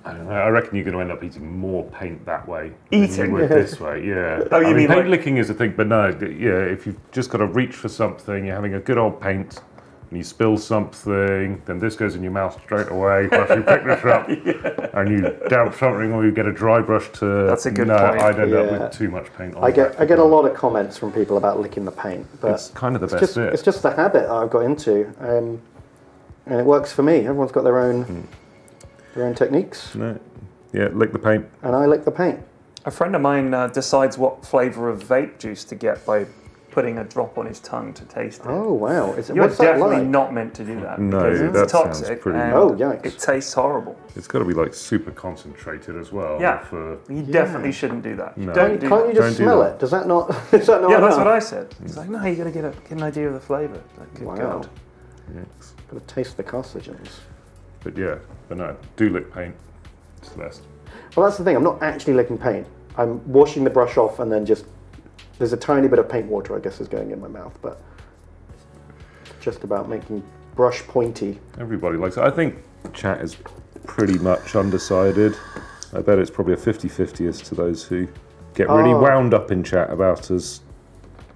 I don't know. I reckon you're going to end up eating more paint that way. Eating? Than you would this way, yeah. Oh, you mean paint like... licking is a thing, but no, if you've just got to reach for something, you're having a good old paint, and you spill something, then this goes in your mouth straight away. Plus you pick this up, and you damp something, or you get a dry brush to. That's a good point. I'd end up with too much paint on. I get a lot of comments from people about licking the paint, but it's kind of the best bit. It's just the habit I've got into, and it works for me. Everyone's got their own techniques. No. Yeah, lick the paint. And I lick the paint. A friend of mine decides what flavour of vape juice to get by putting a drop on his tongue to taste it. Oh wow! You're definitely not meant to do that. No, because it's toxic. And yikes! It tastes horrible. It's got to be like super concentrated as well. Yeah, you definitely shouldn't do that. No. Can't you just smell it? Does that not? Is that not yeah, enough? that's what I said. He's like, no, you got to get an idea of the flavour. Like, good God. Yes. Got to taste the carcinogens. But no, do lick paint. It's the best. Well, that's the thing. I'm not actually licking paint. I'm washing the brush off and then just. There's a tiny bit of paint water, I guess, is going in my mouth, but just about making brush pointy. Everybody likes it. I think chat is pretty much undecided. I bet it's probably a 50-50 as to those who get really wound up in chat about us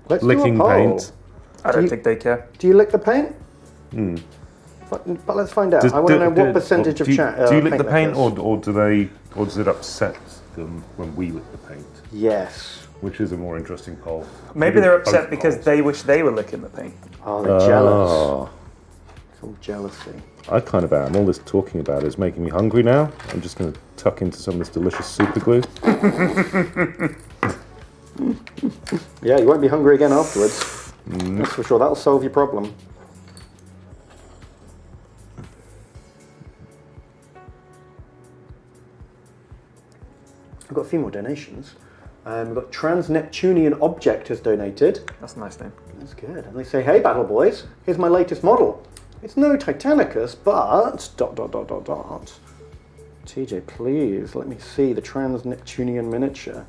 licking paint. I don't think they care. Do you lick the paint? But let's find out. I want to know what percentage of chat. Do you lick the paint, or does it upset them when we lick the paint? Yes. Which is a more interesting poll. Maybe they're upset because they wish they were licking the paint. Oh, they're jealous. It's all jealousy. I kind of am. All this talking about is making me hungry now. I'm just going to tuck into some of this delicious super glue. Yeah, you won't be hungry again afterwards. That's for sure. That'll solve your problem. We've got a few more donations. We've got Trans-Neptunian Object has donated. That's a nice name. That's good. And they say, hey, Battle Boys, here's my latest model. It's no Titanicus, but... ... TJ, please, let me see the Trans-Neptunian miniature.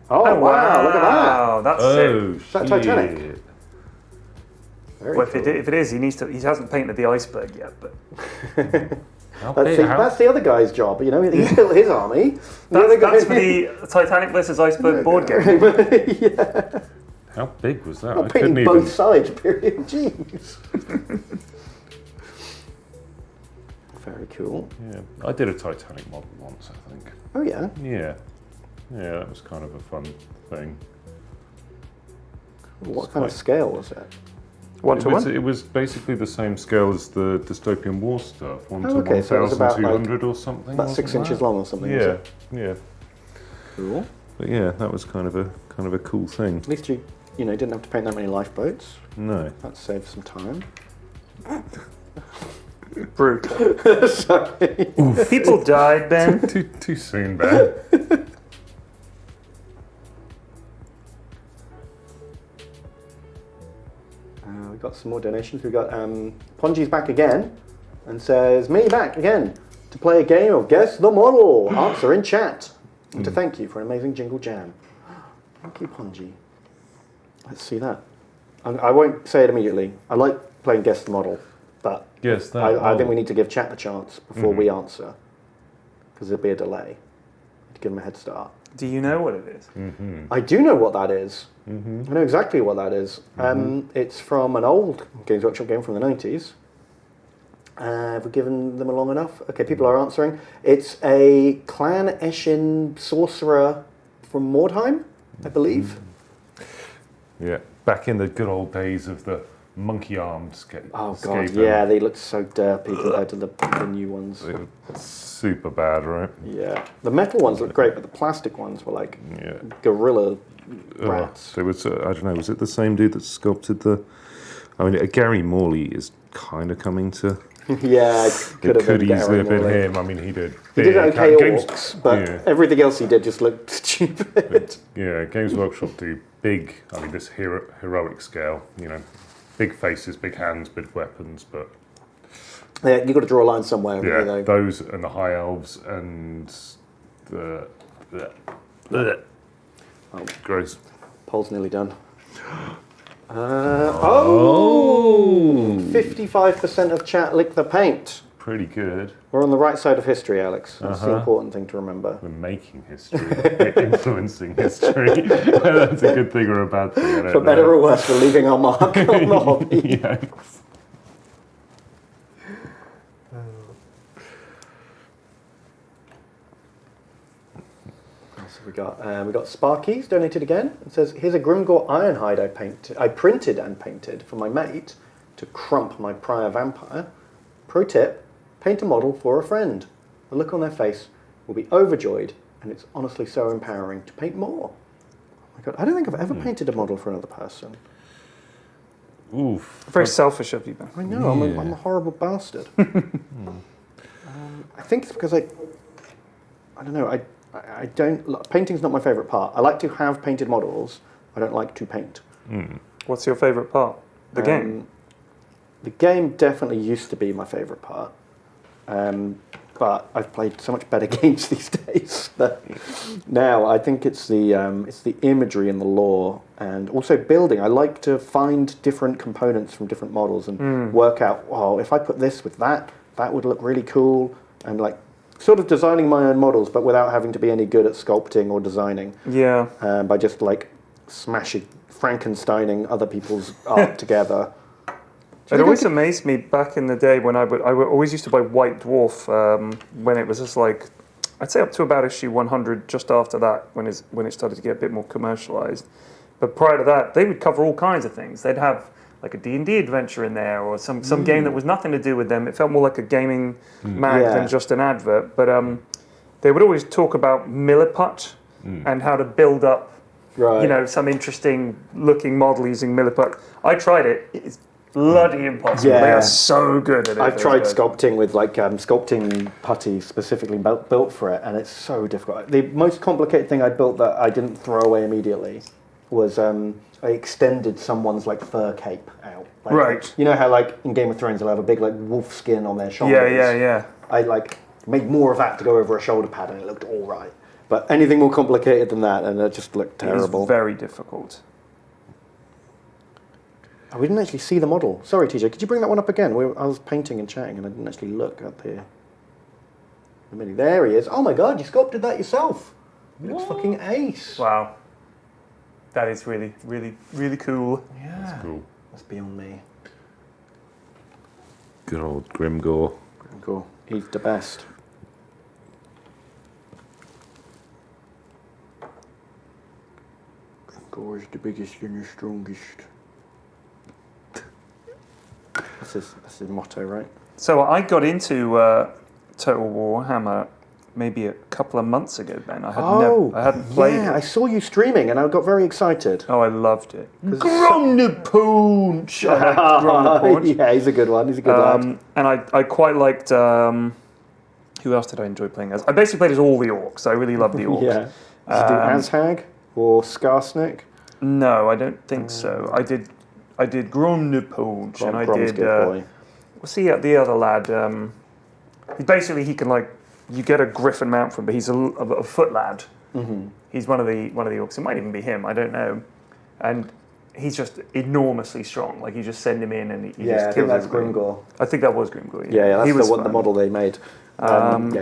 Oh, wow, look at that. Wow, that's sick. Is that Titanic? Very Well, cool. if it is, he hasn't painted the iceberg yet, but... That's the other guy's job, you know, he built his army. That's for the Titanic versus Iceberg board game. Yeah. How big was that? I'm painting both sides, period. Jeez. Very cool. Yeah, I did a Titanic model once, I think. Oh, yeah? Yeah, that was kind of a fun thing. What kind of scale was it? 1 to 1? It was basically the same scale as the dystopian war stuff, 1 to okay, so it was about 1,200 or something. About 6 inches long or something. Yeah, was it? yeah. Cool. But yeah, that was kind of a cool thing. At least you didn't have to paint that many lifeboats. No. That saved some time. Brutal. Sorry. People died, Ben. Too soon, Ben. We've got some more donations. We've got Ponji's back again and says, me back again to play a game of Guess the Model. Answer in chat. And to thank you for an amazing jingle jam. Thank you, Ponji. Let's see that. I won't say it immediately. I like playing Guess the Model, but Yes, I think we need to give chat the chance before we answer, because there'll be a delay to give them a head start. Do you know what it is? I do know what that is. I know exactly what that is. It's from an old Games Workshop game from the 90s. Have we given them a long enough? Okay, people are answering. It's a Clan Eshin sorcerer from Mordheim, I believe. Yeah, back in the good old days of the monkey-armed Oh god, yeah, they look so derpy compared to the new ones. They were super bad, right? Yeah, the metal ones look great, but the plastic ones were like gorilla rats. There was, I don't know, was it the same dude that sculpted the... I mean, Gary Morley is kind of coming to... Yeah, it could easily have been him. I mean, he did okay orcs, but everything else he did just looked stupid. Yeah, Games Workshop do big, I mean, this heroic scale, big faces, big hands, big weapons, but... Yeah, you've got to draw a line somewhere. Yeah, really, those and the high elves and the... Gross. Poll's nearly done. 55% of chat lick the paint. Pretty good. We're on the right side of history, Alex. That's the important thing to remember. We're making history. We're influencing history. That's a good thing or a bad thing. For better or worse, we're leaving our mark on the hobby. Yes. We got Sparky's donated again. It says, here's a Grimgore Ironhide I printed and painted for my mate to crump my prior vampire. Pro tip, paint a model for a friend. The look on their face will be overjoyed, and it's honestly so empowering to paint more. Oh my god, I don't think I've ever painted a model for another person. Oof. Very selfish of you, Ben. I know, I'm a horrible bastard. I think it's because I don't know, I don't... Painting's not my favourite part. I like to have painted models. I don't like to paint. What's your favourite part? The game? The game definitely used to be my favourite part. But I've played so much better games these days that now I think it's the imagery and the lore, and also building. I like to find different components from different models and work out, if I put this with that, that would look really cool. And like sort of designing my own models, but without having to be any good at sculpting or designing. Yeah. By just like smashing, Frankensteining other people's art together. It always amazed me back in the day when I always used to buy White Dwarf when it was just like, I'd say up to about issue 100, just after that, when it started to get a bit more commercialized. But prior to that, they would cover all kinds of things. They'd have like a D&D adventure in there, or some game that was nothing to do with them. It felt more like a gaming mag than just an advert. But they would always talk about Milliput and how to build up, some interesting looking model using Milliput. I tried it. It's bloody impossible. Yeah. They are so good at it. I've tried sculpting with sculpting putty specifically built for it, and it's so difficult. The most complicated thing I built that I didn't throw away immediately was I extended someone's fur cape out. Right. You know how in Game of Thrones they'll have a big wolf skin on their shoulders? Yeah. I made more of that to go over a shoulder pad, and it looked all right. But anything more complicated than that, and it just looked terrible. It's very difficult. Oh, we didn't actually see the model. Sorry, TJ. Could you bring that one up again? I was painting and chatting, and I didn't actually look up here. There he is. Oh my God! You sculpted that yourself. It looks fucking ace. Wow. That is really, really, really cool. Yeah. That's cool. That's beyond me. Good old Grimgore. Grimgore. He's the best. Grimgore is the biggest and the strongest. That's his motto, right? So I got into Total Warhammer maybe a couple of months ago, Ben. I hadn't played it. Yeah, I saw you streaming and I got very excited. Oh, I loved it. Gromnapunch! I like Gromnapunch. Yeah, he's a good one. He's a good lad. And I quite liked... who else did I enjoy playing as? I basically played as all the orcs. I really loved the orcs. Yeah. Did you do Azhag or Skarsnik? No, I don't think so. I did Gromnapunch, and I did... what's the other lad? He can you get a griffin mount from him, but he's a foot lad. Mm-hmm. He's one of the orcs. It might even be him. I don't know. And he's just enormously strong. You just send him in and he just kills everybody. I think that's Grimgore. I think that was Grimgore. Yeah, that's the model they made.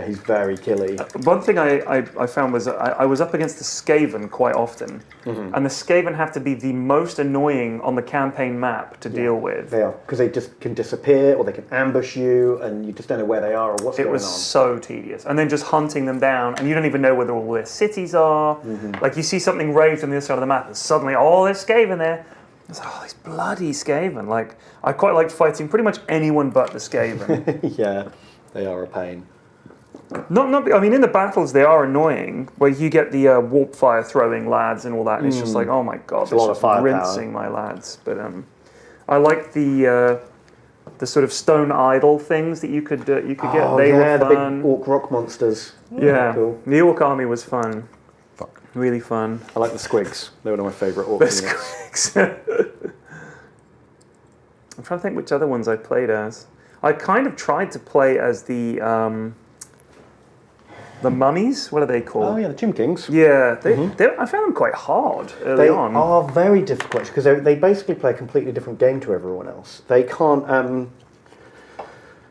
He's very killy. One thing I found was I was up against the Skaven quite often, and the Skaven have to be the most annoying on the campaign map to deal with. They are, because they just can disappear, or they can ambush you, and you just don't know where they are or what's going on. It was so tedious. And then just hunting them down, and you don't even know where all their cities are. You see something raised on the other side of the map, and suddenly, there's Skaven there. I was like, these bloody Skaven. I quite liked fighting pretty much anyone but the Skaven. Yeah. They are a pain. I mean, in the battles they are annoying, where you get the warp fire throwing lads and all that, and it's just oh my God, it's a lot of firepower. Rinsing my lads. But I like the sort of stone idol things that you could get. They were fun. The big orc rock monsters. Yeah, cool. The orc army was fun. Really fun. I like the squigs. They were one of my favourite orc units. Squigs. I'm trying to think which other ones I played as. I kind of tried to play as the mummies. What are they called? Oh yeah, the Tomb Kings. Yeah, I found them quite hard early on. They are very difficult because they basically play a completely different game to everyone else. They can't.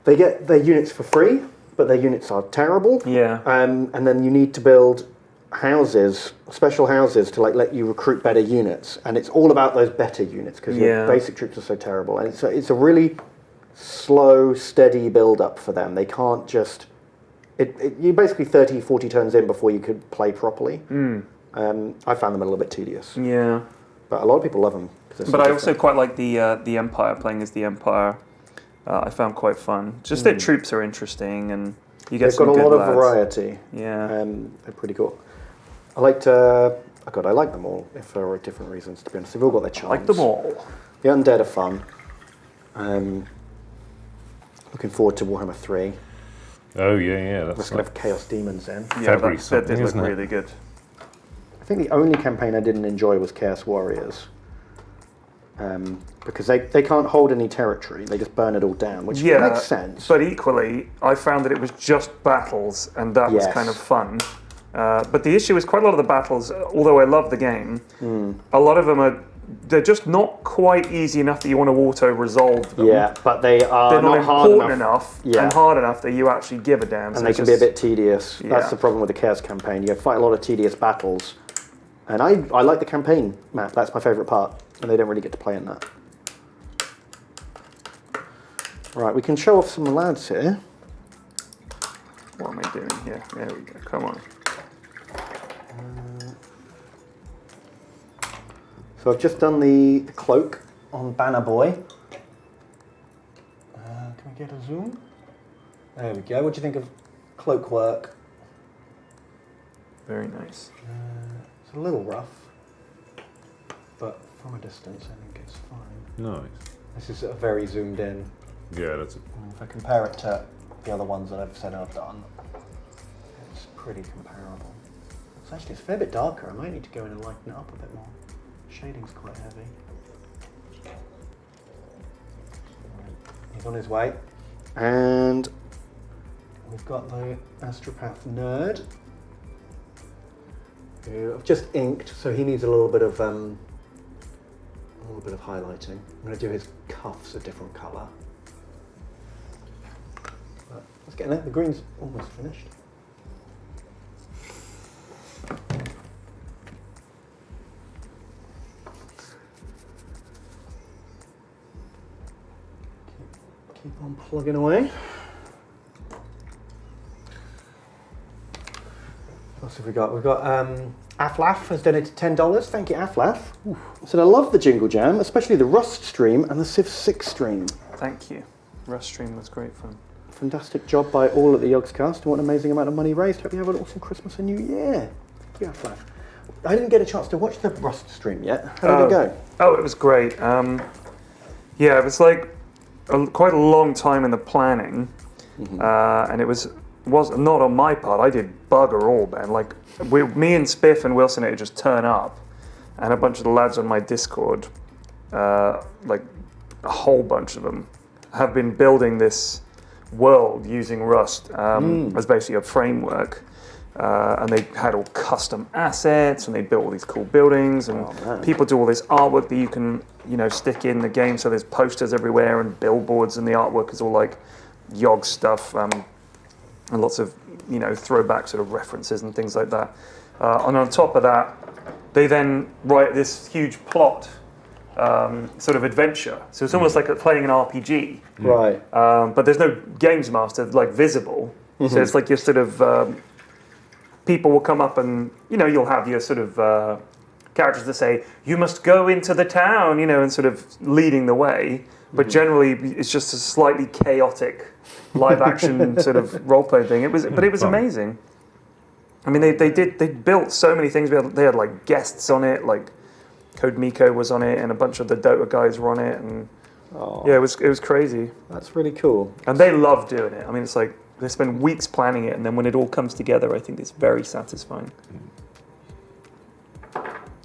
They get their units for free, but their units are terrible. Yeah. And then you need to build special houses to let you recruit better units, and it's all about those better units because your basic troops are so terrible, and it's a really slow, steady build-up for them. They can't just... you're basically 30, 40 turns in before you could play properly. I found them a little bit tedious. Yeah. But a lot of people love them. But I also quite like the Empire, playing as the Empire. I found quite fun. Just their troops are interesting, and you get some good lads. They've got a lot of variety. Yeah. They're pretty cool. I like them all, if for different reasons, to be honest. They've all got their charms. I like them all. The undead are fun. Looking forward to Warhammer 3. Oh, yeah. That's going to have Chaos Demons in. Yeah, that did look really good. I think the only campaign I didn't enjoy was Chaos Warriors. Because they can't hold any territory. They just burn it all down, which makes sense. But equally, I found that it was just battles, and that was kind of fun. But the issue is quite a lot of the battles, although I love the game, a lot of them are they're just not quite easy enough that you want to auto-resolve them. Yeah, but they're not hard important enough and hard enough that you actually give a damn. And they can be a bit tedious. That's the problem with the Chaos campaign. You fight a lot of tedious battles. And I like the campaign map. That's my favourite part. And they don't really get to play in that. Right, we can show off some lads here. What am I doing here? There we go. Come on. So I've just done the cloak on Banner Boy. Can we get a zoom? There we go. What do you think of cloak work? Very nice. It's a little rough, but from a distance I think it's fine. Nice. This is very zoomed in. Yeah, that's it. If I compare it to the other ones that I've said I've done, it's pretty comparable. It's a fair bit darker. I might need to go in and lighten it up a bit more. Shading's quite heavy. He's on his way. And we've got the Astropath Nerd, who I've just inked, so he needs a little bit of highlighting. I'm going to do his cuffs a different colour. But let's get in there. The green's almost finished. Keep on plugging away. What else have we got? We've got Aflaf has donated $10. Thank you, Aflaf. Said I love the Jingle Jam, especially the Rust stream and the Civ 6 stream. Thank you. Rust stream was great fun. Fantastic job by all at the Yogscast, and what an amazing amount of money raised. Hope you have an awesome Christmas and New Year. Thank you, Aflaf. I didn't get a chance to watch the Rust stream yet. How did it go? Oh, it was great. Yeah, it was like quite a long time in the planning, and it was not on my part. I did bugger all, man. Like me and Spiff and Wilson had just turn up, and a bunch of the lads on my Discord, like a whole bunch of them, have been building this world using Rust as basically a framework. And they had all custom assets, and they built all these cool buildings, and people do all this artwork that you can, stick in the game. So there's posters everywhere and billboards, and the artwork is all like Yog stuff, and lots of, throwback sort of references and things like that. And on top of that, they then write this huge plot, sort of adventure. So it's almost like playing an RPG. Right. But there's no games master like visible. So it's like you're sort of people will come up and, you'll have your sort of characters that say, you must go into the town, and sort of leading the way. But generally, it's just a slightly chaotic live action sort of role-playing thing. It was amazing. I mean, they built so many things. They had like guests on it, like Code Miko was on it, and a bunch of the Dota guys were on it. And yeah, it was crazy. That's really cool. And they love doing it. I mean, it's like, they spend weeks planning it, and then when it all comes together, I think it's very satisfying.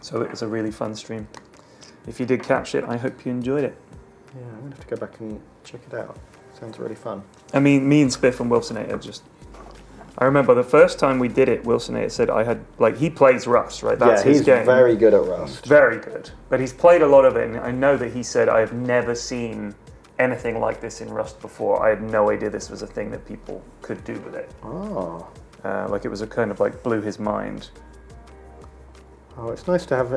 So it was a really fun stream. If you did catch it, I hope you enjoyed it. Yeah, I'm going to have to go back and check it out. Sounds really fun. I mean, me and Spiff and Wilsonator I remember the first time we did it, Wilsonator said he plays Rust, right? That's his game. He's very good at Rust. Very good. But he's played a lot of it, and I know that he said, I have never seen anything like this in Rust before. I had no idea this was a thing that people could do with it. Oh. Like it was a kind of like blew his mind. Oh, it's nice to have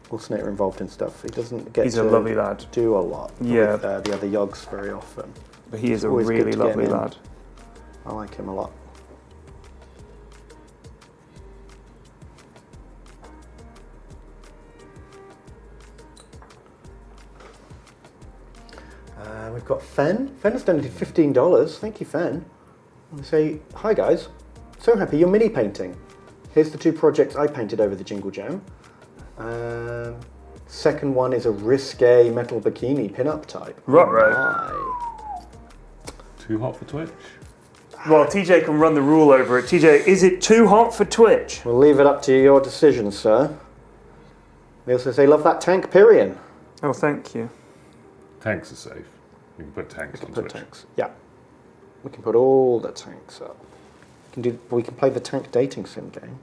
Wilsonator involved in stuff. He doesn't get He's a lovely lad. Do a lot with the other Yogs very often. But he is a really lovely lad. I like him a lot. We've got Fen. Fen has donated $15. Thank you, Fen. I say, hi guys. So happy you're mini painting. Here's the two projects I painted over the Jingle Jam. Second one is a risque metal bikini pin-up type. Right. Too hot for Twitch? Well, TJ can run the rule over it. TJ, is it too hot for Twitch? We'll leave it up to your decision, sir. They also say, love that tank, Pyrion. Oh, thank you. Tanks are safe. You can put tanks on Twitch. Tanks. Yeah. We can put all the tanks up. We can play the tank dating sim game.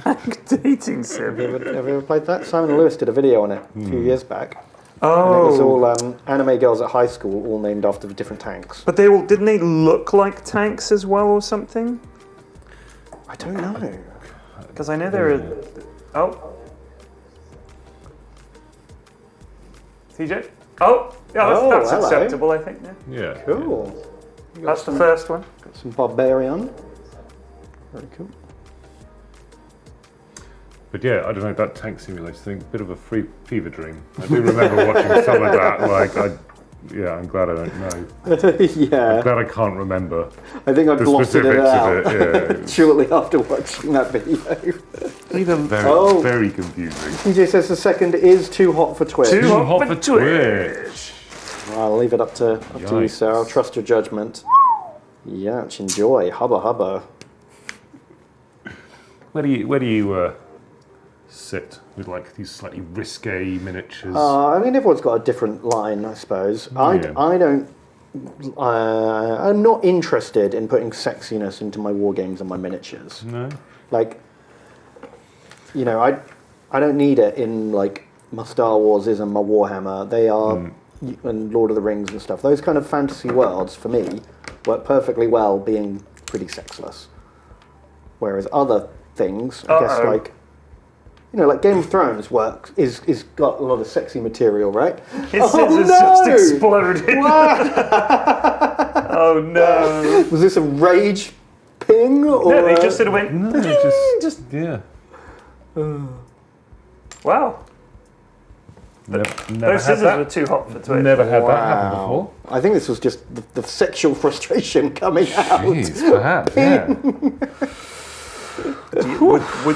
Tank dating sim. Have you ever played that? Simon Lewis did a video on it a few years back. Oh. And it was all anime girls at high school, all named after different tanks. But didn't they look like tanks as well or something? I don't know. Because I know there are... Oh. TJ? Oh, yeah, that's hello. acceptable, I think. Yeah. Cool. That's the first one. Got some Barbarian. Very cool. But yeah, I don't know, that tank simulator thing, bit of a fever dream. I do remember watching some of that, I'm glad I don't know. Yeah. I'm glad I can't remember I think I the blotted specifics it out of it. Yeah. shortly after watching that video. Very confusing. TJ says the second is too hot for Twitch. Too hot for Twitch. I'll leave it up to you, sir. I'll trust your judgment. Yeah, enjoy. Hubba hubba. Where do you sit with like these slightly risque miniatures? I mean, everyone's got a different line, I suppose. Yeah. I don't. I'm not interested in putting sexiness into my war games and my miniatures. No. Like, I don't need it in like my Star Warses and my Warhammer. They are, and Lord of the Rings and stuff. Those kind of fantasy worlds for me work perfectly well being pretty sexless. Whereas other things, I guess, like. Like Game of Thrones is got a lot of sexy material, right? His scissors just exploded. Oh no! Was this a rage ping? Or No, they just sort of went. No, just yeah. Wow. Never Those scissors were too hot for Twitch. Never had that happen before. I think this was just the sexual frustration coming out. Jeez, perhaps, yeah.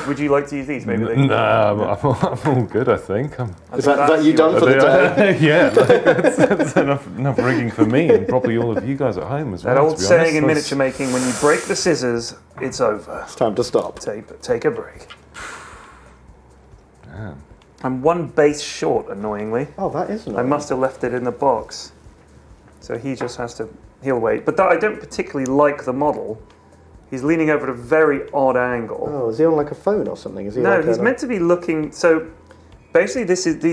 Would you like to use these? Maybe. No, I'm all good. I think. Is that you done for the day? Yeah, that's enough rigging for me and probably all of you guys at home as well. That old saying in miniature making: when you break the scissors, it's over. It's time to stop. Take a break. Damn. I'm one base short, annoyingly. Oh, that is nice. I must have left it in the box, so he just has to. He'll wait. But I don't particularly like the model. He's leaning over at a very odd angle. Oh, is he on like a phone or something? Is he? No, he's meant to be looking. So basically,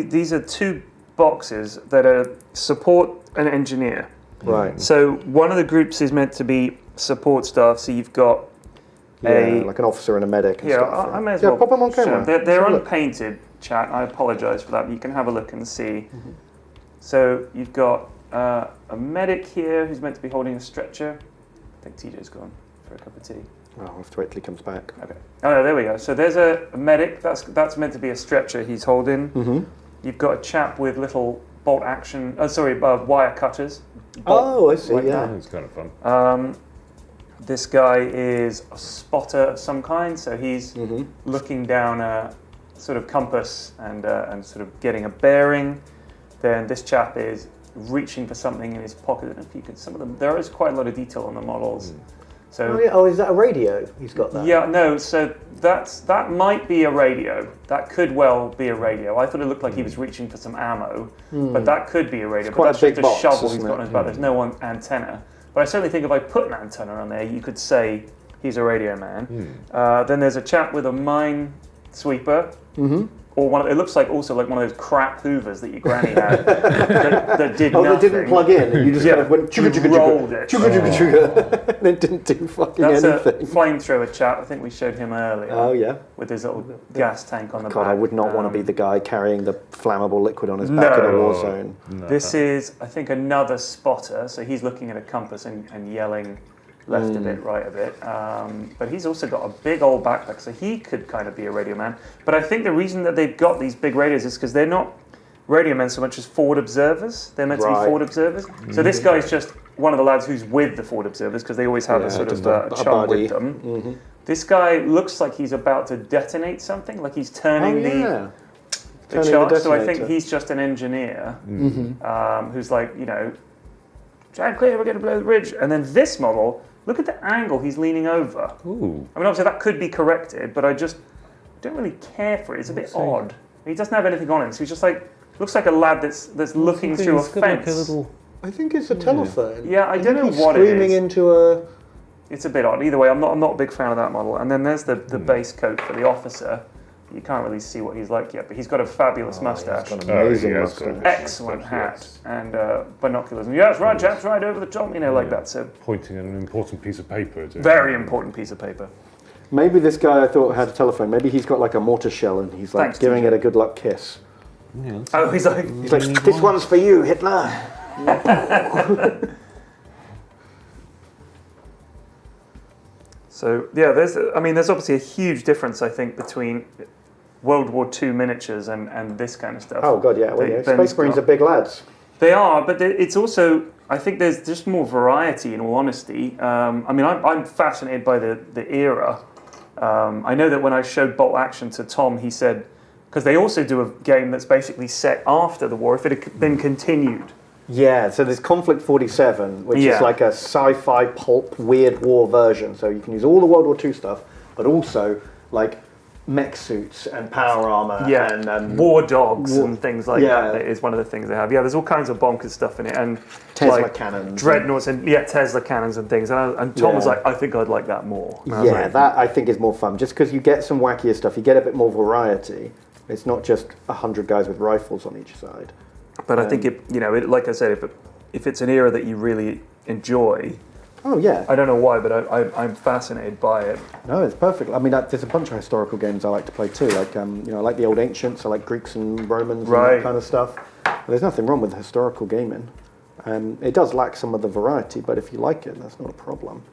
these are two boxes that are support and engineer. Right. So one of the groups is meant to be support staff. So you've got like an officer and a medic. And stuff. I may as well pop them on camera. They're unpainted, chat. I apologise for that. You can have a look and see. Mm-hmm. So you've got a medic here who's meant to be holding a stretcher. I think TJ's gone for a cup of tea. I'll have to wait till he comes back. Okay. Oh no, there we go. So there's a medic. That's meant to be a stretcher he's holding. Mm-hmm. You've got a chap with little bolt action. Wire cutters. I see. Like yeah, it's kind of fun. This guy is a spotter of some kind. So he's looking down a sort of compass and sort of getting a bearing. Then this chap is reaching for something in his pocket. I don't know if you could. Some of them. There is quite a lot of detail on the models. So, is that a radio? He's got that. Yeah, no. So that might be a radio. That could well be a radio. I thought it looked like he was reaching for some ammo, but that could be a radio. But that's just a shovel he's got on his back. There's no antenna. But I certainly think if I put an antenna on there, you could say he's a radio man. Then there's a chap with a mine sweeper. Or it looks like also like one of those crap hoovers that your granny had that did nothing. They didn't plug in, and you just kind of went rolled it. And it didn't do fucking anything. That's a flamethrower chap. I think we showed him earlier. Oh yeah, with his little gas tank on the back. God, I would not want to be the guy carrying the flammable liquid on his back in a war zone. No. This is, I think, another spotter. So he's looking at a compass and yelling. Left a bit, right a bit. But he's also got a big old backpack, so he could kind of be a radio man. But I think the reason that they've got these big radios is because they're not radio men so much as forward observers. They're meant to be forward observers. So this guy's just one of the lads who's with the forward observers because they always have a sort of a chum with them. This guy looks like he's about to detonate something, like he's turning the charge. So I think he's just an engineer who's like, Jack Clear, we're going to blow the bridge. And then this model, look at the angle he's leaning over. Ooh. I mean, obviously that could be corrected, but I just don't really care for it. It's a bit odd. He doesn't have anything on him, so he's just like, looks like a lad that's looking through a fence. I think it's a telephone. Yeah, I don't know he's what it is. screaming into a It's a bit odd. Either way, I'm not a big fan of that model. And then there's the base coat for the officer. You can't really see what he's like yet, but he's got a fabulous mustache. He's got an amazing mustache. Excellent hat and binoculars. And yes, right, chaps, right over the top, like that. So pointing at an important piece of paper. Very important piece of paper. Maybe this guy I thought had a telephone. Maybe he's got like a mortar shell and he's like giving it a good luck kiss. Yeah, oh, he's like, this one's for you, Hitler. So yeah, there's obviously a huge difference, I think, between World War II miniatures and this kind of stuff. Oh god, yeah. Well, Space Marines are big lads. They are, but it's also, I think there's just more variety. In all honesty, I'm fascinated by the era. I know that when I showed Bolt Action to Tom, he said, because they also do a game that's basically set after the war, if it had been continued. Yeah, so there's Conflict 47, which is like a sci-fi pulp weird war version. So you can use all the World War II stuff, but also like mech suits and power armor and war dogs and things like that. That is one of the things they have. Yeah, there's all kinds of bonkers stuff in it, and Tesla cannons, dreadnoughts, and Tesla cannons and things. And Tom was like, I think I'd like that more. Yeah, that I think is more fun, just because you get some wackier stuff, you get a bit more variety. It's not just 100 guys with rifles on each side. But I think like I said, if it's an era that you really enjoy. Oh yeah. I don't know why, but I'm fascinated by it. No, it's perfect. I mean, there's a bunch of historical games I like to play too. Like I like the old ancients. I like Greeks and Romans and that kind of stuff. But there's nothing wrong with historical gaming. It does lack some of the variety, but if you like it, that's not a problem.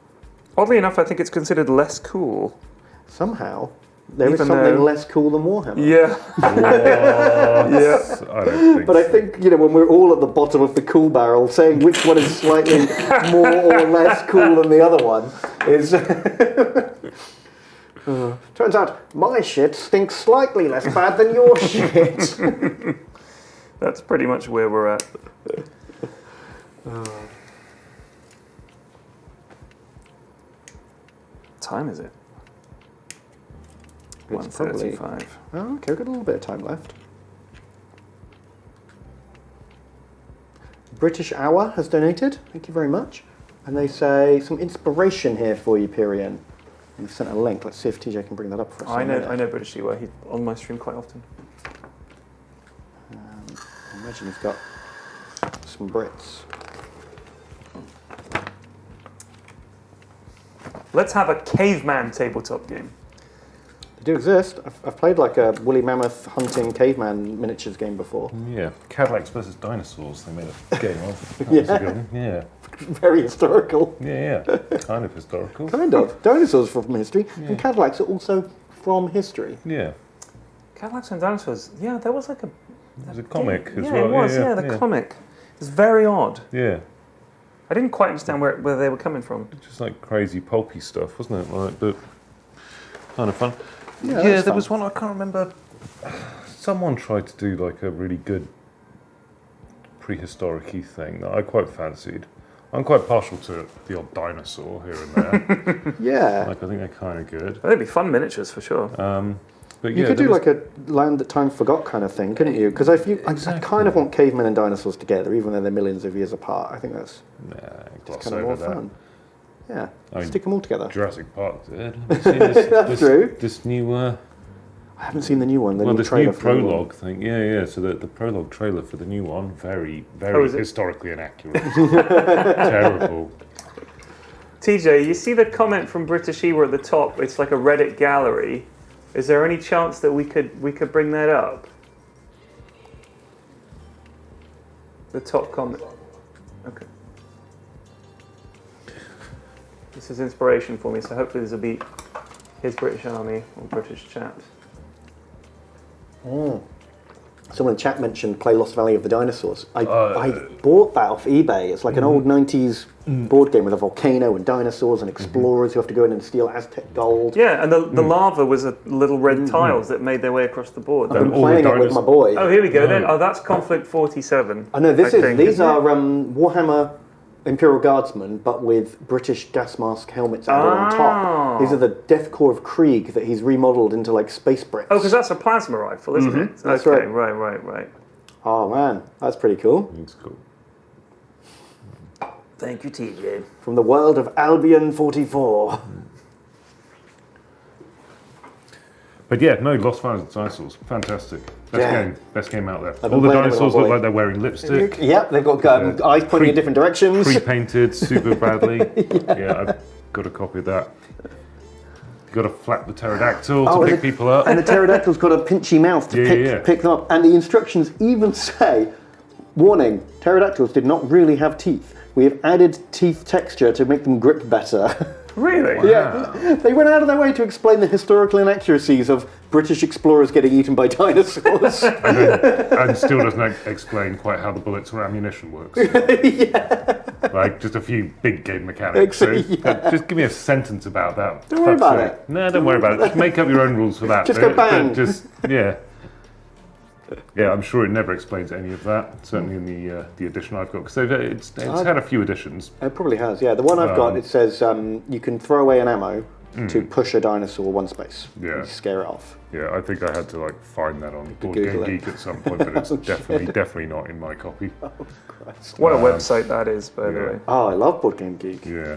Oddly enough, I think it's considered less cool. Somehow. There is something less cool than Warhammer. Yeah. Yeah. I don't think but I think, when we're all at the bottom of the cool barrel, saying which one is slightly more or less cool than the other one is... turns out my shit stinks slightly less bad than your shit. That's pretty much where we're at. Time is it? 1:35. Oh, okay, we've got a little bit of time left. British Hour has donated. Thank you very much. And they say some inspiration here for you, Pyrion. And they've sent a link. Let's see if TJ can bring that up for us. I know British Hour. He's on my stream quite often. I imagine he's got some Brits. Let's have a caveman tabletop game. They do exist. I've played like a woolly mammoth hunting caveman miniatures game before. Yeah, Cadillacs versus dinosaurs. They made a game of. That was a good one. Yeah. Very historical. Yeah, kind of historical. Kind of. Dinosaurs from history, and Cadillacs are also from history. Yeah. Cadillacs and dinosaurs. Yeah, there was like a. It was a comic as well. Yeah, it was. Yeah, the comic. It was very odd. Yeah. I didn't quite understand where they were coming from. Just like crazy pulpy stuff, wasn't it? But kind of fun. Yeah, there was one, I can't remember. Someone tried to do like a really good prehistoric-y thing that I quite fancied. I'm quite partial to the odd dinosaur here and there. Yeah. Like I think they're kind of good. They'd be fun miniatures for sure. But you could do like a Land That Time Forgot kind of thing, couldn't you? Because I kind of want cavemen and dinosaurs together, even though they're millions of years apart. I think that's just kind of more fun. Yeah, stick them all together. Jurassic Park did. Have you seen this, That's true. This new... I haven't seen the new one. This new prologue thing. Yeah. So the prologue trailer for the new one, very, very historically inaccurate. Terrible. TJ, you see the comment from British Ewa at the top? It's like a Reddit gallery. Is there any chance that we could bring that up? The top comment. Okay. This is inspiration for me, so hopefully this will be his British Army or British chaps. Someone in chat mentioned Play Lost Valley of the Dinosaurs. I bought that off eBay. It's like an old 90s board game with a volcano and dinosaurs and explorers who have to go in and steal Aztec gold. Yeah, and the lava was a little red tiles that made their way across the board. I've been playing it with my boy. Oh, here we go then. Oh, that's Conflict 47. I know, these are Warhammer Imperial Guardsmen, but with British gas mask helmets added on top. These are the Death Corps of Krieg that he's remodeled into like space bricks. Oh, because that's a plasma rifle, isn't it? That's right. Right. Oh man, that's pretty cool. It's cool. Thank you, TJ. From the world of Albion 44. But yeah, no, Lost Files and Dinosaurs, fantastic. Best game out there. All the dinosaurs look like they're wearing lipstick. Yep, they've got eyes pointing in different directions. Pre-painted super badly. Yeah, I've got a copy of that. You've got to flap the pterodactyl to pick people up. And the pterodactyl's got a pinchy mouth to pick them up. And the instructions even say, warning, pterodactyls did not really have teeth. We have added teeth texture to make them grip better. Really? Wow. Yeah. They went out of their way to explain the historical inaccuracies of British explorers getting eaten by dinosaurs. and still doesn't explain quite how the bullets or ammunition works. Like just a few big game mechanics. So just give me a sentence about that. Don't worry about it. No, don't worry about it. Just make up your own rules for that. Just go bang. Yeah, I'm sure it never explains any of that. Certainly in the edition I've got, because it's had a few editions. It probably has, yeah. The one I've got, it says you can throw away an ammo to push a dinosaur one space. Yeah. You scare it off. Yeah, I think I had to find that on Board Game Geek at some point, but it's definitely not in my copy. Oh, Christ. What a website that is, by the way. Oh, I love Board Game Geek. Yeah.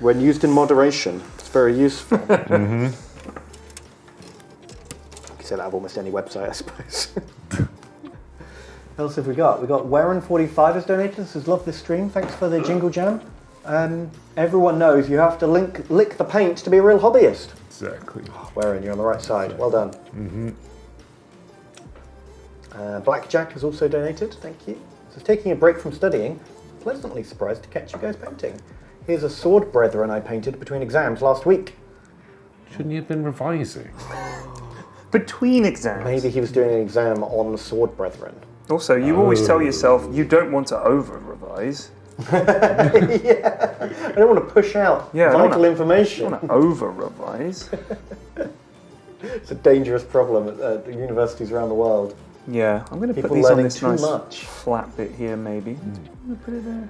When used in moderation, it's very useful. You can say that of almost any website, I suppose. What else have we got? We got Warren45 has donated. Says, love this stream. Thanks for the jingle jam. Everyone knows you have to lick the paint to be a real hobbyist. Exactly. Oh, Warren, you're on the right side. Well done. Blackjack has also donated. Thank you. Says, taking a break from studying, pleasantly surprised to catch you guys painting. Here's a sword brethren I painted between exams last week. Shouldn't you have been revising? Between exams? Maybe he was doing an exam on sword brethren. Also, you always tell yourself you don't want to over-revise. Yeah, I don't want to push out vital information. I don't want to over-revise. It's a dangerous problem at the universities around the world. Yeah, I'm going to put People these on learning this too nice much. flat bit here, maybe. I'm going to put it there.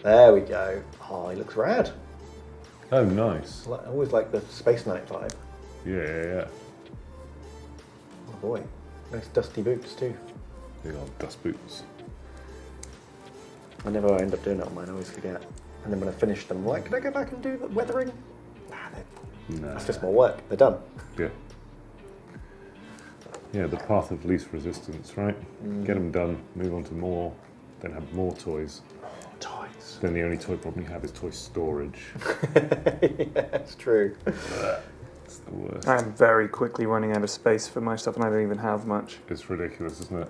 There we go. Oh, he looks rad. Oh, nice. I always like the Space Knight vibe. Yeah. Oh boy, nice dusty boots too. Big old dust boots. I never end up doing it on mine, I always forget. And then when I finish them, I'm like, can I go back and do the weathering? Nah, that's just more work. They're done. Yeah. Yeah, the path of least resistance, right? Get them done, move on to more, then have more toys. Toys. Then the only toy problem you have is toy storage. Yeah, it's true. It's the worst. I am very quickly running out of space for my stuff, and I don't even have much. It's ridiculous, isn't it?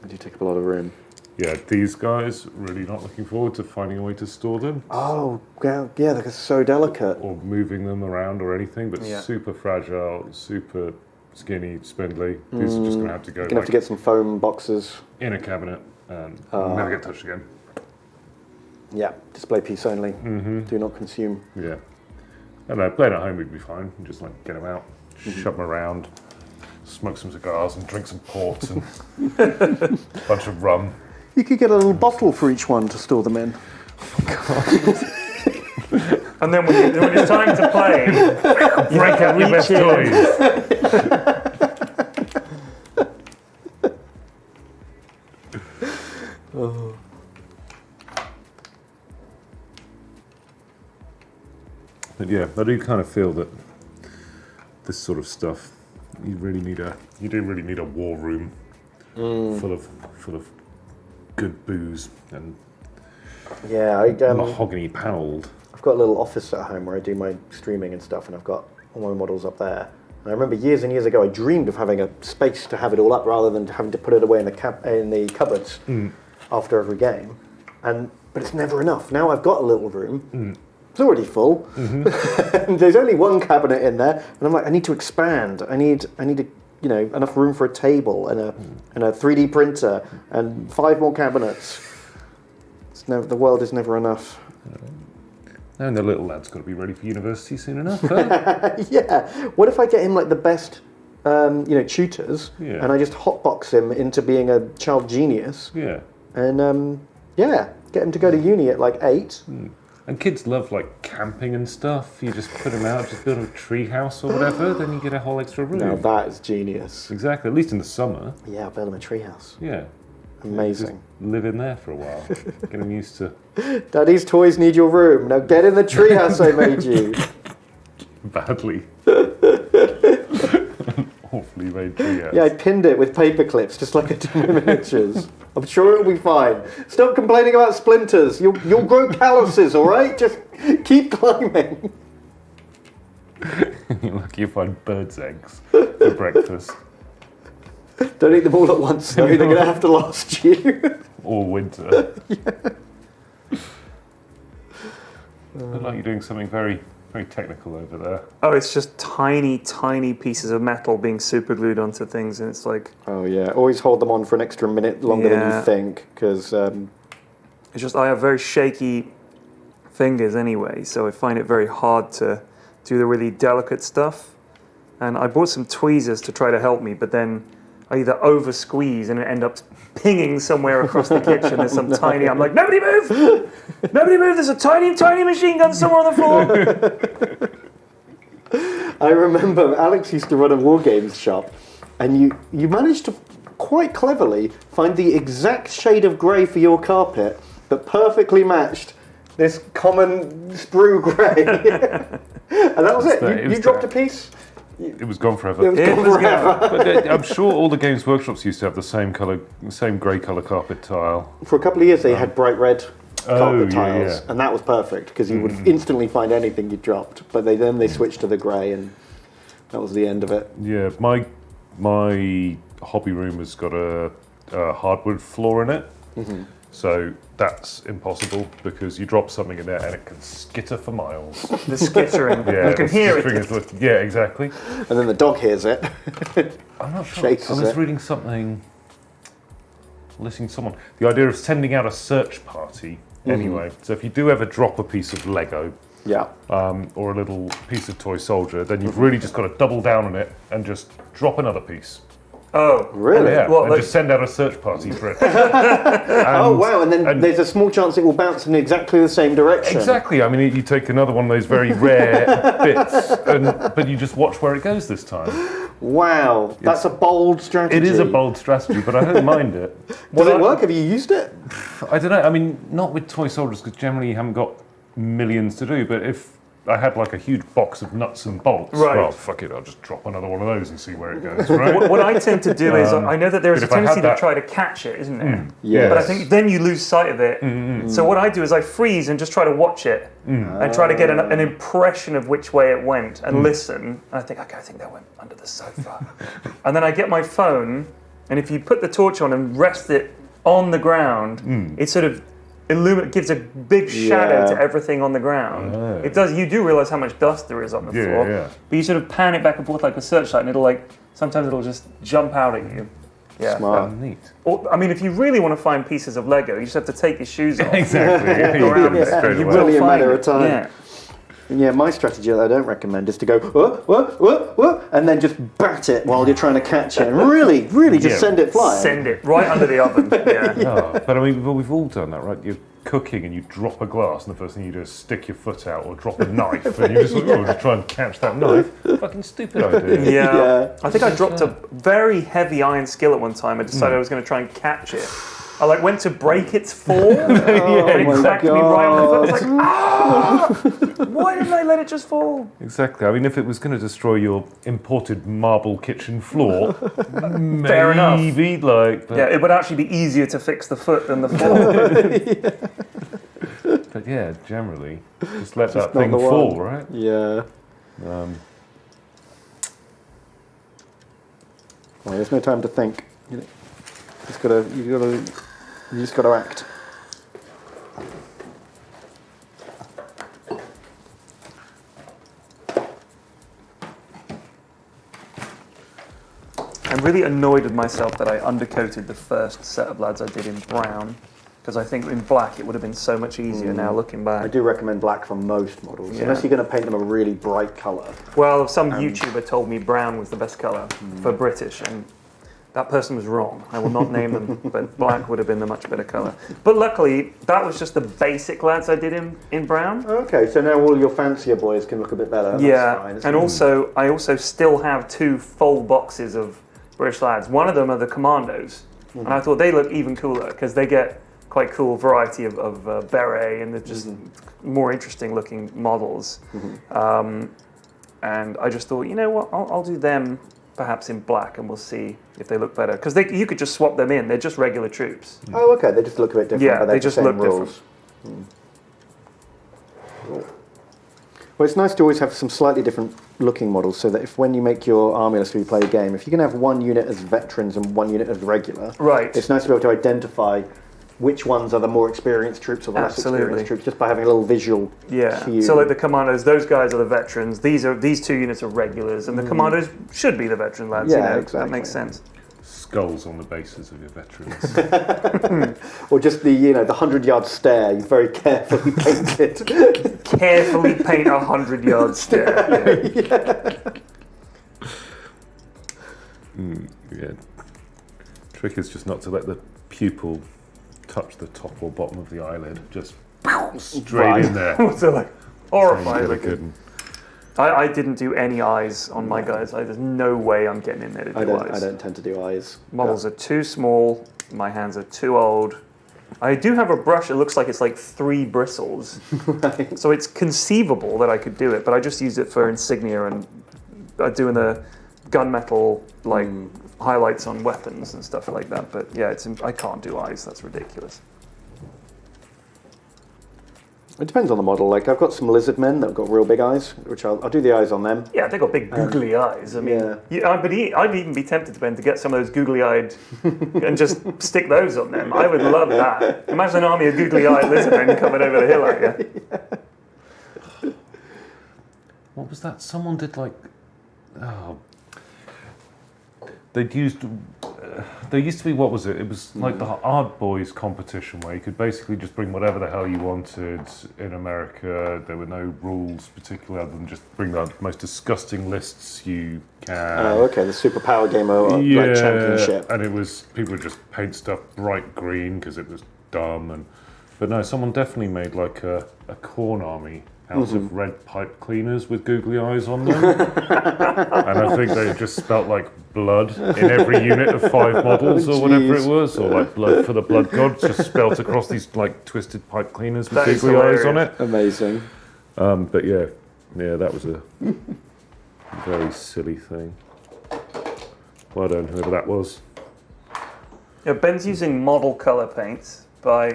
I do take up a lot of room. Yeah, these guys, really not looking forward to finding a way to store them. Oh, yeah, they're so delicate. Or moving them around or anything, but Yeah. super fragile, super skinny, spindly. These are just going to have to go You're going to have to get some foam boxes. in a cabinet and never get touched again. Yeah, display piece only. Do not consume. Yeah. I don't know, playing at home would be fine. You just get them out, shove them around, smoke some cigars and drink some port and a bunch of rum. You could get a little bottle for each one to store them in. And then when it's time to play, Break out your best toys. But yeah, I do kind of feel that this sort of stuff, you do really need a war room full of good booze and mahogany panelled. I've got a little office at home where I do my streaming and stuff, and I've got all my models up there. And I remember years and years ago, I dreamed of having a space to have it all up rather than having to put it away in the cupboards after every game. But it's never enough. Now I've got a little room. It's already full. And there's only one cabinet in there, and I'm like, I need to expand. I need enough room for a table and a 3D printer and 5 more cabinets. The world is never enough. And the little lad's got to be ready for university soon enough. Huh? Yeah. What if I get him the best, tutors, and I just hotbox him into being a child genius? Yeah. And get him to go to uni at 8. And kids love camping and stuff. You just put them out, just build a tree house or whatever, then you get a whole extra room. Now that is genius. Exactly, at least in the summer. Yeah, I'll build him a tree house. Yeah. Amazing. Just live in there for a while. Get them used to. Daddy's toys need your room. Now get in the treehouse I made you. Badly. Awfully made treehouse. Yeah, I pinned it with paper clips, just like I do my miniatures. I'm sure it'll be fine. Stop complaining about splinters. You'll grow calluses, all right? Just keep climbing. You're lucky you find birds' eggs for breakfast. Don't eat them all at once, though. They're going to have to last you. Or winter. Look like you're doing something very, very technical over there. Oh, it's just tiny, tiny pieces of metal being super glued onto things, and it's like... Oh, yeah. Always hold them on for an extra minute longer than you think, because... It's just, I have very shaky fingers anyway, so I find it very hard to do the really delicate stuff. And I bought some tweezers to try to help me, but then I either over squeeze and it end up pinging somewhere across the kitchen. There's some tiny, I'm like, nobody move! Nobody move, there's a tiny, tiny machine gun somewhere on the floor. I remember Alex used to run a War Games shop, and you managed to quite cleverly find the exact shade of grey for your carpet that perfectly matched this common sprue grey. And that was it. You dropped a piece. It was gone forever. It was gone forever. But I'm sure all the Games Workshops used to have the same colour, same grey colour carpet tile. For a couple of years, they had bright red carpet tiles, yeah. and that was perfect because you would instantly find anything you dropped. But then they switched to the grey, and that was the end of it. Yeah, my hobby room has got a hardwood floor in it. Mm-hmm. So that's impossible because you drop something in there and it can skitter for miles. The skittering. Yeah, you can hear it. Yeah, exactly. And then the dog hears it. I'm not sure. I was reading something, listening to someone. The idea of sending out a search party anyway. So if you do ever drop a piece of Lego, or a little piece of toy soldier, then you've really just got to double down on it and just drop another piece. Oh, really? Yeah, and just send out a search party for it. Oh, wow, and then there's a small chance it will bounce in exactly the same direction. Exactly, I mean, you take another one of those very rare bits, but you just watch where it goes this time. Wow, that's a bold strategy. It is a bold strategy, but I don't mind it. Does it work? Have you used it? I don't know, I mean, not with toy soldiers, because generally you haven't got millions to do, but if I had like a huge box of nuts and bolts. Right. Well, fuck it, I'll just drop another one of those and see where it goes, right? What I tend to do is, I know that there is a tendency to try to catch it, isn't there? Yes. But I think then you lose sight of it. So what I do is I freeze and just try to watch it and try to get an impression of which way it went and listen. And I think, okay, I think that went under the sofa. And then I get my phone, and if you put the torch on and rest it on the ground, it sort of gives a big shadow to everything on the ground. It does. You do realize how much dust there is on the floor. Yeah. But you sort of pan it back and forth like a searchlight, and it'll sometimes it'll just jump out at you. Yeah, smart. Neat. Or, I mean, if you really want to find pieces of Lego, you just have to take your shoes off. Exactly. Go around You will only a matter of time. Yeah, my strategy that I don't recommend is to go, whoa, and then just bat it while you're trying to catch it. And really just send it flying. Send it right under the oven. But I mean, we've all done that, right? You're cooking and you drop a glass, and the first thing you do is stick your foot out or drop a knife, and you just just try and catch that knife. Fucking stupid idea. Yeah. I think I dropped a very heavy iron skillet one time. I decided I was going to try and catch it. I went to break its fall, and it cracked me right on the foot. I was like, ah! Why didn't I let it just fall? Exactly. I mean, if it was going to destroy your imported marble kitchen floor, fair enough. But it would actually be easier to fix the foot than the fall. But yeah, generally, just let that thing fall, right? Yeah. Well, there's no time to think. You just gotta act. I'm really annoyed with myself that I undercoated the first set of lads I did in brown, because I think in black it would have been so much easier now looking back. I do recommend black for most models, unless you're going to paint them a really bright colour. Well, some YouTuber told me brown was the best colour for British, and that person was wrong. I will not name them, but black would have been the much better colour. But luckily, that was just the basic lads I did in brown. Okay, so now all your fancier boys can look a bit better. Yeah, That's fine, and also, I also still have 2 full boxes of British lads. One of them are the Commandos, And I thought they look even cooler because they get quite cool variety of beret, and they're just more interesting looking models. And I just thought, you know what, I'll do them perhaps in black, and we'll see if they look better. Because you could just swap them in; they're just regular troops. Oh, okay. They just look a bit different. Yeah, but they just look different. Cool. Well, it's nice to always have some slightly different looking models, so that if when you make your army list or you play a game, if you can have one unit as veterans and one unit as regular, right? It's nice to be able to identify which ones are the more experienced troops or the less experienced troops, just by having a little visual cue. So like the commandos, those guys are the veterans. These two units are regulars, and the commandos should be the veteran lads. Yeah, exactly. That makes sense. Skulls on the bases of your veterans. Or just the 100-yard stare. You very carefully painted. Carefully paint 100-yard stare. Yeah. Trick is just not to let the pupil touch the top or bottom of the eyelid. Just straight in there. So like horrifying. Good. I didn't do any eyes on my guys. There's no way I'm getting in there to do eyes. I don't tend to do eyes. Models are too small. My hands are too old. I do have a brush. It looks like it's like 3 bristles. Right. So it's conceivable that I could do it, but I just used it for insignia and doing the gunmetal highlights on weapons and stuff like that. But yeah, I can't do eyes. That's ridiculous. It depends on the model. Like I've got some lizard men that have got real big eyes, which I'll do the eyes on them. Yeah, they've got big googly eyes. I mean, I'd even be tempted to get some of those googly-eyed and just stick those on them. I would love that. Imagine an army of googly-eyed lizard men coming over the hill at you. What was that? Someone did they'd used. There used to be, what was it? It was like the Art Boys competition where you could basically just bring whatever the hell you wanted in America. There were no rules particularly other than just bring the most disgusting lists you can. Oh, okay, the superpower game like championship. And it was, people would just paint stuff bright green because it was dumb. But no, someone definitely made like a corn army out of red pipe cleaners with googly eyes on them. And I think they just spelt like blood in every unit of 5 models or whatever it was, or like blood for the blood god, just spelt across these like twisted pipe cleaners with googly eyes on it. Amazing. But yeah, that was a very silly thing. Well done, whoever that was. Yeah, Ben's using model color paints by...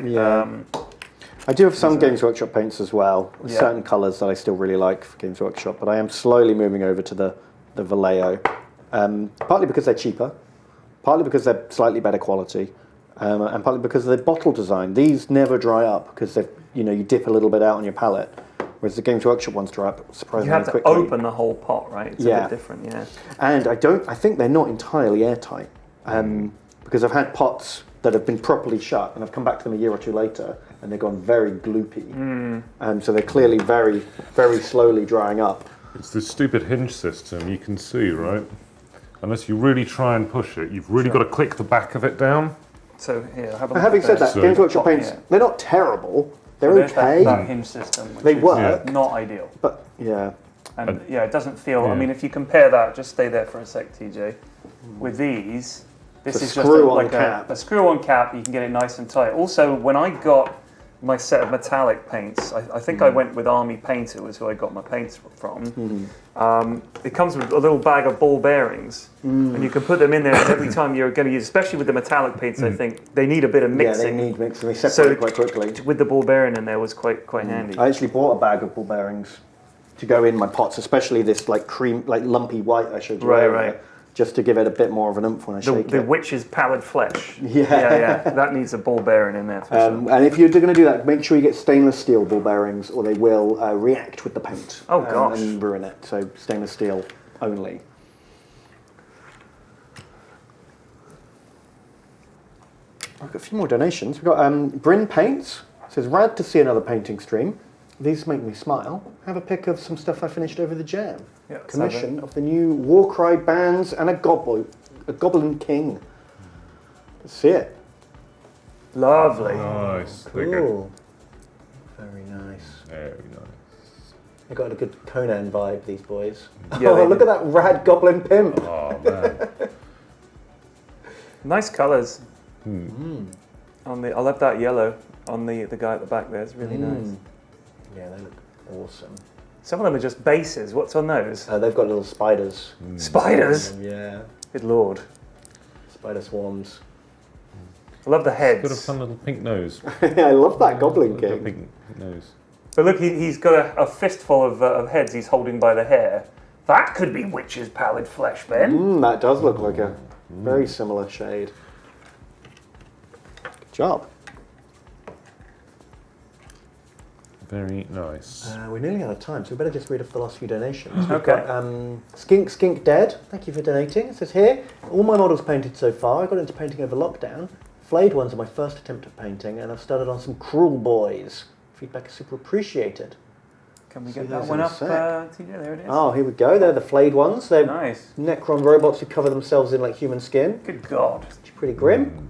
I do have some Games Workshop paints as well, certain colours that I still really like for Games Workshop, but I am slowly moving over to the Vallejo, partly because they're cheaper, partly because they're slightly better quality, and partly because of the bottle design. These never dry up because you dip a little bit out on your palette, whereas the Games Workshop ones dry up surprisingly quickly. You have to open the whole pot, right? It's a bit different, And I think they're not entirely airtight, because I've had pots that have been properly shut, and I've come back to them a year or 2 later, and they've gone very gloopy. So they're clearly very, very slowly drying up. It's this stupid hinge system, you can see, right? Unless you really try and push it, you've really got to click the back of it down. So here, have a look. Having said that, Games Workshop paints, they're not terrible. They're okay. That hinge system, which they is work. Not ideal. But, yeah. And it doesn't feel, I mean, if you compare that, just stay there for a sec, TJ. With these, this is just a screw-on cap. You can get it nice and tight. Also, when I got my set of metallic paints, I think I went with Army Painter, was who I got my paints from. It comes with a little bag of ball bearings, and you can put them in there every time you're going to use, especially with the metallic paints, I think they need a bit of mixing. Yeah, they need mixing. They separate quite quickly. With the ball bearing in there was quite handy. I actually bought a bag of ball bearings to go in my pots, especially this like cream, like lumpy white I showed you earlier, just to give it a bit more of an oomph when I shake it. The witch's pallid flesh. Yeah. That needs a ball bearing in there for sure. And if you're going to do that, make sure you get stainless steel ball bearings, or they will react with the paint. Oh gosh. And ruin it. So stainless steel only. I've got a few more donations. We've got Bryn Paints. It says, rad to see another painting stream. These make me smile. Have a pic of some stuff I finished over the jam. Yeah, Commission of the new Warcry bands and a Goblin King. Let's see it. Lovely. Nice. Cool. Very nice. Very nice. They got a good Conan vibe, these boys. Yeah, look at that rad Goblin Pimp. Oh, man. Nice colours. I love that yellow on the guy at the back there. It's really nice. Yeah, they look awesome. Some of them are just bases. What's on those? They've got little spiders. Spiders? Yeah. Good lord. Spider swarms. I love the heads. Got a fun little pink nose. I love that Goblin Got a King. pink nose. But look, he's got a fistful of heads he's holding by the hair. That could be witch's pallid flesh, then. That does look like a very similar shade. Good job. Very nice. We're nearly out of time, so we better just read off the last few donations. We've Okay. got, Skink Dead, thank you for donating. It says here, all my models painted so far. I got into painting over lockdown. Flayed ones are my first attempt at painting, and I've started on some Cruel Boys. Feedback is super appreciated. Can we See get that those one in a up? sec. TJ, there it is. Oh, here we go. They're the flayed ones. They're Nice. Necron robots who cover themselves in like human skin. Good God. It's pretty grim.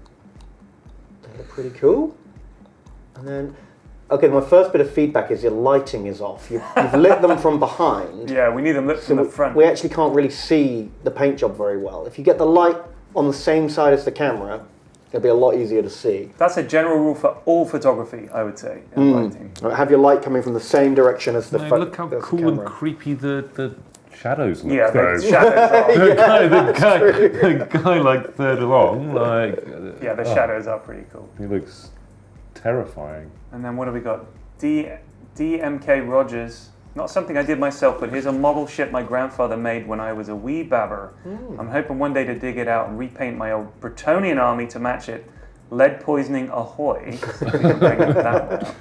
They look pretty cool. And then, okay, my first bit of feedback is your lighting is off. You've lit them from behind. Yeah, we need them lit from the front. We actually can't really see the paint job very well. If you get the light on the same side as the camera, it'll be a lot easier to see. That's a general rule for all photography, I would say, in lighting. Have your light coming from the same direction as the Look how as the cool camera. and creepy the shadows look. Yeah, though. the shadows the guy like third along, like are. The shadows are pretty cool. he looks terrifying. And then what have we got? DMK Rogers. Not something I did myself, but here's a model ship my grandfather made when I was a wee babber. I'm hoping one day to dig it out and repaint my old Bretonian army to match it. Lead poisoning ahoy. Bring that one up.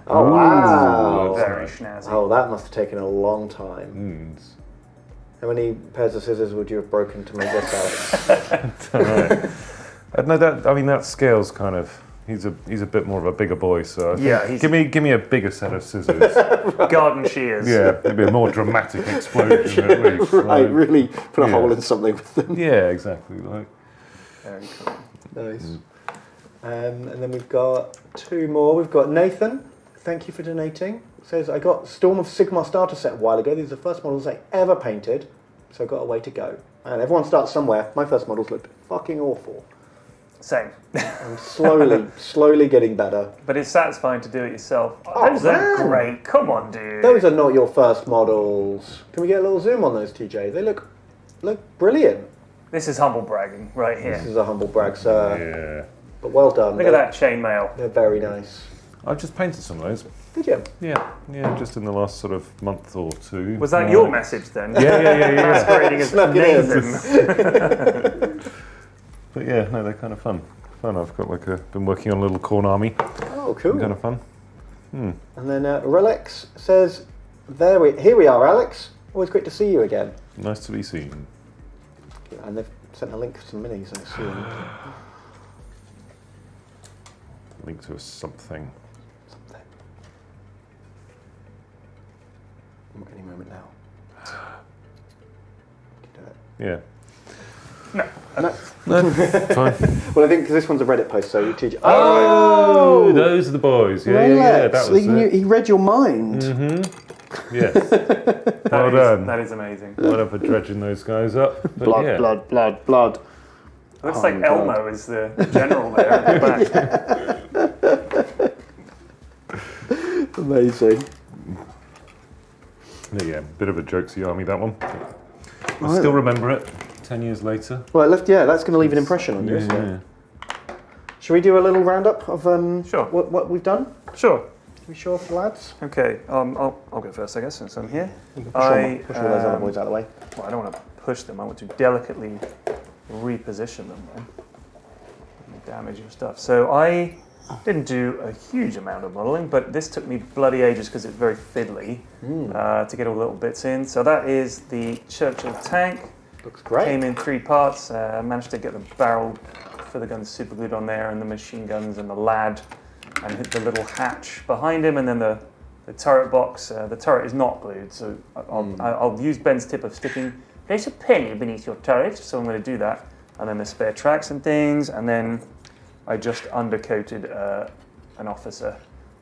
Oh, wow. Very snazzy. Oh, that must have taken a long time. How many pairs of scissors would you have broken to make this out? No, that scale's kind of. He's a bit more of a bigger boy, so give me a bigger set of scissors. Garden shears. Yeah, maybe a more dramatic explosion at least. Right, really put a hole in something with them. Yeah, exactly. Like Very cool. Nice. And then we've got two more. We've got Nathan. Thank you for donating. Says, I got Storm of Sigmar starter set a while ago. These are the first models I ever painted, so I've got a way to go. And everyone starts somewhere. My first models looked fucking awful. Same. I'm slowly getting better. But it's satisfying to do it yourself. Oh, Those are man. great. Come on, dude. Those are not your first models. Can we get a little zoom on those, TJ? They look brilliant. This is humble bragging right here. This is a humble brag, sir. yeah, But well done. Look at that chainmail. They're very nice. I've just painted some of those. Did you? Yeah, just in the last sort of month or two. Was that your message then? Yeah. Masquerading as Snuck it in. Nathan. But yeah, no, they're kind of fun. I've got been working on a little corn army. Oh, cool. Kind of fun. And then Relax says, here we are, Alex. Always great to see you again. Nice to be seen. And they've sent a link for some minis, I assume. Link to something. Any moment now. Can you do it? Yeah. No. Fine. Well, I think because this one's a Reddit post, so TJ. Oh, those are the boys. Yeah. Relax. That was it. He read your mind. Yes. Well done. That is amazing. Well done for dredging those guys up. But Blood, yeah. blood. Looks Oh like my God. Elmo is the general there at the back. Amazing. Yeah, bit of a jokesy army, that one. I still remember it 10 years later. Well, that's going to leave an impression on you, isn't it? Should we do a little roundup of Sure. what we've done? Sure. Are we sure, lads? Okay, I'll go first, I guess, since I'm here. You can push all those other boys out of the way. Well, I don't want to push them. I want to delicately reposition them. Right? Damage your stuff. So I didn't do a huge amount of modelling, but this took me bloody ages because it's very fiddly to get all the little bits in. So that is the Churchill tank. Looks great. Came in 3 parts. Managed to get the barrel for the guns super glued on there, and the machine guns and the lad, and hit the little hatch behind him, and then the turret box. The turret is not glued, so I'll use Ben's tip of sticking. Place a penny beneath your turret, so I'm going to do that. And then the spare tracks and things, and then I just undercoated an officer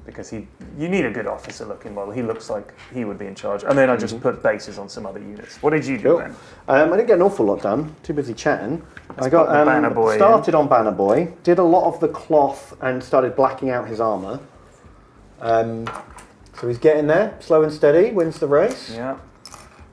because you need a good officer looking model. He looks like he would be in charge. And then I just put bases on some other units. What did you do, Ben? I didn't get an awful lot done. Too busy chatting. I got Banner Boy started on Banner Boy, did a lot of the cloth and started blacking out his armour. So he's getting there, slow and steady, wins the race. Yeah.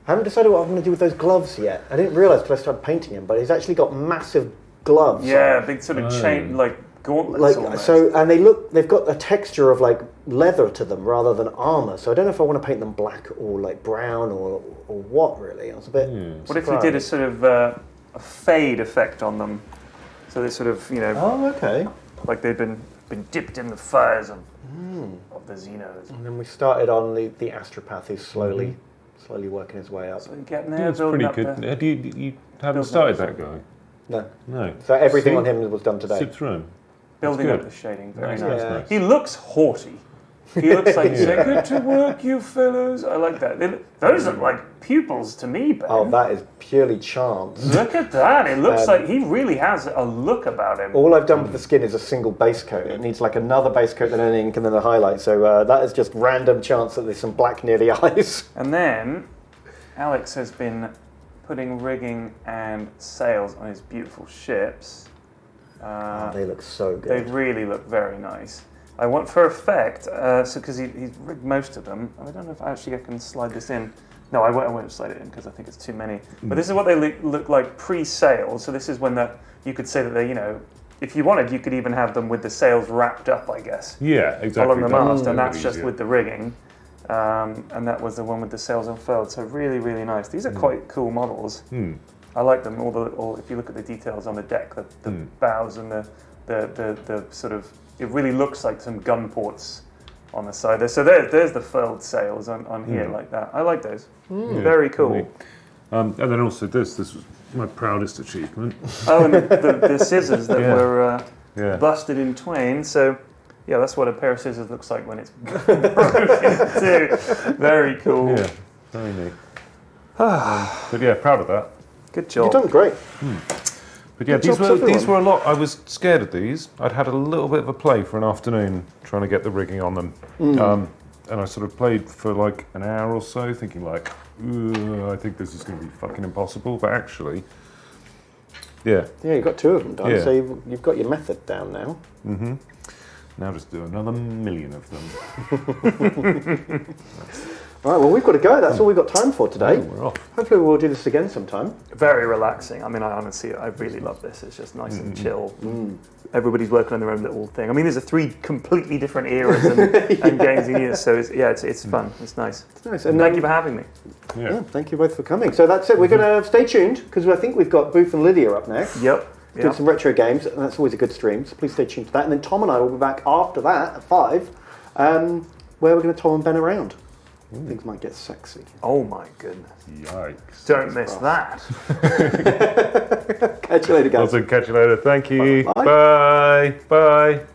I haven't decided what I'm going to do with those gloves yet. I didn't realise till I started painting him, but he's actually got massive gloves. Yeah, big sort of chain, like gauntlets almost. So, and they've got a texture of like leather to them rather than armour. So I don't know if I want to paint them black or like brown or what really. I was a bit What if we did a sort of a fade effect on them? So they sort of, Oh, okay. like they've been dipped in the fires of the Xenos. And then we started on the astropath who's slowly working his way up. So getting there, That's pretty good. You haven't started that guy? No. So everything on him was done today. Sit through him. Building up the shading, very nice. Yeah. He looks haughty. He looks like he's like, good to work, you fellas. I like that. Those look like pupils to me, Ben. Oh, that is purely chance. Look at that. It looks like he really has a look about him. All I've done with the skin is a single base coat. It needs like another base coat, then an ink, and then a highlight. So that is just random chance that there's some black near the eyes. And then Alex has been putting rigging and sails on his beautiful ships. They look so good. They really look very nice. I want for effect, because he's rigged most of them. I don't know if I can slide this in. No, I won't slide it in because I think it's too many. But this is what they look like pre-sail. So this is when you could say that they, if you wanted, you could even have them with the sails wrapped up, I guess. Yeah, exactly. Along the mast, and that's just with the rigging. And that was the one with the sails unfurled. So really, really nice. These are quite cool models. I like them. All if you look at the details on the deck, the bows and the sort of, it really looks like some gun ports on the side there. So there's the furled sails on here like that. I like those. Very cool. And then also this was my proudest achievement. Oh, and the scissors that were busted in twain. So yeah, that's what a pair of scissors looks like when it's broken too. Very cool. Yeah, very neat. But yeah, proud of that. Good job. You've done great. But yeah, these were a lot. I was scared of these. I'd had a little bit of a play for an afternoon trying to get the rigging on them. And I sort of played for like an hour or so thinking like, I think this is going to be fucking impossible. But actually, yeah, you got 2 of them done, Yeah. so you've got your method down now. now just do another million of them. All right, well, we've got to go. That's all we've got time for today. We're off. Hopefully we'll do this again sometime. Very relaxing. I mean, I really love this. It's just nice and chill. Everybody's working on their own little thing. I mean, there's 3 completely different eras and games in years, so it's fun. It's nice. It's nice. And thank you for having me. Yeah, thank you both for coming. So that's it. We're going to stay tuned because I think we've got Booth and Lydia up next. Yep. Doing some retro games, and that's always a good stream. So please stay tuned to that. And then Tom and I will be back after that at 5, where we're going to Tom and Ben around. Things might get sexy. Oh my goodness. Yikes. Don't miss that. Catch you later, guys. Also, catch you later. Thank you. Bye. Bye. Bye.